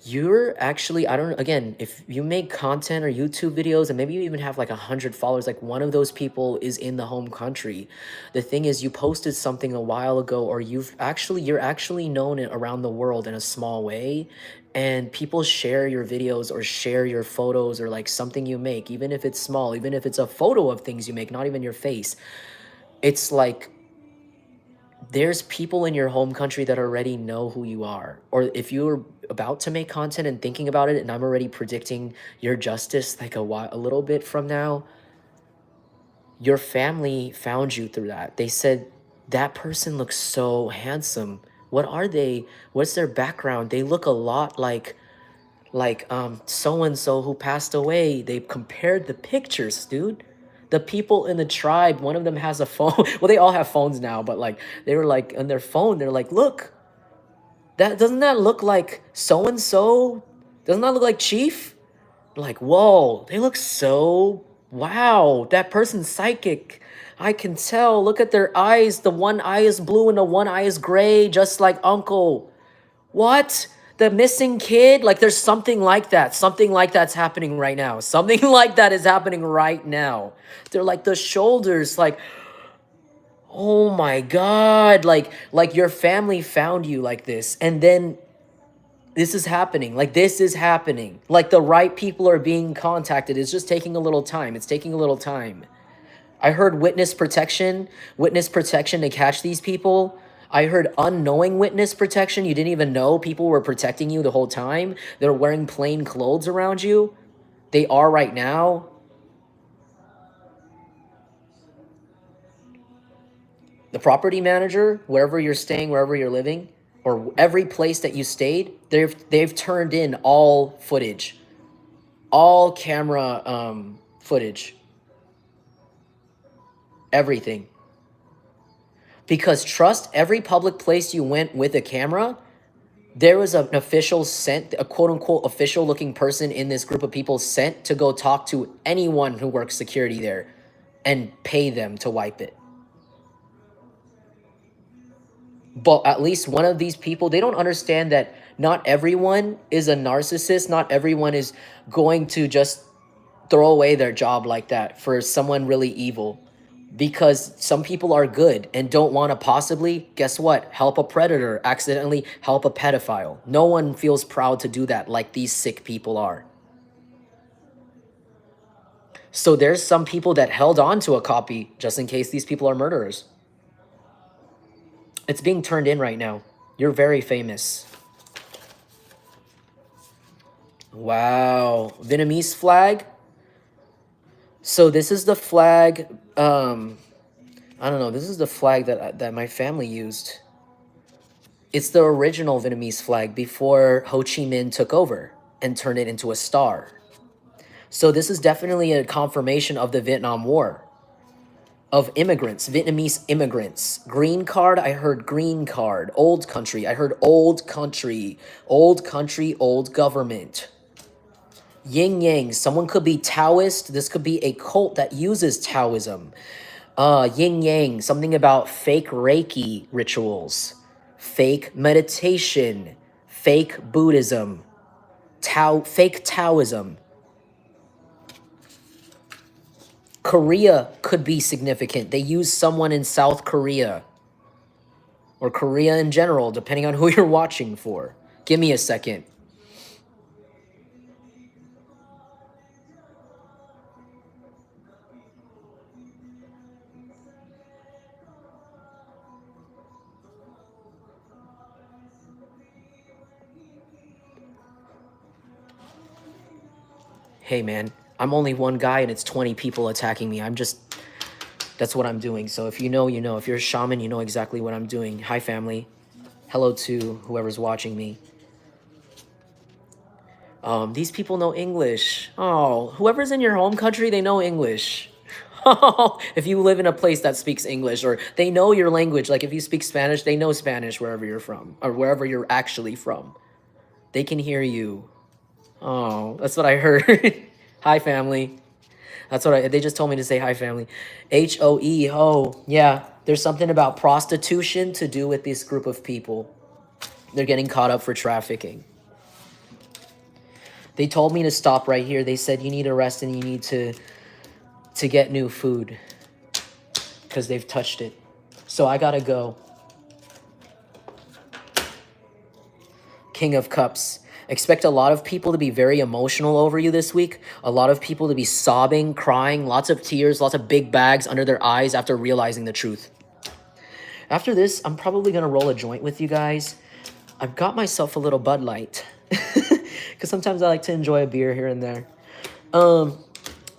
You're actually, I don't, again, if you make content or YouTube videos and maybe you even have like 100 followers, like one of those people is in the home country. The thing is, you posted something a while ago, or you're actually known around the world in a small way, and people share your videos or share your photos or like something you make, even if it's small, even if it's a photo of things you make, not even your face. It's like, there's people in your home country that already know who you are. Or if you're about to make content and thinking about it, and I'm already predicting your justice like a little bit from now, your family found you through that. They said, that person looks so handsome. What are they? What's their background? They look a lot like so and so who passed away. They compared the pictures, dude. The people in the tribe, one of them has a phone. Well, they all have phones now, but like they were like on their phone, they're like, look, doesn't that look like so and so? Doesn't that look like Chief? Like, whoa, they look so, wow, that person's psychic. I can tell. Look at their eyes. The one eye is blue and the one eye is gray, just like Uncle. What? The missing kid? Like, there's something like that. Something like that's happening right now. Something like that is happening right now. They're like the shoulders, like, oh my God. Like your family found you like this. And then this is happening. Like, this is happening. Like, the right people are being contacted. It's just taking a little time. It's taking a little time. I heard witness protection to catch these people. I heard unknowing witness protection. You didn't even know people were protecting you the whole time. They're wearing plain clothes around you. They are right now. The property manager, wherever you're staying, wherever you're living, or every place that you stayed, they've turned in all footage, all camera footage, everything. Because trust, every public place you went with a camera, there was an official sent, a quote unquote official looking person in this group of people sent to go talk to anyone who works security there and pay them to wipe it. But at least one of these people, they don't understand that not everyone is a narcissist. Not everyone is going to just throw away their job like that for someone really evil. Because some people are good and don't want to possibly, guess what, help a predator, accidentally help a pedophile. No one feels proud to do that like these sick people are. So there's some people that held on to a copy just in case these people are murderers. It's being turned in right now. You're very famous. Wow. Vietnamese flag. So this is the flag. I don't know. This is the flag that my family used. It's the original Vietnamese flag before Ho Chi Minh took over and turned it into a star. So this is definitely a confirmation of the Vietnam War, of immigrants, Vietnamese immigrants. Green card, I heard green card. Old country, I heard old country. Old country, old government. Yin Yang, someone could be Taoist. This could be a cult that uses Taoism. Yin Yang, something about fake Reiki rituals, fake meditation, fake Buddhism, fake Taoism. Korea could be significant. They use someone in South Korea or Korea in general, depending on who you're watching for. Give me a second. Hey man, I'm only one guy and it's 20 people attacking me. That's what I'm doing. So if you know, you know. If you're a shaman, you know exactly what I'm doing. Hi family. Hello to whoever's watching me. These people know English. Oh, whoever's in your home country, they know English. If you live in a place that speaks English, or they know your language, like if you speak Spanish, they know Spanish wherever you're from, or wherever you're actually from. They can hear you. Oh, that's what I heard. Hi, family. That's what they just told me to say hi, family. H-O-E, ho. Yeah, there's something about prostitution to do with this group of people. They're getting caught up for trafficking. They told me to stop right here. They said you need to rest and you need to get new food because they've touched it. So I gotta go. King of Cups. Expect a lot of people to be very emotional over you this week. A lot of people to be sobbing, crying, lots of tears, lots of big bags under their eyes after realizing the truth. After this, I'm probably gonna roll a joint with you guys. I've got myself a little Bud Light because sometimes I like to enjoy a beer here and there.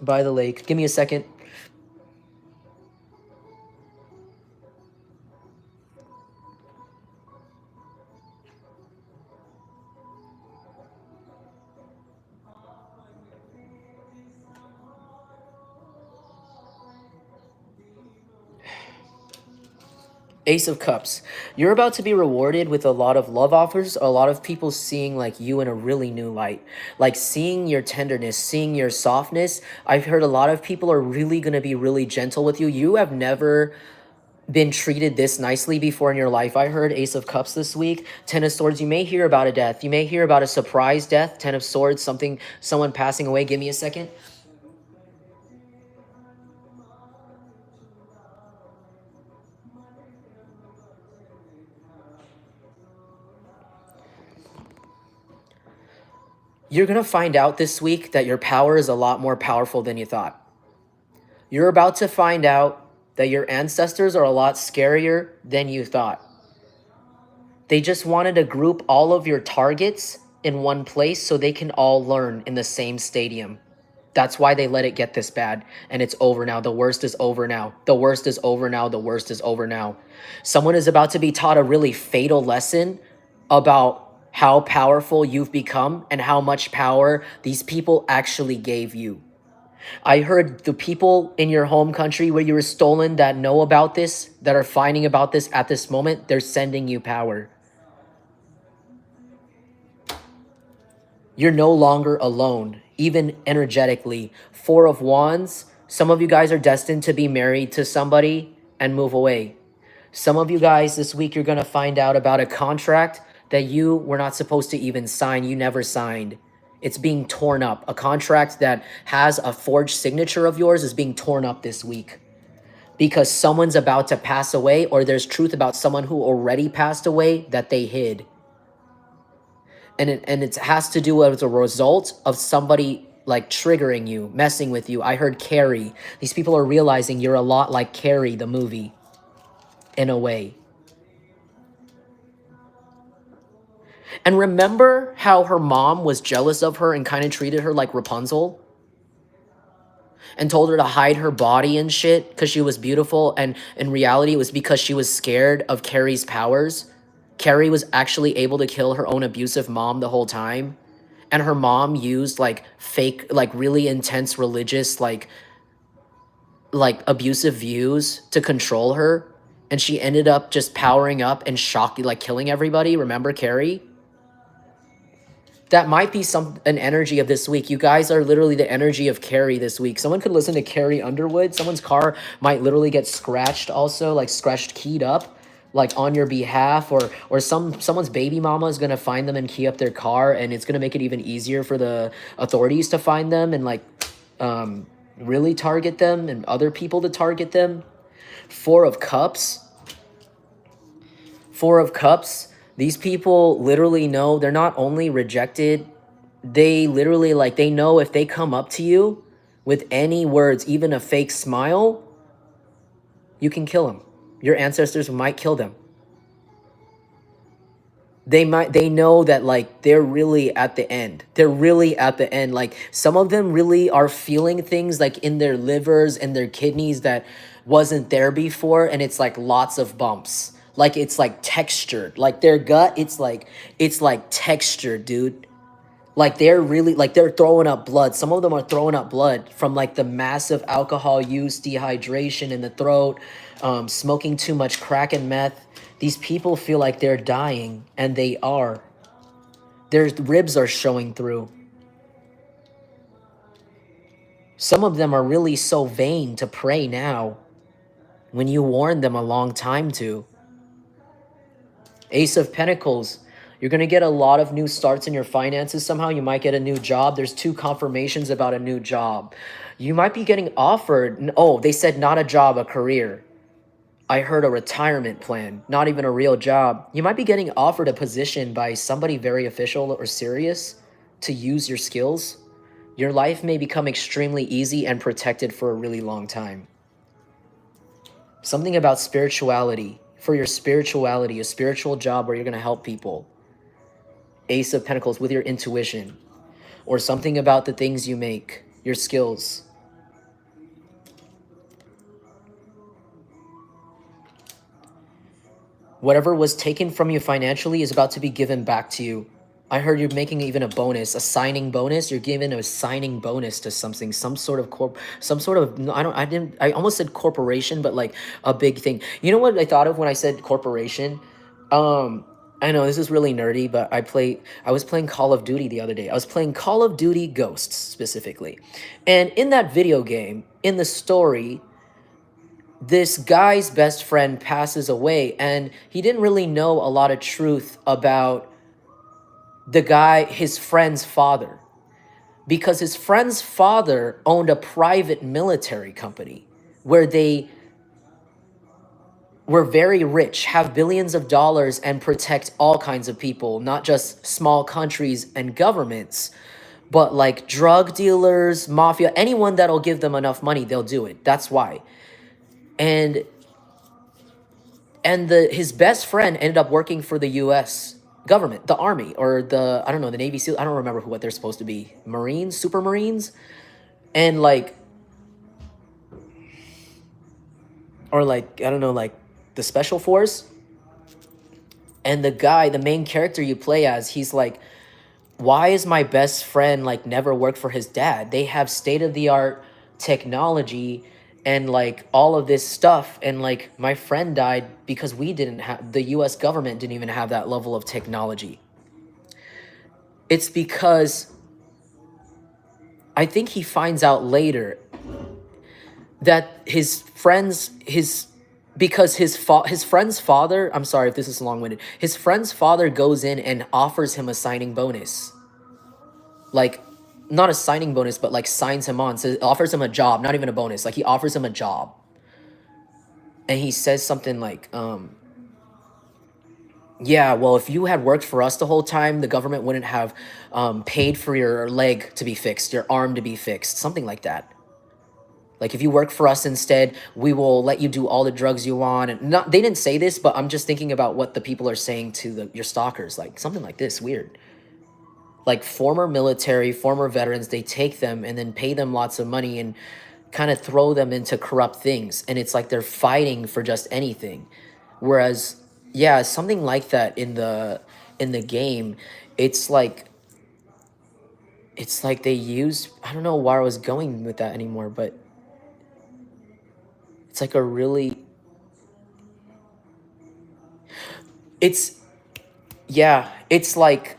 By the lake. Give me a second. Ace of Cups. You're about to be rewarded with a lot of love offers, a lot of people seeing like you in a really new light, like seeing your tenderness, seeing your softness. I've heard a lot of people are really going to be really gentle with you. You have never been treated this nicely before in your life. I heard Ace of Cups this week. 10 of Swords, you may hear about a death. You may hear about a surprise death. 10 of Swords, someone passing away. Give me a second. You're going to find out this week that your power is a lot more powerful than you thought. You're about to find out that your ancestors are a lot scarier than you thought. They just wanted to group all of your targets in one place so they can all learn in the same stadium. That's why they let it get this bad. And it's over now. The worst is over now. The worst is over now. The worst is over now. Someone is about to be taught a really fatal lesson about how powerful you've become and how much power these people actually gave you. I heard the people in your home country where you were stolen that know about this, that are finding about this at this moment, they're sending you power. You're no longer alone, even energetically. Four of Wands, some of you guys are destined to be married to somebody and move away. Some of you guys this week, you're going to find out about a contract that you were not supposed to even sign. You never signed. It's being torn up. A contract that has a forged signature of yours is being torn up this week because someone's about to pass away, or there's truth about someone who already passed away that they hid. And it has to do as a result of somebody like triggering you, messing with you. I heard Carrie. These people are realizing you're a lot like Carrie, the movie, in a way. And remember how her mom was jealous of her and kind of treated her like Rapunzel? And told her to hide her body and shit because she was beautiful. And in reality, it was because she was scared of Carrie's powers. Carrie was actually able to kill her own abusive mom the whole time. And her mom used like fake, like really intense religious, like abusive views to control her. And she ended up just powering up and shocking, like killing everybody. Remember Carrie? That might be an energy of this week. You guys are literally the energy of Carrie this week. Someone could listen to Carrie Underwood. Someone's car might literally get scratched also, like scratched, keyed up, like on your behalf, or someone's baby mama is gonna find them and key up their car, and it's gonna make it even easier for the authorities to find them and like really target them and other people to target them. Four of Cups. Four of Cups. These people literally know they're not only rejected, they literally like they know if they come up to you with any words, even a fake smile, you can kill them. Your ancestors might kill them. They know that like they're really at the end. They're really at the end. Like some of them really are feeling things like in their livers and their kidneys that wasn't there before, and it's like lots of bumps. Like it's like textured. Like their gut, it's like textured, dude. Like they're really like they're throwing up blood. Some of them are throwing up blood from like the massive alcohol use, dehydration in the throat, smoking too much crack and meth. These people feel like they're dying, and they are. Their ribs are showing through. Some of them are really so vain to pray now when you warned them a long time to. Ace of Pentacles. You're going to get a lot of new starts in your finances somehow. You might get a new job. There's 2 confirmations about a new job. You might be getting offered. Oh, they said not a job, a career. I heard a retirement plan, not even a real job. You might be getting offered a position by somebody very official or serious to use your skills. Your life may become extremely easy and protected for a really long time. Something about spirituality, for your spirituality, a spiritual job where you're going to help people. Ace of Pentacles with your intuition, or something about the things you make, your skills. Whatever was taken from you financially is about to be given back to you. I heard you're making even a bonus, a signing bonus. You're giving a signing bonus to something, some sort of I almost said corporation, but like a big thing. You know what I thought of when I said corporation? I know this is really nerdy, but I was playing Call of Duty the other day. I was playing Call of Duty Ghosts specifically. And in that video game, in the story, this guy's best friend passes away, and he didn't really know a lot of truth about his friend's father, because his friend's father owned a private military company where they were very rich, have billions of dollars, and protect all kinds of people, not just small countries and governments, but like drug dealers, mafia, anyone that'll give them enough money, they'll do it. That's why. And his best friend ended up working for the US government, the army, or I don't know, the Navy SEAL. I don't remember what they're supposed to be. Marines, super Marines, and like, or like, I don't know, like the special force. And the main character you play as, he's like, why is my best friend like never worked for his dad? They have state-of-the-art technology and like all of this stuff, and like my friend died because the US government didn't even have that level of technology. It's because I think he finds out later that his friend's father, I'm sorry if this is long-winded, his friend's father goes in and offers him a signing bonus. Like, not a signing bonus, but like signs him on, so offers him a job, not even a bonus. Like he offers him a job. And he says something like, Yeah, well, if you had worked for us the whole time, the government wouldn't have paid for your leg to be fixed, your arm to be fixed, something like that. Like if you work for us instead, we will let you do all the drugs you want. And not, they didn't say this, but I'm just thinking about what the people are saying to your stalkers, like something like this, weird. Like former military, former veterans, they take them and then pay them lots of money and kind of throw them into corrupt things. And it's like they're fighting for just anything. Whereas, yeah, something like that in the game, it's like they use, I don't know where I was going with that anymore, but it's like a really, it's, yeah, it's like,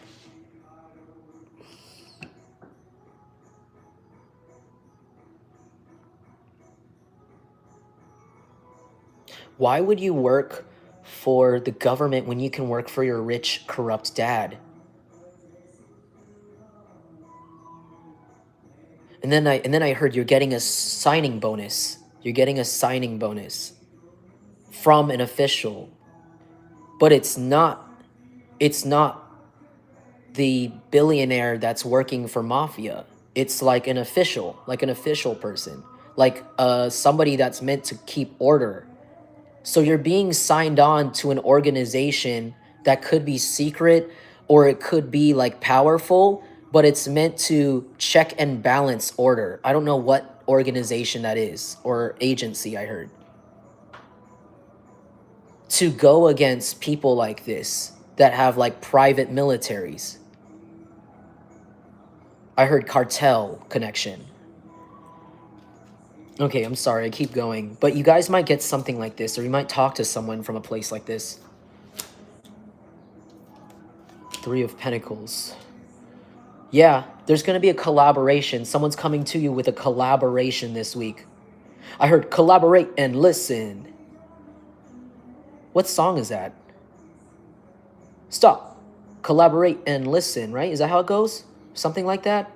why would you work for the government when you can work for your rich, corrupt dad? And then I heard you're getting a signing bonus. You're getting a signing bonus from an official. But it's not the billionaire that's working for mafia. It's like an official person, like somebody that's meant to keep order. So you're being signed on to an organization that could be secret or it could be like powerful, but it's meant to check and balance order. I don't know what organization that is or agency, I heard. To go against people like this that have like private militaries. I heard cartel connection. Okay, I'm sorry, I keep going. But you guys might get something like this, or you might talk to someone from a place like this. Three of Pentacles. Yeah, there's going to be a collaboration. Someone's coming to you with a collaboration this week. I heard collaborate and listen. What song is that? Stop. Collaborate and listen, right? Is that how it goes? Something like that?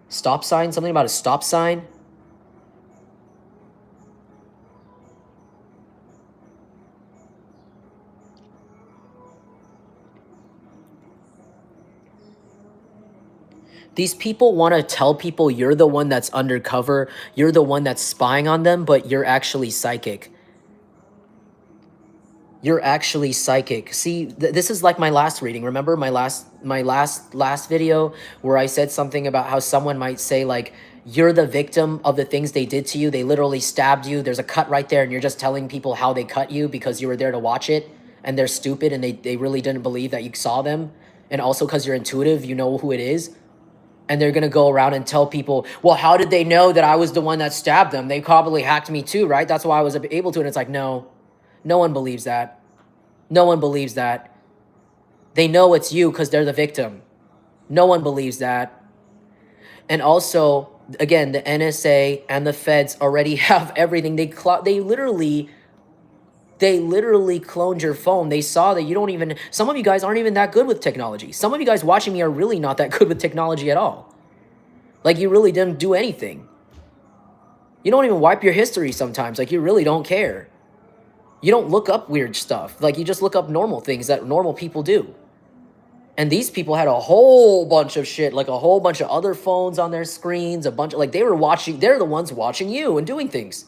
Stop sign? Something about a stop sign? These people want to tell people you're the one that's undercover, you're the one that's spying on them, but you're actually psychic. You're actually psychic. See, this is like my last reading. Remember my last video where I said something about how someone might say like, you're the victim of the things they did to you. They literally stabbed you. There's a cut right there and you're just telling people how they cut you because you were there to watch it and they're stupid and they really didn't believe that you saw them. And also because you're intuitive, you know who it is. And they're going to go around and tell people, well, how did they know that I was the one that stabbed them? They probably hacked me too, right? That's why I was able to. And it's like, no, no one believes that. No one believes that. They know it's you because they're the victim. No one believes that. And also, again, the NSA and the feds already have everything. They literally cloned your phone. They saw that you don't even, some of you guys aren't even that good with technology. Some of you guys watching me are really not that good with technology at all. Like you really didn't do anything. You don't even wipe your history sometimes. Like you really don't care. You don't look up weird stuff. Like you just look up normal things that normal people do. And these people had a whole bunch of shit, like a whole bunch of other phones on their screens, a bunch of, like they were watching, they're the ones watching you and doing things.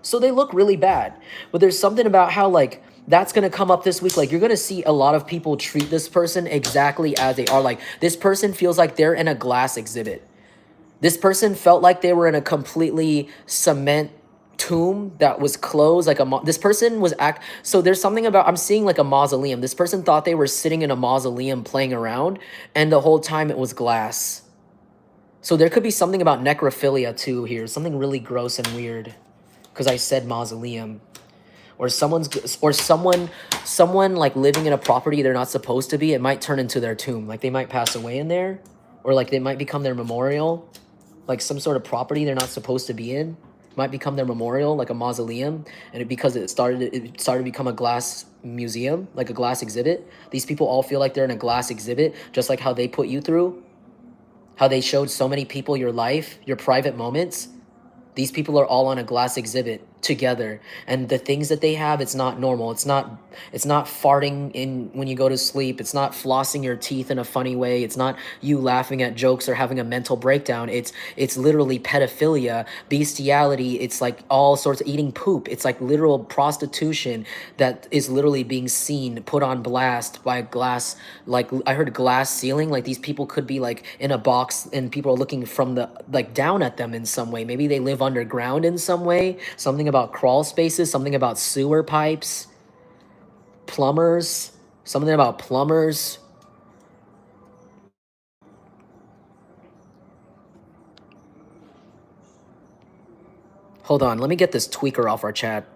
So they look really bad. But there's something about how like that's going to come up this week. Like you're going to see a lot of people treat this person exactly as they are. Like this person feels like they're in a glass exhibit. This person felt like they were in a completely cement tomb that was closed. Like this person was so there's something about, I'm seeing like a mausoleum. This person thought they were sitting in a mausoleum playing around and the whole time it was glass. So there could be something about necrophilia too here. Something really gross and weird. Because I said mausoleum, or someone like living in a property they're not supposed to be. It might turn into their tomb. Like they might pass away in there, or like they might become their memorial. Like some sort of property they're not supposed to be in might become their memorial, like a mausoleum. And because it started to become a glass museum, like a glass exhibit. These people all feel like they're in a glass exhibit, just like how they put you through, how they showed so many people your life, your private moments. These people are all on a glass exhibit together, and the things that they have, it's not normal. It's not farting in when you go to sleep. It's not flossing your teeth in a funny way. It's not you laughing at jokes or having a mental breakdown. It's literally pedophilia, bestiality. It's like all sorts of eating poop. It's like literal prostitution that is literally being seen, put on blast by glass. Like I heard glass ceiling. Like these people could be like in a box and people are looking from the like down at them in some way. Maybe they live underground in some way. Something about crawl spaces, something about sewer pipes, plumbers, something about plumbers. Hold on, let me get this tweaker off our chat.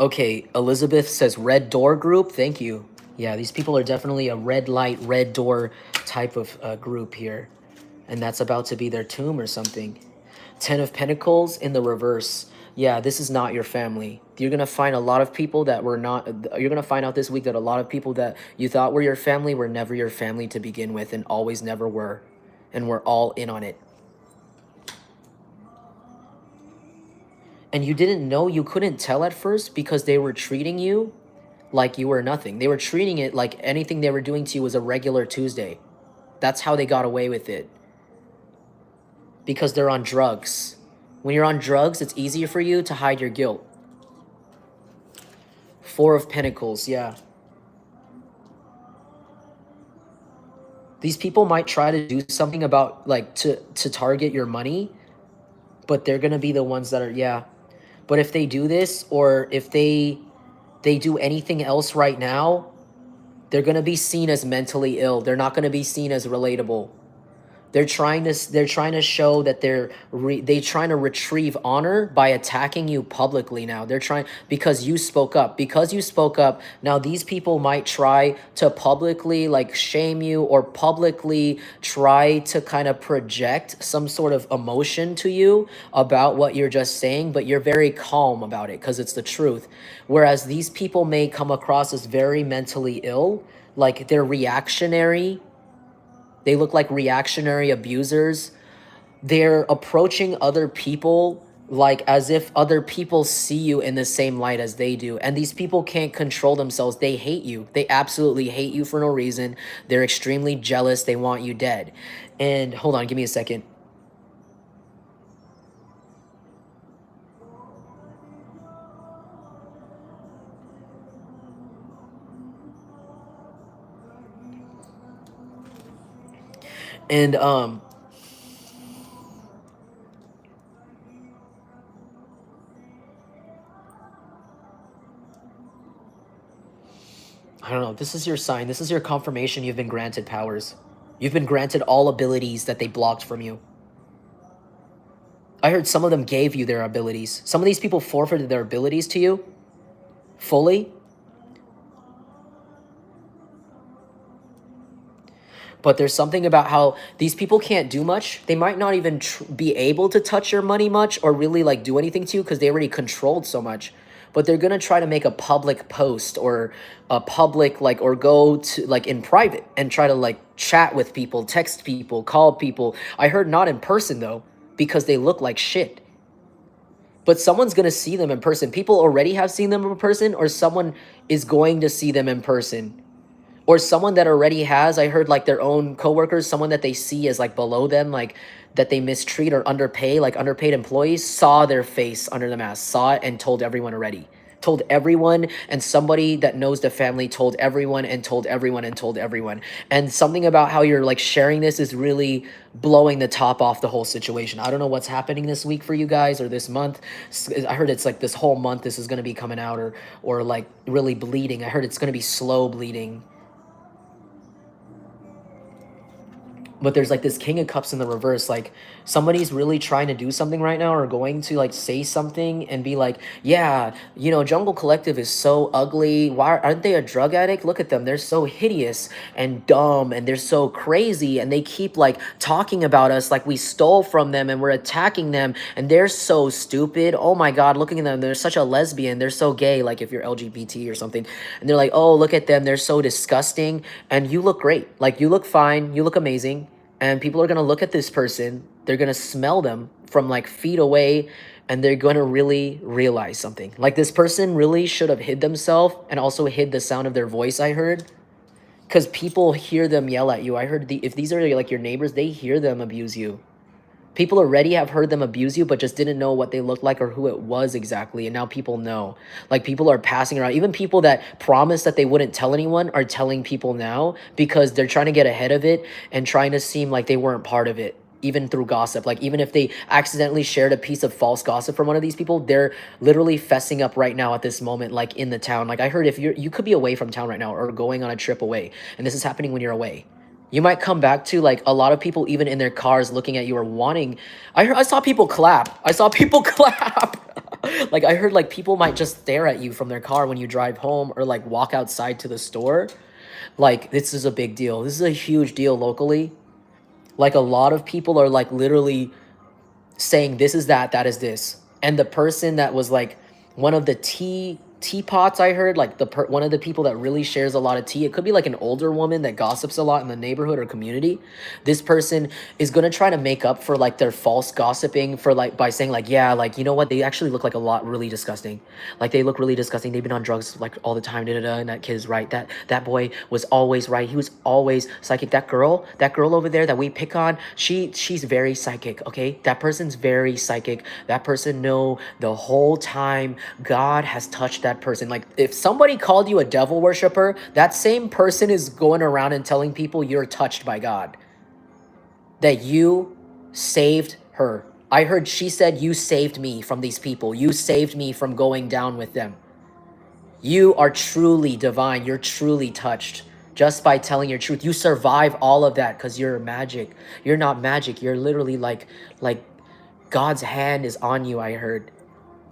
Okay, Elizabeth says red door group. Thank you. Yeah, these people are definitely a red light, red door type of group here. And that's about to be their tomb or something. 10 of Pentacles in the reverse. Yeah, this is not your family. You're going to find a lot of people that were not... You're going to find out this week that a lot of people that you thought were your family were never your family to begin with and always never were. And we're all in on it. And you didn't know, you couldn't tell at first because they were treating you like you were nothing. They were treating it like anything they were doing to you was a regular Tuesday. That's how they got away with it. Because they're on drugs. When you're on drugs, it's easier for you to hide your guilt. 4 of Pentacles, yeah. These people might try to do something about, like, to target your money, but they're going to be the ones that are, yeah. But if they do this, or if they do anything else right now, they're going to be seen as mentally ill. They're not going to be seen as relatable. They're trying to show that they're trying to retrieve honor by attacking you publicly now. They're trying because you spoke up. Because you spoke up, now these people might try to publicly like shame you or publicly try to kind of project some sort of emotion to you about what you're just saying, but you're very calm about it because it's the truth. Whereas these people may come across as very mentally ill, like they're reactionary. They look like reactionary abusers. They're approaching other people like as if other people see you in the same light as they do. And these people can't control themselves. They hate you. They absolutely hate you for no reason. They're extremely jealous. They want you dead. And hold on, give me a second. And I don't know. This is your sign. This is your confirmation you've been granted powers. You've been granted all abilities that they blocked from you. I heard some of them gave you their abilities. Some of these people forfeited their abilities to you fully. But there's something about how these people can't do much. They might not even be able to touch your money much or really like do anything to you because they already controlled so much. But they're going to try to make a public post or a public like or go to like in private and try to like chat with people, text people, call people. I heard not in person though because they look like shit. But someone's going to see them in person. People already have seen them in person or someone is going to see them in person. Or someone that already has, I heard like their own coworkers, someone that they see as like below them, like that they mistreat or underpay, like underpaid employees, saw their face under the mask, saw it and told everyone already. Told everyone, and somebody that knows the family told everyone and told everyone and told everyone. And something about how you're like sharing this is really blowing the top off the whole situation. I don't know what's happening this week for you guys or this month. I heard it's like this whole month this is going to be coming out or like really bleeding. I heard it's going to be slow bleeding. But there's like this King of Cups in the reverse. Like somebody's really trying to do something right now, or going to like say something and be like, yeah, you know, Jungle Collective is so ugly. Why aren't they a drug addict? Look at them. They're so hideous and dumb and they're so crazy. And they keep like talking about us like we stole from them and we're attacking them. And they're so stupid. Oh my God, looking at them. They're such a lesbian. They're so gay. Like if you're LGBT or something. And they're like, oh, look at them. They're so disgusting. And you look great. Like you look fine. You look amazing. And people are going to look at this person, they're going to smell them from like feet away, and they're going to really realize something. Like this person really should have hid themselves and also hid the sound of their voice, I heard. Because people hear them yell at you. I heard if these are like your neighbors, they hear them abuse you. People already have heard them abuse you, but just didn't know what they looked like or who it was exactly. And now people know. Like people are passing around. Even people that promised that they wouldn't tell anyone are telling people now because they're trying to get ahead of it and trying to seem like they weren't part of it, even through gossip. Like even if they accidentally shared a piece of false gossip from one of these people, they're literally fessing up right now at this moment, like in the town. Like I heard if you could be away from town right now or going on a trip away, and this is happening when you're away. You might come back to like a lot of people, even in their cars, looking at you or wanting. I saw people clap. I saw people clap. Like I heard like people might just stare at you from their car when you drive home or like walk outside to the store. Like this is a big deal. This is a huge deal locally. Like a lot of people are like literally saying this is that, that is this. And the person that was like one of the teapots, I heard, like one of the people that really shares a lot of tea, it could be like an older woman that gossips a lot in the neighborhood or community. This person is going to try to make up for like their false gossiping for like by saying like, yeah, like, you know what, they actually look like a lot really disgusting. Like they look really disgusting. They've been on drugs like all the time, and that kid is right. That boy was always right. He was always psychic. That girl over there that we pick on, she's very psychic. Okay, that person's very psychic. That person know the whole time God has touched that person. Like if somebody called you a devil worshiper, that same person is going around and telling people you're touched by God, that you saved her. I heard she said, you saved me from these people. You saved me from going down with them. You are truly divine. You're truly touched just by telling your truth. You survive all of that because you're magic. You're not magic. You're literally like God's hand is on you, I heard.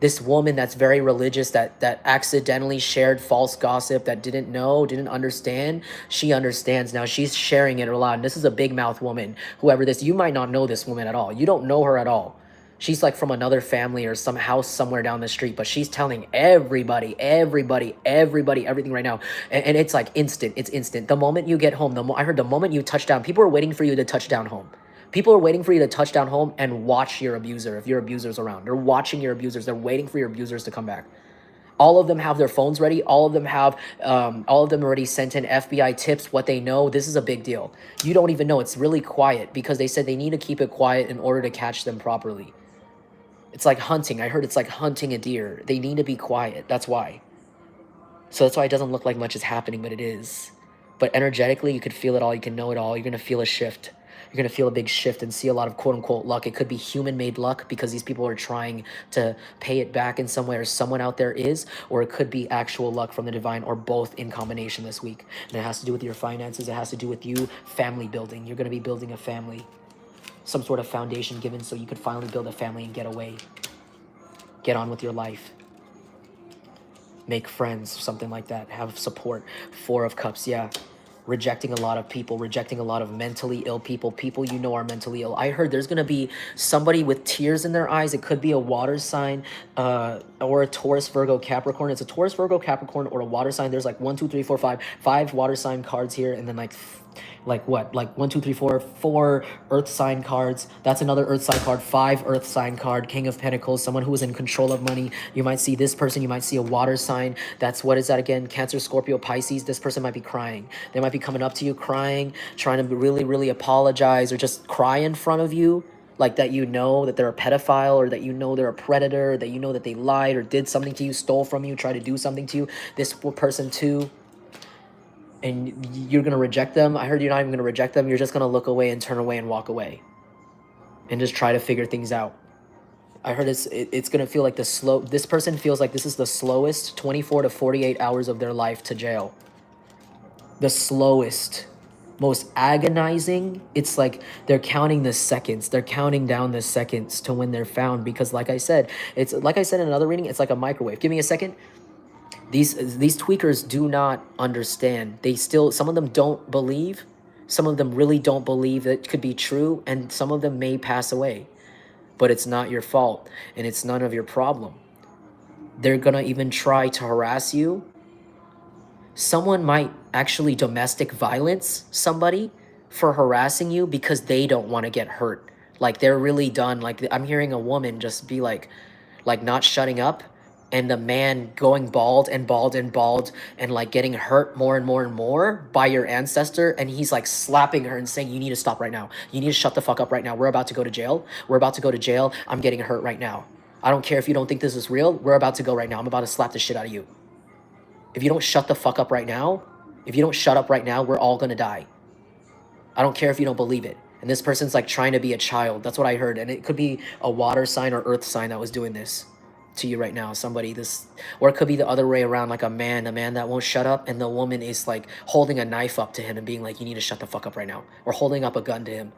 This woman that's very religious, that accidentally shared false gossip, that didn't know, didn't understand, she understands now. She's sharing it a lot. And this is a big mouth woman. Whoever this, you might not know this woman at all. You don't know her at all. She's like from another family or some house somewhere down the street, but she's telling everybody, everything right now. And it's like instant. It's instant. The moment you get home, I heard the moment you touch down, people are waiting for you to touch down home. People are waiting for you to touch down home and watch your abuser if your abuser's around. They're watching your abusers. They're waiting for your abusers to come back. All of them have their phones ready. All of them already sent in FBI tips, what they know. This is a big deal. You don't even know. It's really quiet because they said they need to keep it quiet in order to catch them properly. It's like hunting. I heard it's like hunting a deer. They need to be quiet. That's why. So that's why it doesn't look like much is happening, but it is. But energetically, you could feel it all. You can know it all. You're going to feel a shift. You're going to feel a big shift and see a lot of quote-unquote luck. It could be human-made luck because these people are trying to pay it back in some way, or someone out there is, or it could be actual luck from the divine, or both in combination this week. And it has to do with your finances. It has to do with you family building. You're going to be building a family, some sort of foundation given so you could finally build a family and get away. Get on with your life. Make friends, something like that. Have support. Four of Cups, yeah. Rejecting a lot of people, rejecting a lot of mentally ill people, people you know are mentally ill. I heard there's going to be somebody with tears in their eyes. It could be a water sign or a Taurus, Virgo, Capricorn. It's a Taurus, Virgo, Capricorn, or a water sign. There's like 1, 2, 3, 4, 5 water sign cards here, and then like what? Like 1, 2, 3, 4 earth sign cards. That's another earth sign card. 5 earth sign card. King of Pentacles, someone who is in control of money. You might see this person. You might see a water sign. That's, what is that again? Cancer, Scorpio, Pisces. This person might be crying. They might be coming up to you crying, trying to really apologize, or just cry in front of you. Like that you know that they're a pedophile, or that you know they're a predator, or that you know that they lied or did something to you, stole from you, tried to do something to you. This person too. And you're going to reject them. I heard you're not even going to reject them. You're just going to look away and turn away and walk away. And just try to figure things out. I heard it's going to feel like this person feels like this is the slowest 24 to 48 hours of their life to jail. The slowest. most agonizing. It's like they're counting the seconds. They're counting down the seconds to when they're found, because like I said, it's like I said in another reading, it's like a microwave. Give me a second. These tweakers do not understand. They still, some of them don't believe. Some of them really don't believe that it could be true, and some of them may pass away. But it's not your fault, and it's none of your problem. They're gonna even try to harass you. Someone might actually domestic violence somebody for harassing you because they don't want to get hurt. Like they're really done. Like I'm hearing a woman just be like not shutting up, and the man going bald and bald and bald and like getting hurt more and more and more by your ancestor, and he's like slapping her and saying, you need to stop right now. You need to shut the fuck up right now. We're about to go to jail. We're about to go to jail. I'm getting hurt right now. I don't care if you don't think this is real. We're about to go right now. I'm about to slap the shit out of you. If you don't shut the fuck up right now, if you don't shut up right now, we're all gonna die. I don't care if you don't believe it. And this person's like trying to be a child. That's what I heard. And it could be a water sign or earth sign that was doing this to you right now. Somebody this, or it could be the other way around, like a man that won't shut up, and the woman is like holding a knife up to him and being like, you need to shut the fuck up right now. Or holding up a gun to him,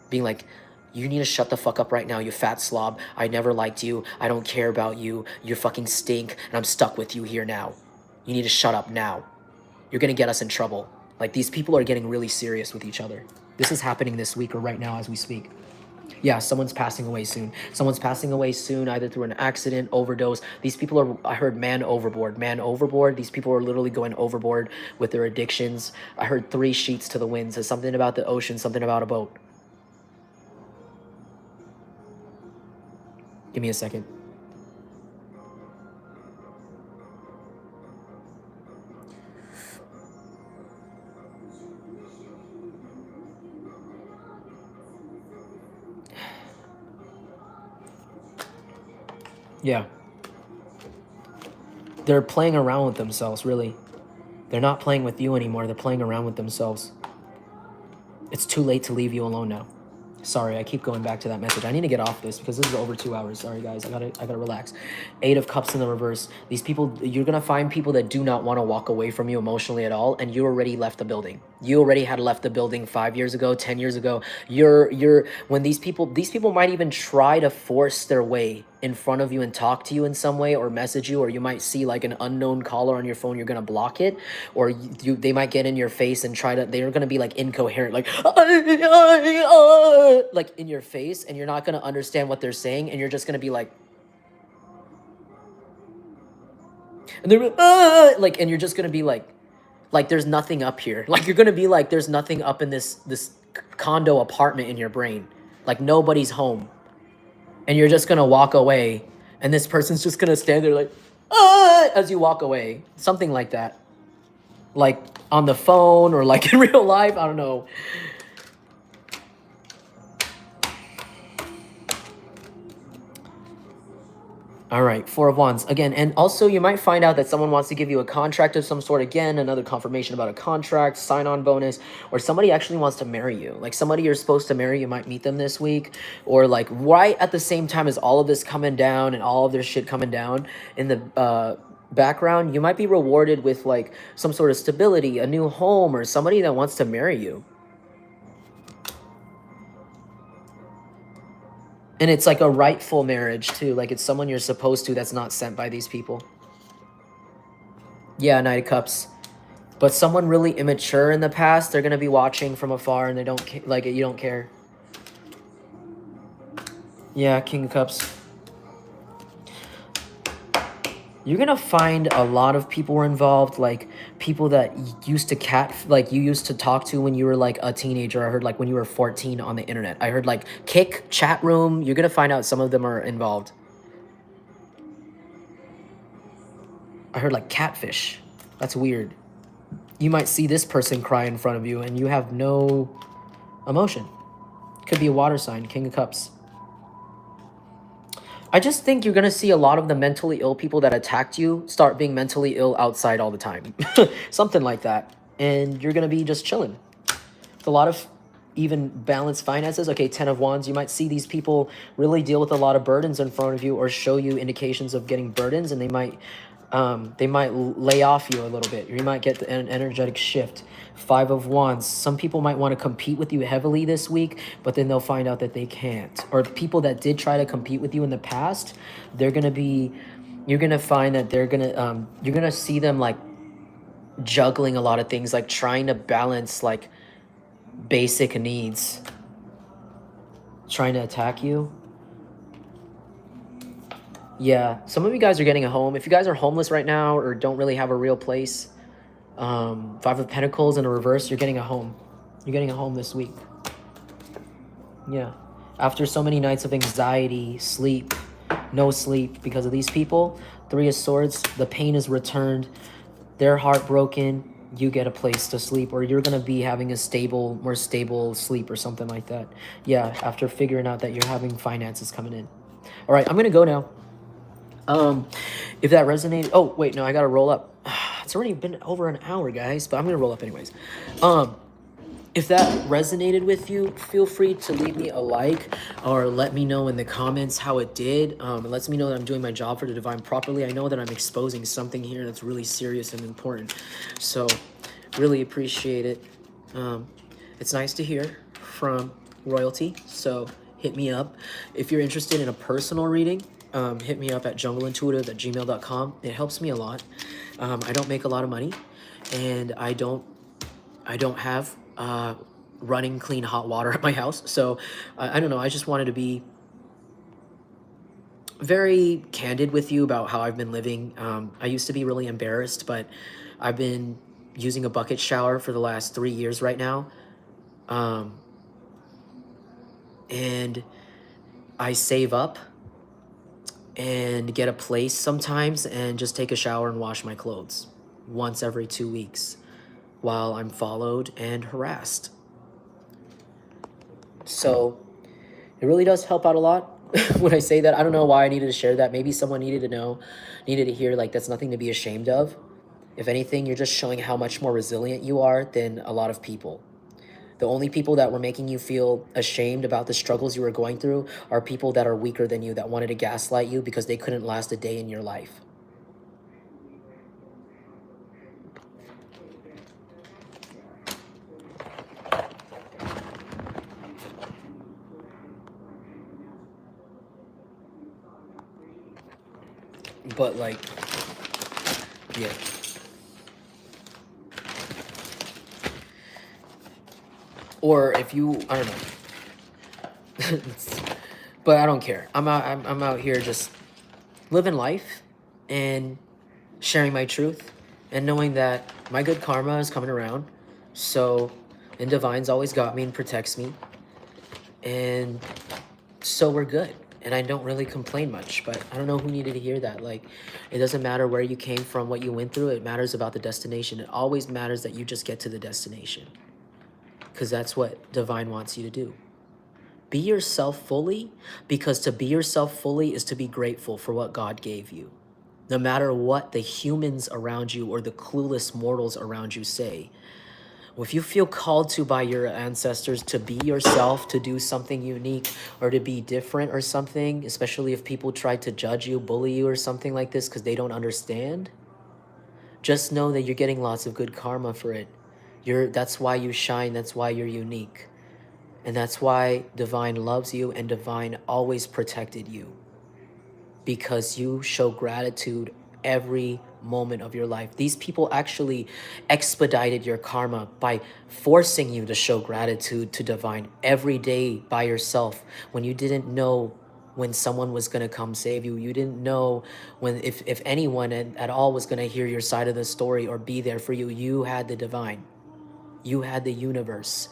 being like, you need to shut the fuck up right now, you fat slob. I never liked you. I don't care about you. You fucking stink, and I'm stuck with you here now. You need to shut up now. You're gonna get us in trouble. Like, these people are getting really serious with each other. This is happening this week or right now as we speak. Yeah, someone's passing away soon. Someone's passing away soon, either through an accident, overdose. These people are, I heard man overboard. Man overboard. These people are literally going overboard with their addictions. I heard 3 sheets to the wind. Says something about the ocean, something about a boat. Give me a second. Yeah. They're playing around with themselves, really. They're not playing with you anymore. They're playing around with themselves. It's too late to leave you alone now. Sorry, I keep going back to that message. I need to get off this because this is over 2 hours. Sorry, guys. I gotta relax. 8 of Cups in the reverse. These people, you're gonna find people that do not want to walk away from you emotionally at all, and you already left the building. You already had left the building 5 years ago, 10 years ago. When these people might even try to force their way in front of you and talk to you in some way, or message you, or you might see like an unknown caller on your phone. You're gonna block it, or they might get in your face and they're gonna be like incoherent, like like in your face, and you're not gonna understand what they're saying, and you're just gonna be like, and they're like, and you're just gonna be like there's nothing up here. Like you're gonna be like, there's nothing up in this condo apartment in your brain. Like nobody's home. And you're just gonna walk away, and this person's just gonna stand there like, as you walk away. Something like that. Like on the phone or like in real life, I don't know. All right, 4 of Wands again. And also you might find out that someone wants to give you a contract of some sort. Again, another confirmation about a contract, sign-on bonus, or somebody actually wants to marry you. Like somebody you're supposed to marry, you might meet them this week, or like right at the same time as all of this coming down and all of this shit coming down in the background, you might be rewarded with like some sort of stability, a new home, or somebody that wants to marry you. And it's like a rightful marriage too. Like it's someone you're supposed to, that's not sent by these people. Yeah, Knight of Cups. But someone really immature in the past, they're going to be watching from afar, and they don't like it. You don't care. Yeah, King of Cups. You're going to find a lot of people were involved, like people that used to you used to talk to when you were like a teenager. I heard like when you were 14 on the internet. I heard like Kick, chat room. You're going to find out some of them are involved. I heard like catfish. That's weird. You might see this person cry in front of you and you have no emotion. Could be a water sign, King of Cups. I just think you're going to see a lot of the mentally ill people that attacked you start being mentally ill outside all the time. Something like that. And you're going to be just chilling. With a lot of even balanced finances. Okay, 10 of Wands. You might see these people really deal with a lot of burdens in front of you, or show you indications of getting burdens, and they might They might lay off you a little bit. You might get an energetic shift. Five of Wands. Some people might want to compete with you heavily this week, but then they'll find out that they can't. Or the people that did try to compete with you in the past, they're going to be, you're going to find that they're going to, you're going to see them like juggling a lot of things, like trying to balance like basic needs, trying to attack you. Yeah, some of you guys are getting a home. If you guys are homeless right now or don't really have a real place, Five of Pentacles in a reverse, you're getting a home. You're getting a home this week. Yeah. After so many nights of anxiety, sleep, no sleep because of these people, Three of Swords, the pain is returned. They're heartbroken. You get a place to sleep, or you're going to be having a stable, more stable sleep or something like that. Yeah, after figuring out that you're having finances coming in. All right, I'm going to go now. If that resonated, oh wait, no, I gotta roll up. It's already been over an hour, guys, but I'm gonna roll up anyways. If that resonated with you, feel free to leave me a like or let me know in the comments how it did. It lets me know that I'm doing my job for the divine properly. I know that I'm exposing something here that's really serious and important, so really appreciate it. It's nice to hear from royalty, so hit me up. If you're interested in a personal reading, hit me up at jungleintuitive@gmail.com. It helps me a lot. I don't make a lot of money, and I don't have running clean hot water at my house. So I don't know. I just wanted to be very candid with you about how I've been living. I used to be really embarrassed, but I've been using a bucket shower for the last 3 years right now. And I save up and get a place sometimes and just take a shower and wash my clothes once every 2 weeks while I'm followed and harassed. So it really does help out a lot when I say that. I don't know why I needed to share that. Maybe someone needed to know, needed to hear, like, that's nothing to be ashamed of. If anything, you're just showing how much more resilient you are than a lot of people. The only people that were making you feel ashamed about the struggles you were going through are people that are weaker than you, that wanted to gaslight you because they couldn't last a day in your life. But like, yeah. Or if you, I don't know. But I don't care. I'm out here just living life and sharing my truth and knowing that my good karma is coming around. So, and Divine's always got me and protects me. And so we're good. And I don't really complain much, but I don't know who needed to hear that. Like, it doesn't matter where you came from, what you went through. It matters about the destination. It always matters that you just get to the destination, because that's what Divine wants you to do. Be yourself fully, because to be yourself fully is to be grateful for what God gave you. No matter what the humans around you or the clueless mortals around you say. If you feel called to by your ancestors to be yourself, to do something unique, or to be different or something, especially if people try to judge you, bully you or something like this because they don't understand, just know that you're getting lots of good karma for it. That's why you shine. That's why you're unique. And that's why Divine loves you and Divine always protected you, because you show gratitude every moment of your life. These people actually expedited your karma by forcing you to show gratitude to Divine every day by yourself, when you didn't know when someone was going to come save you. You didn't know when, if anyone at all was going to hear your side of the story or be there for you. You had the Divine. You had the universe.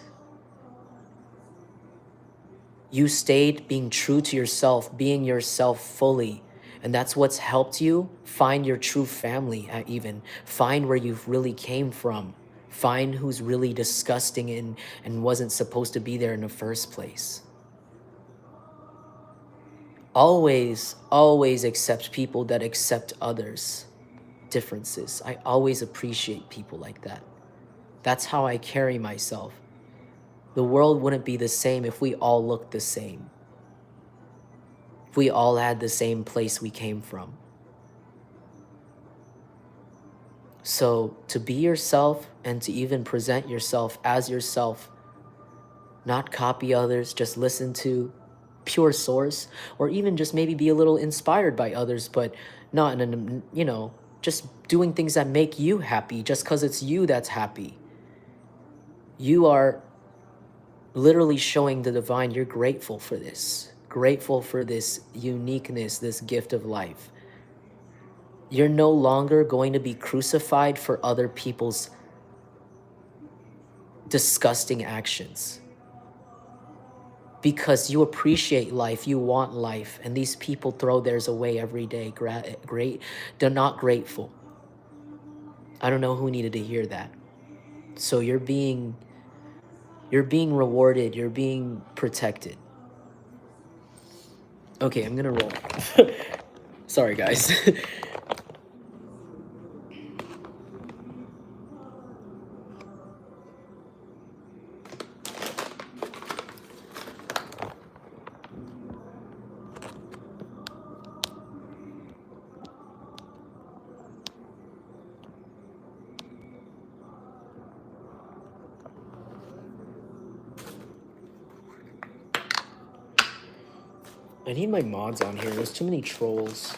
You stayed being true to yourself, being yourself fully. And that's what's helped you find your true family, even. Find where you really came from. Find who's really disgusting and wasn't supposed to be there in the first place. Always, always accept people that accept others' differences. I always appreciate people like that. That's how I carry myself. The world wouldn't be the same if we all looked the same. If we all had the same place we came from. So to be yourself and to even present yourself as yourself, not copy others, just listen to pure source, or even just maybe be a little inspired by others, but not in a, you know, just doing things that make you happy just because it's you that's happy. You are literally showing the divine you're grateful for this, grateful for this uniqueness, this gift of life. You're no longer going to be crucified for other people's disgusting actions because you appreciate life, you want life, and these people throw theirs away every day. Great, they're not grateful. I don't know who needed to hear that. So you're being rewarded, you're being protected. Okay, I'm gonna roll. Sorry, guys. I need my mods on here. There's too many trolls.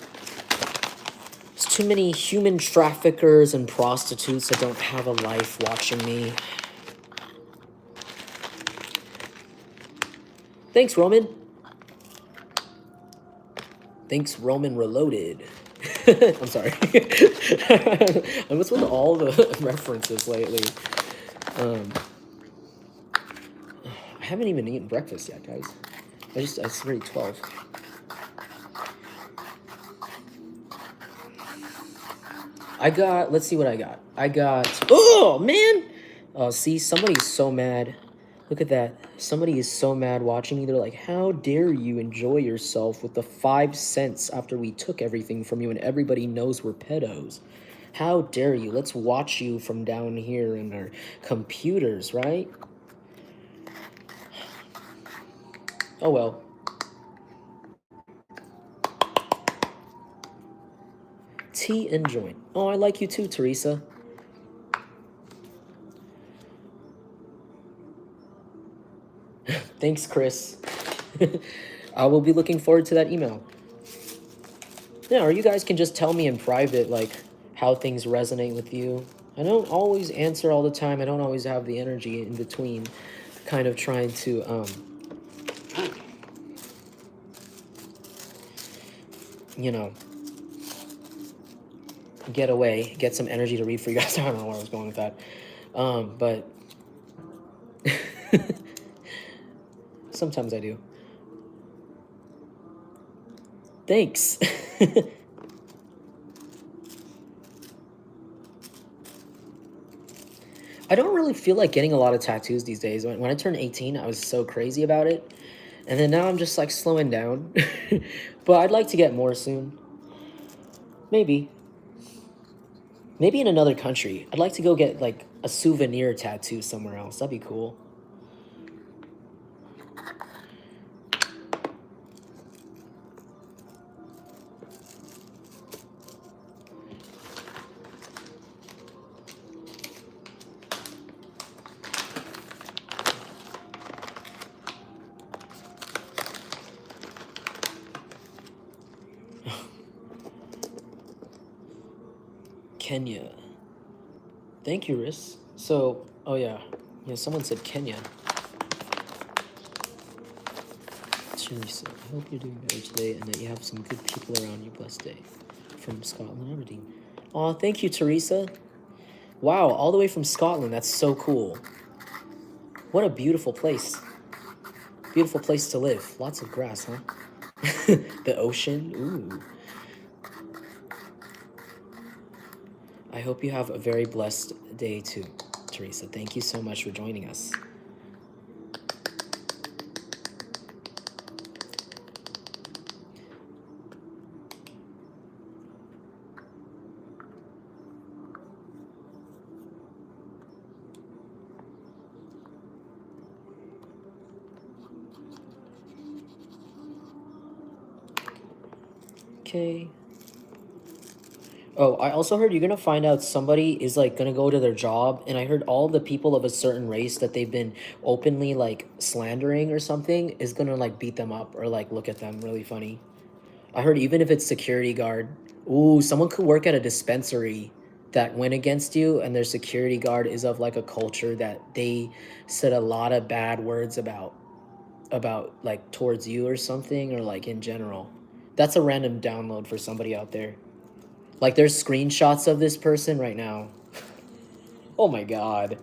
There's too many human traffickers and prostitutes that don't have a life watching me. Thanks, Roman. Thanks, Roman Reloaded. I'm sorry. I was with all the references lately. I haven't even eaten breakfast yet, guys. It's already 12. Let's see what I got. Oh, man! See, somebody's so mad. Look at that. Somebody is so mad watching me. They're like, how dare you enjoy yourself with the 5 cents after we took everything from you and everybody knows we're pedos? How dare you? Let's watch you from down here in our computers, right? Oh, well. Tea and joint. Oh, I like you too, Teresa. Thanks, Chris. I will be looking forward to that email. Yeah, or you guys can just tell me in private, like, how things resonate with you. I don't always answer all the time. I don't always have the energy in between, kind of trying to, you know, get some energy to read for you guys. I don't know where I was going with that. But sometimes I do. Thanks. I don't really feel like getting a lot of tattoos these days. When I turned 18, I was so crazy about it. And then now I'm just like slowing down. But I'd like to get more soon. Maybe. Maybe in another country. I'd like to go get like a souvenir tattoo somewhere else. That'd be cool. Kenya. Thank you, Riss. So, oh yeah. Yeah, someone said Kenya. Teresa, I hope you're doing better today and that you have some good people around you. Blessed day. From Scotland, Aberdeen. Aw, thank you, Teresa. Wow, all the way from Scotland. That's so cool. What a beautiful place. Beautiful place to live. Lots of grass, huh? The ocean. Ooh. I hope you have a very blessed day too, Teresa. Thank you so much for joining us. Okay. Oh, I also heard you're gonna find out somebody is like gonna go to their job, and I heard all the people of a certain race that they've been openly like slandering or something is gonna like beat them up or like look at them really funny. I heard even if it's security guard, ooh, someone could work at a dispensary that went against you, and their security guard is of like a culture that they said a lot of bad words about like towards you or something, or like in general. That's a random download for somebody out there. Like there's screenshots of this person right now. Oh my god.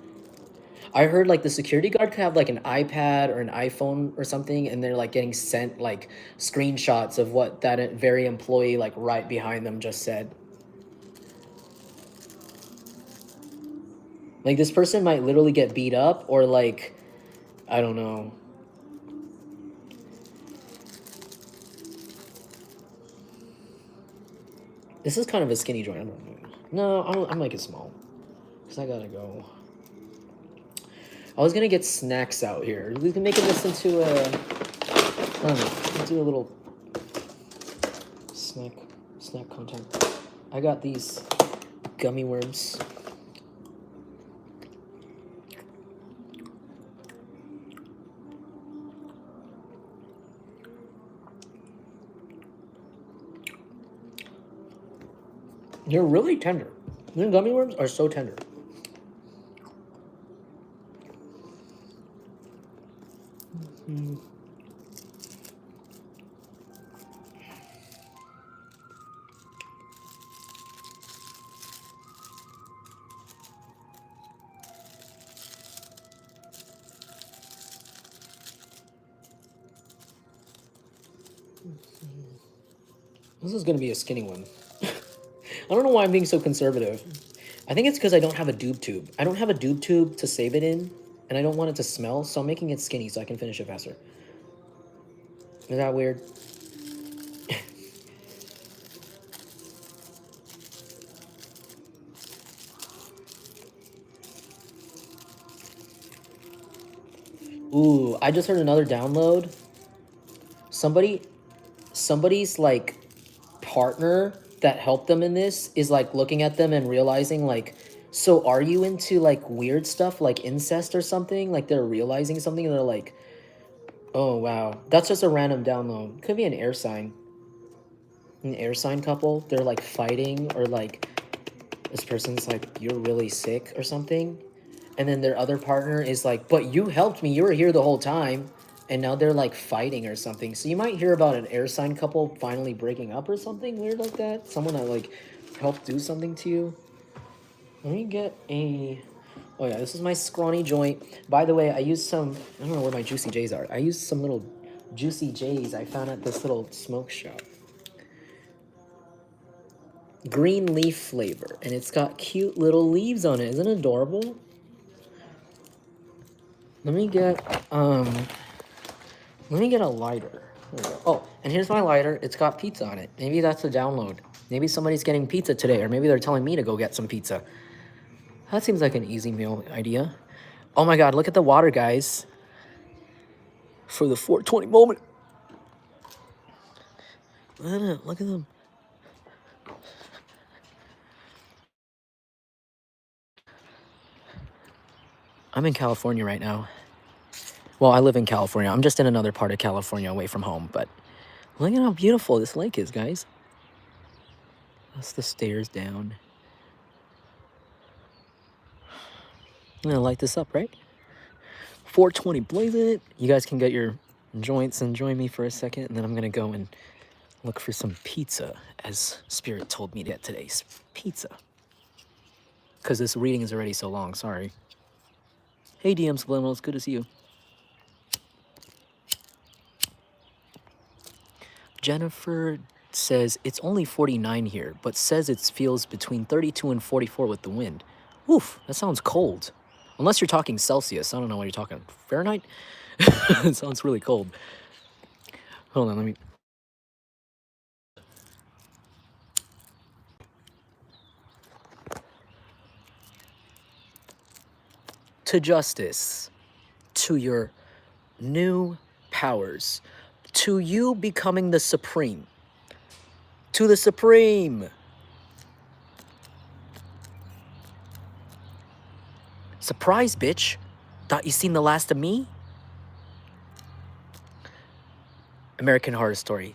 I heard like the security guard could have like an iPad or an iPhone or something, and they're like getting sent like screenshots of what that very employee like right behind them just said. Like this person might literally get beat up, or like, I don't know. This is kind of a skinny joint. I don't know. No, I'll make it small because I gotta go. I was gonna get snacks out here. We can make this into a, I don't know, let's do a little snack content. I got these gummy worms. They're really tender. The gummy worms are so tender. This is gonna be a skinny one. I don't know why I'm being so conservative. I think it's because I don't have a doob tube. I don't have a doob tube to save it in, and I don't want it to smell, so I'm making it skinny so I can finish it faster. Is that weird? Ooh, I just heard another download. Somebody's like partner that helped them in this is like looking at them and realizing like, so are you into like weird stuff like incest or something? Like they're realizing something and they're like, oh wow, that's just a random download. Could be an air sign. An air sign couple, they're like fighting, or like this person's like, you're really sick or something. And then their other partner is like, but you helped me, you were here the whole time. And now they're like fighting or something. So you might hear about an air sign couple finally breaking up or something weird like that. Someone that like helped do something to you. Let me get a, oh yeah, this is my scrawny joint. By the way, I used some, I don't know where my Juicy J's are. I used some little Juicy J's I found at this little smoke shop. Green leaf flavor, and it's got cute little leaves on it. Isn't it adorable? Let me get a lighter. Oh, and here's my lighter. It's got pizza on it. Maybe that's a download. Maybe somebody's getting pizza today, or maybe they're telling me to go get some pizza. That seems like an easy meal idea. Oh my god, look at the water, guys. For the 420 moment. Look at them. I'm in California right now. Well, I live in California. I'm just in another part of California away from home, but look at how beautiful this lake is, guys. That's the stairs down. I'm gonna light this up, right? 420, blazing it. You guys can get your joints and join me for a second, and then I'm gonna go and look for some pizza, as Spirit told me to get today's pizza. Because this reading is already so long, sorry. Hey DM Subliminal, it's good to see you. Jennifer says it's only 49 here, but says it feels between 32 and 44 with the wind. Oof, that sounds cold. Unless you're talking Celsius. I don't know what you're talking. Fahrenheit? It sounds really cold. Hold on, let me... To justice, to your new powers, to you becoming the supreme, to the supreme. Surprise, bitch. Thought you seen the last of me? American Horror Story.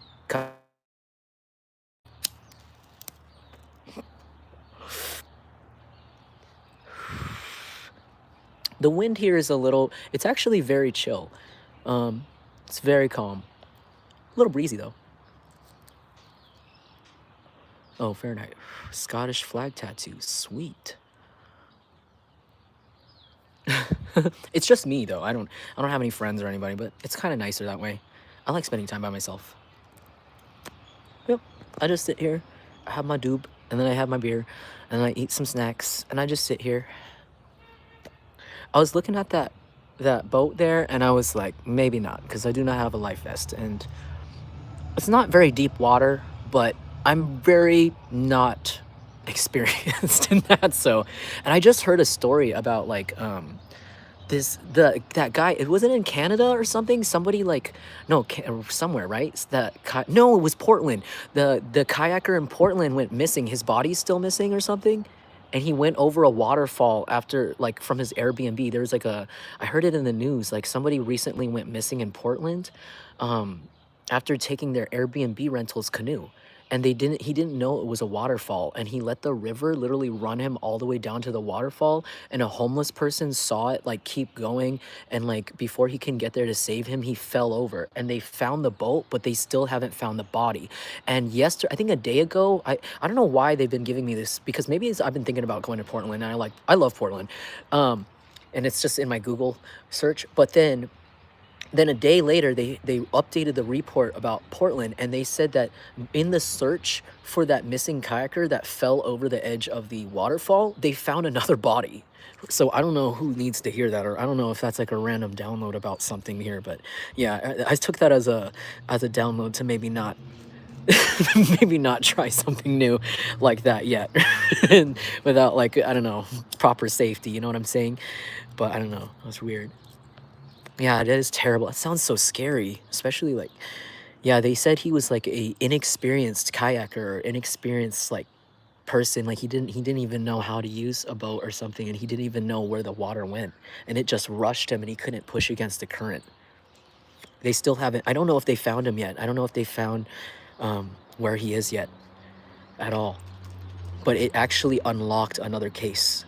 The wind here is a little, it's actually very chill. It's very calm. A little breezy though. Oh, Fahrenheit. Scottish flag tattoo. Sweet. It's just me though. I don't have any friends or anybody, but it's kind of nicer that way. I like spending time by myself. Yep. I just sit here, I have my doob, and then I have my beer, and then I eat some snacks, and I just sit here. I was looking at that boat there, and I was like, maybe not, because I do not have a life vest, and it's not very deep water, but I'm very not experienced in that. So, and I just heard a story about like that guy, it wasn't in Canada or something, somebody like, no, somewhere, right? No, it was Portland. The kayaker in Portland went missing. His body's still missing or something, and he went over a waterfall after, like, from his Airbnb. There's like I heard it in the news, like somebody recently went missing in Portland after taking their Airbnb rental's canoe, and he didn't know it was a waterfall, and he let the river literally run him all the way down to the waterfall, and a homeless person saw it like keep going, and like before he can get there to save him, he fell over, and they found the boat, but they still haven't found the body. And yesterday, I think a day ago, I don't know why they've been giving me this, because maybe I've been thinking about going to Portland, and I love Portland, and it's just in my Google search. But then a day later, they updated the report about Portland, and they said that in the search for that missing kayaker that fell over the edge of the waterfall, they found another body. So I don't know who needs to hear that, or I don't know if that's like a random download about something here, but yeah, I took that as a download to maybe not maybe not try something new like that yet, and without, like, I don't know, proper safety, you know what I'm saying? But I don't know, that's weird. Yeah, it is terrible. It sounds so scary, especially like, yeah, they said he was like a inexperienced kayaker, or inexperienced like person. Like he didn't even know how to use a boat or something, and he didn't even know where the water went, and it just rushed him, and he couldn't push against the current. They still haven't. I don't know if they found him yet. I don't know if they found where he is yet at all. But it actually unlocked another case.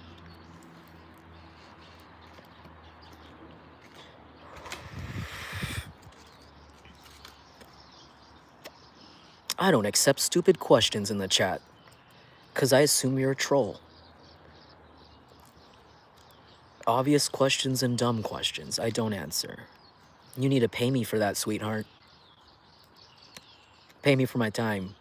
I don't accept stupid questions in the chat, because I assume you're a troll. Obvious questions and dumb questions, I don't answer. You need to pay me for that, sweetheart. Pay me for my time.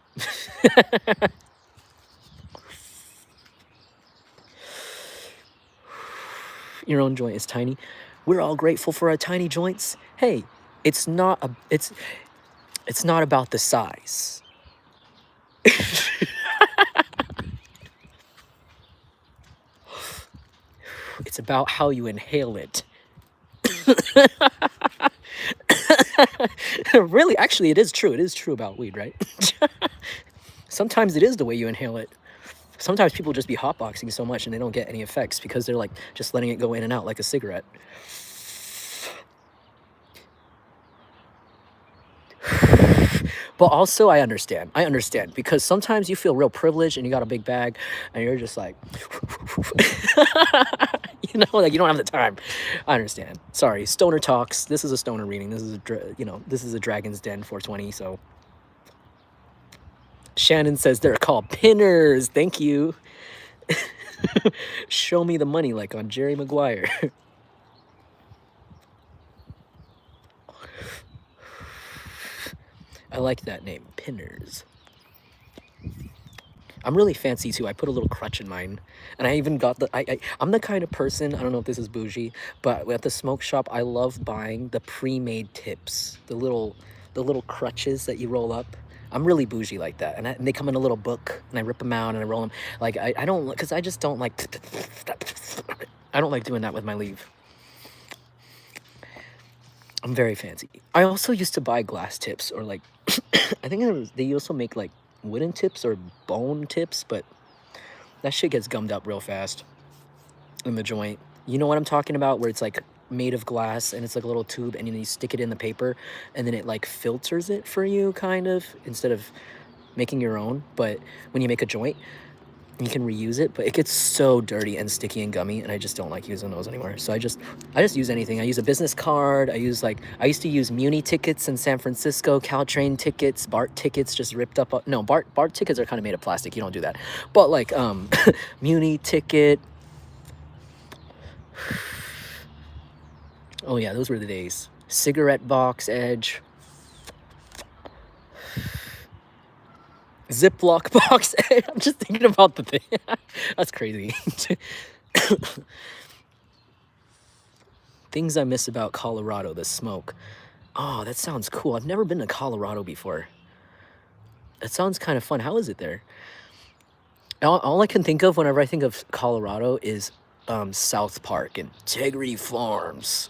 Your own joint is tiny. We're all grateful for our tiny joints. Hey, it's not about the size. It's about how you inhale it. Really, actually, it is true. It is true about weed, right? Sometimes it is the way you inhale it. Sometimes people just be hotboxing so much and they don't get any effects because they're like just letting it go in and out like a cigarette. But also, I understand because sometimes you feel real privileged and you got a big bag and you're just like, you know, like you don't have the time. I understand. Sorry, stoner talks. This is a stoner reading. This is this is a Dragon's Den 420. So Shannon says they're called pinners. Thank you. Show me the money, like on Jerry Maguire. I like that name, pinners. I'm really fancy too. I put a little crutch in mine, and I even got I'm the kind of person, I don't know if this is bougie, but at the smoke shop, I love buying the pre-made tips, the little crutches that you roll up. I'm really bougie like that, and they come in a little book, and I rip them out and I roll them. Like I don't, because I just don't like. I don't like doing that with my leaf. I'm very fancy. I also used to buy glass tips, or like, I think they also make like wooden tips or bone tips, but that shit gets gummed up real fast in the joint. You know what I'm talking about? Where it's like made of glass and it's like a little tube and then you stick it in the paper and then it like filters it for you kind of instead of making your own. But when you make a joint, you can reuse it, but it gets so dirty and sticky and gummy and I just don't like using those anymore. So I just use anything. I use a business card. I used to use Muni tickets in San Francisco, Caltrain tickets, BART tickets just ripped up. No, BART tickets are kind of made of plastic. You don't do that. But like Muni ticket. Oh yeah, those were the days. Cigarette box edge. Ziploc box edge. I'm just thinking about the thing. That's crazy. Things I miss about Colorado, the smoke. Oh, that sounds cool. I've never been to Colorado before. That sounds kind of fun. How is it there? All I can think of whenever I think of Colorado is South Park and Integrity Farms.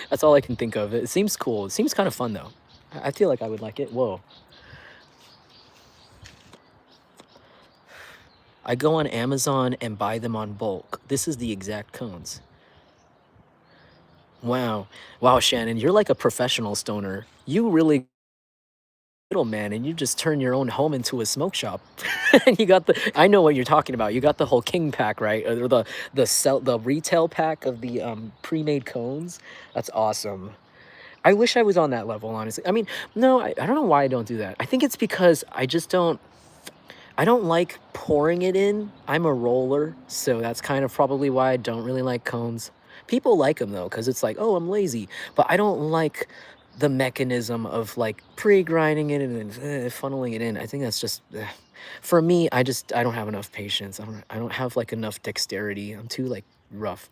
That's all I can think of. It seems cool. It seems kind of fun, though. I feel like I would like it. Whoa. I go on Amazon and buy them on bulk. This is the exact cones. Wow. Wow, Shannon, you're like a professional stoner. You really middleman and you just turn your own home into a smoke shop. And you got I know what you're talking about. You got the whole king pack, right? Or the retail pack of the pre-made cones. That's awesome. I wish I was on that level, honestly. I mean, no, I don't know why I don't do that. I think it's because I don't like pouring it in. I'm a roller, so that's kind of probably why I don't really like cones. People like them though, because it's like, oh, I'm lazy. But I don't like the mechanism of like pre-grinding it and then funneling it in. I think that's just, for me, I don't have enough patience. I don't have like enough dexterity. I'm too like rough.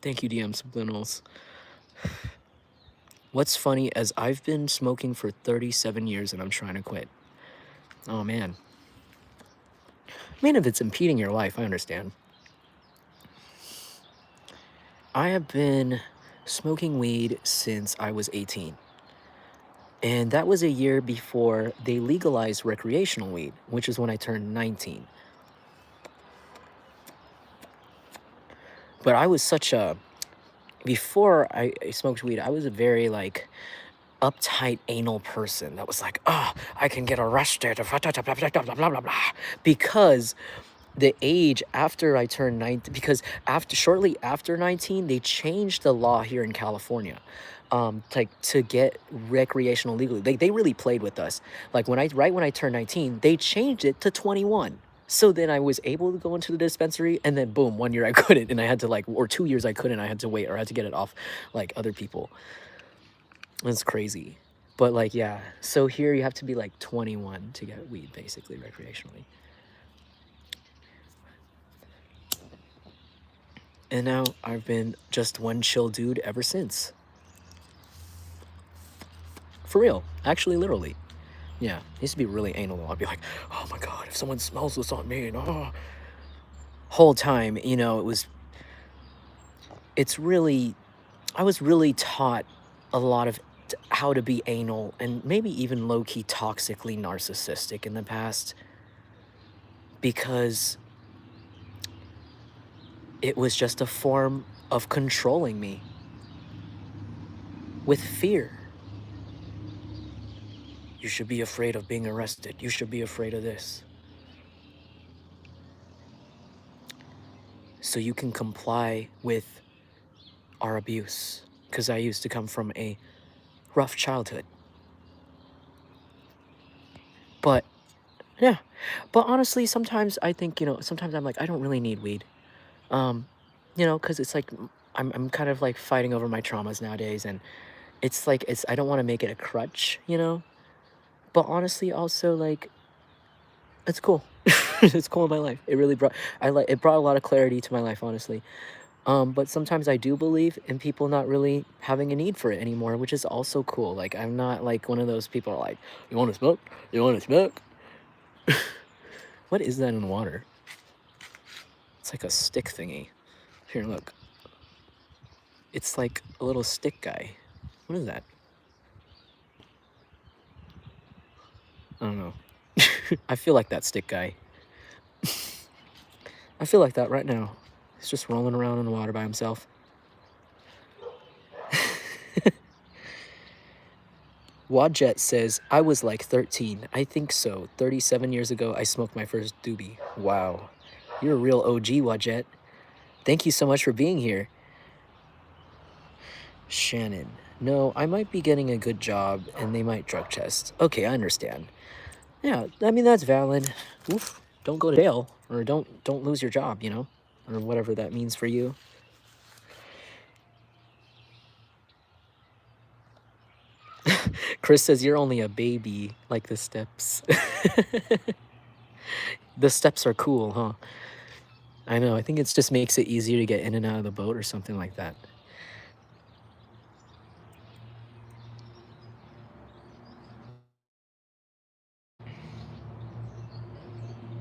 Thank you, DM Subliminals. What's funny is I've been smoking for 37 years and I'm trying to quit. Oh man. Man, if it's impeding your life, I understand. I have been smoking weed since I was 18. And that was a year before they legalized recreational weed, which is when I turned 19. But I was before I smoked weed, I was a very like uptight anal person that was like, oh, I can get arrested, blah, blah, blah, blah, because the age after I turned 19, because shortly after 19, they changed the law here in California, to get recreational legally. They really played with us. Like right when I turned 19, they changed it to 21. So then I was able to go into the dispensary, and then boom, 1 year I couldn't, and I had to or 2 years I couldn't. I had to wait, or I had to get it off like other people. It's crazy. But like, yeah. So here you have to be like 21 to get weed, basically recreationally. And now I've been just one chill dude ever since. For real. Actually, literally. Yeah. I used to be really anal. I'd be like, oh my God, if someone smells this on me, and whole time, I was really taught a lot of how to be anal and maybe even low-key toxically narcissistic in the past, because it was just a form of controlling me with fear. You should be afraid of being arrested. You should be afraid of this. So you can comply with our abuse. Because I used to come from a rough childhood. But, yeah. But honestly, sometimes I think, sometimes I'm like, I don't really need weed. Because it's like, I'm kind of like fighting over my traumas nowadays. And it's like, I don't want to make it a crutch, But honestly, also, like, it's cool. It's cool in my life. It really brought a lot of clarity to my life, honestly. But sometimes I do believe in people not really having a need for it anymore, which is also cool. Like, I'm not like one of those people like, you want to smoke? You want to smoke? What is that in the water? It's like a stick thingy. Here, look. It's like a little stick guy. What is that? I don't know. I feel like that stick guy. I feel like that right now. He's just rolling around in the water by himself. Wadjet says, I was like 13. I think so. 37 years ago, I smoked my first doobie. Wow. You're a real OG, Wadjet. Thank you so much for being here. Shannon. No, I might be getting a good job and they might drug test. Okay, I understand. Yeah, I mean, that's valid. Oof. Don't go to jail or don't lose your job, you know, or whatever that means for you. Chris says you're only a baby, like the steps. The steps are cool, huh? I know. I think it just makes it easier to get in and out of the boat or something like that.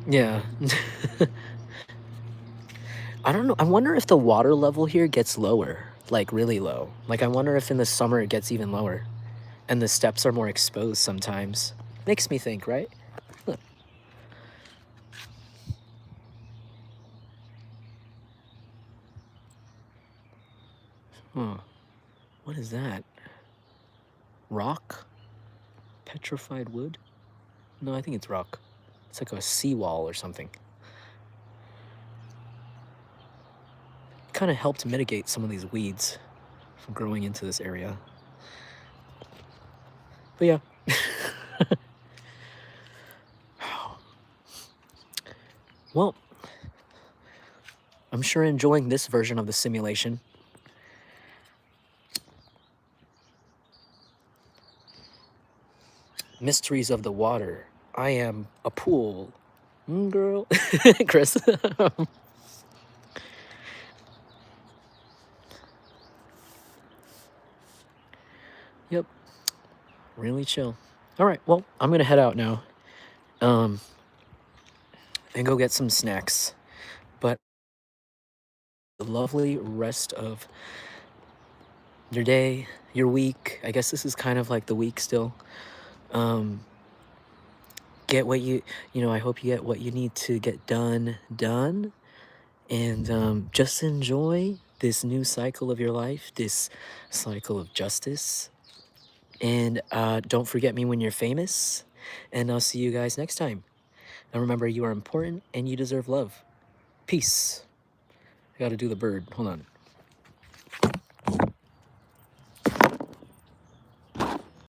Yeah. I don't know. I wonder if the water level here gets lower, like really low. Like I wonder if in the summer it gets even lower and the steps are more exposed sometimes. Makes me think, right? Look. Huh. What is that? Rock? Petrified wood? No, I think it's rock. It's like a seawall or something. Kind of helped mitigate some of these weeds from growing into this area. But yeah. Well, I'm sure enjoying this version of the simulation. Mysteries of the water. I am a pool. Girl. Chris. Yep. Really chill. All right. Well, I'm going to head out now. And go get some snacks. But a lovely rest of your day, your week. I guess this is kind of like the week still. Get what you know, I hope you get what you need to get done. And just enjoy this new cycle of your life, this cycle of justice. And don't forget me when you're famous. And I'll see you guys next time. And remember, you are important and you deserve love. Peace. I gotta do the bird. Hold on.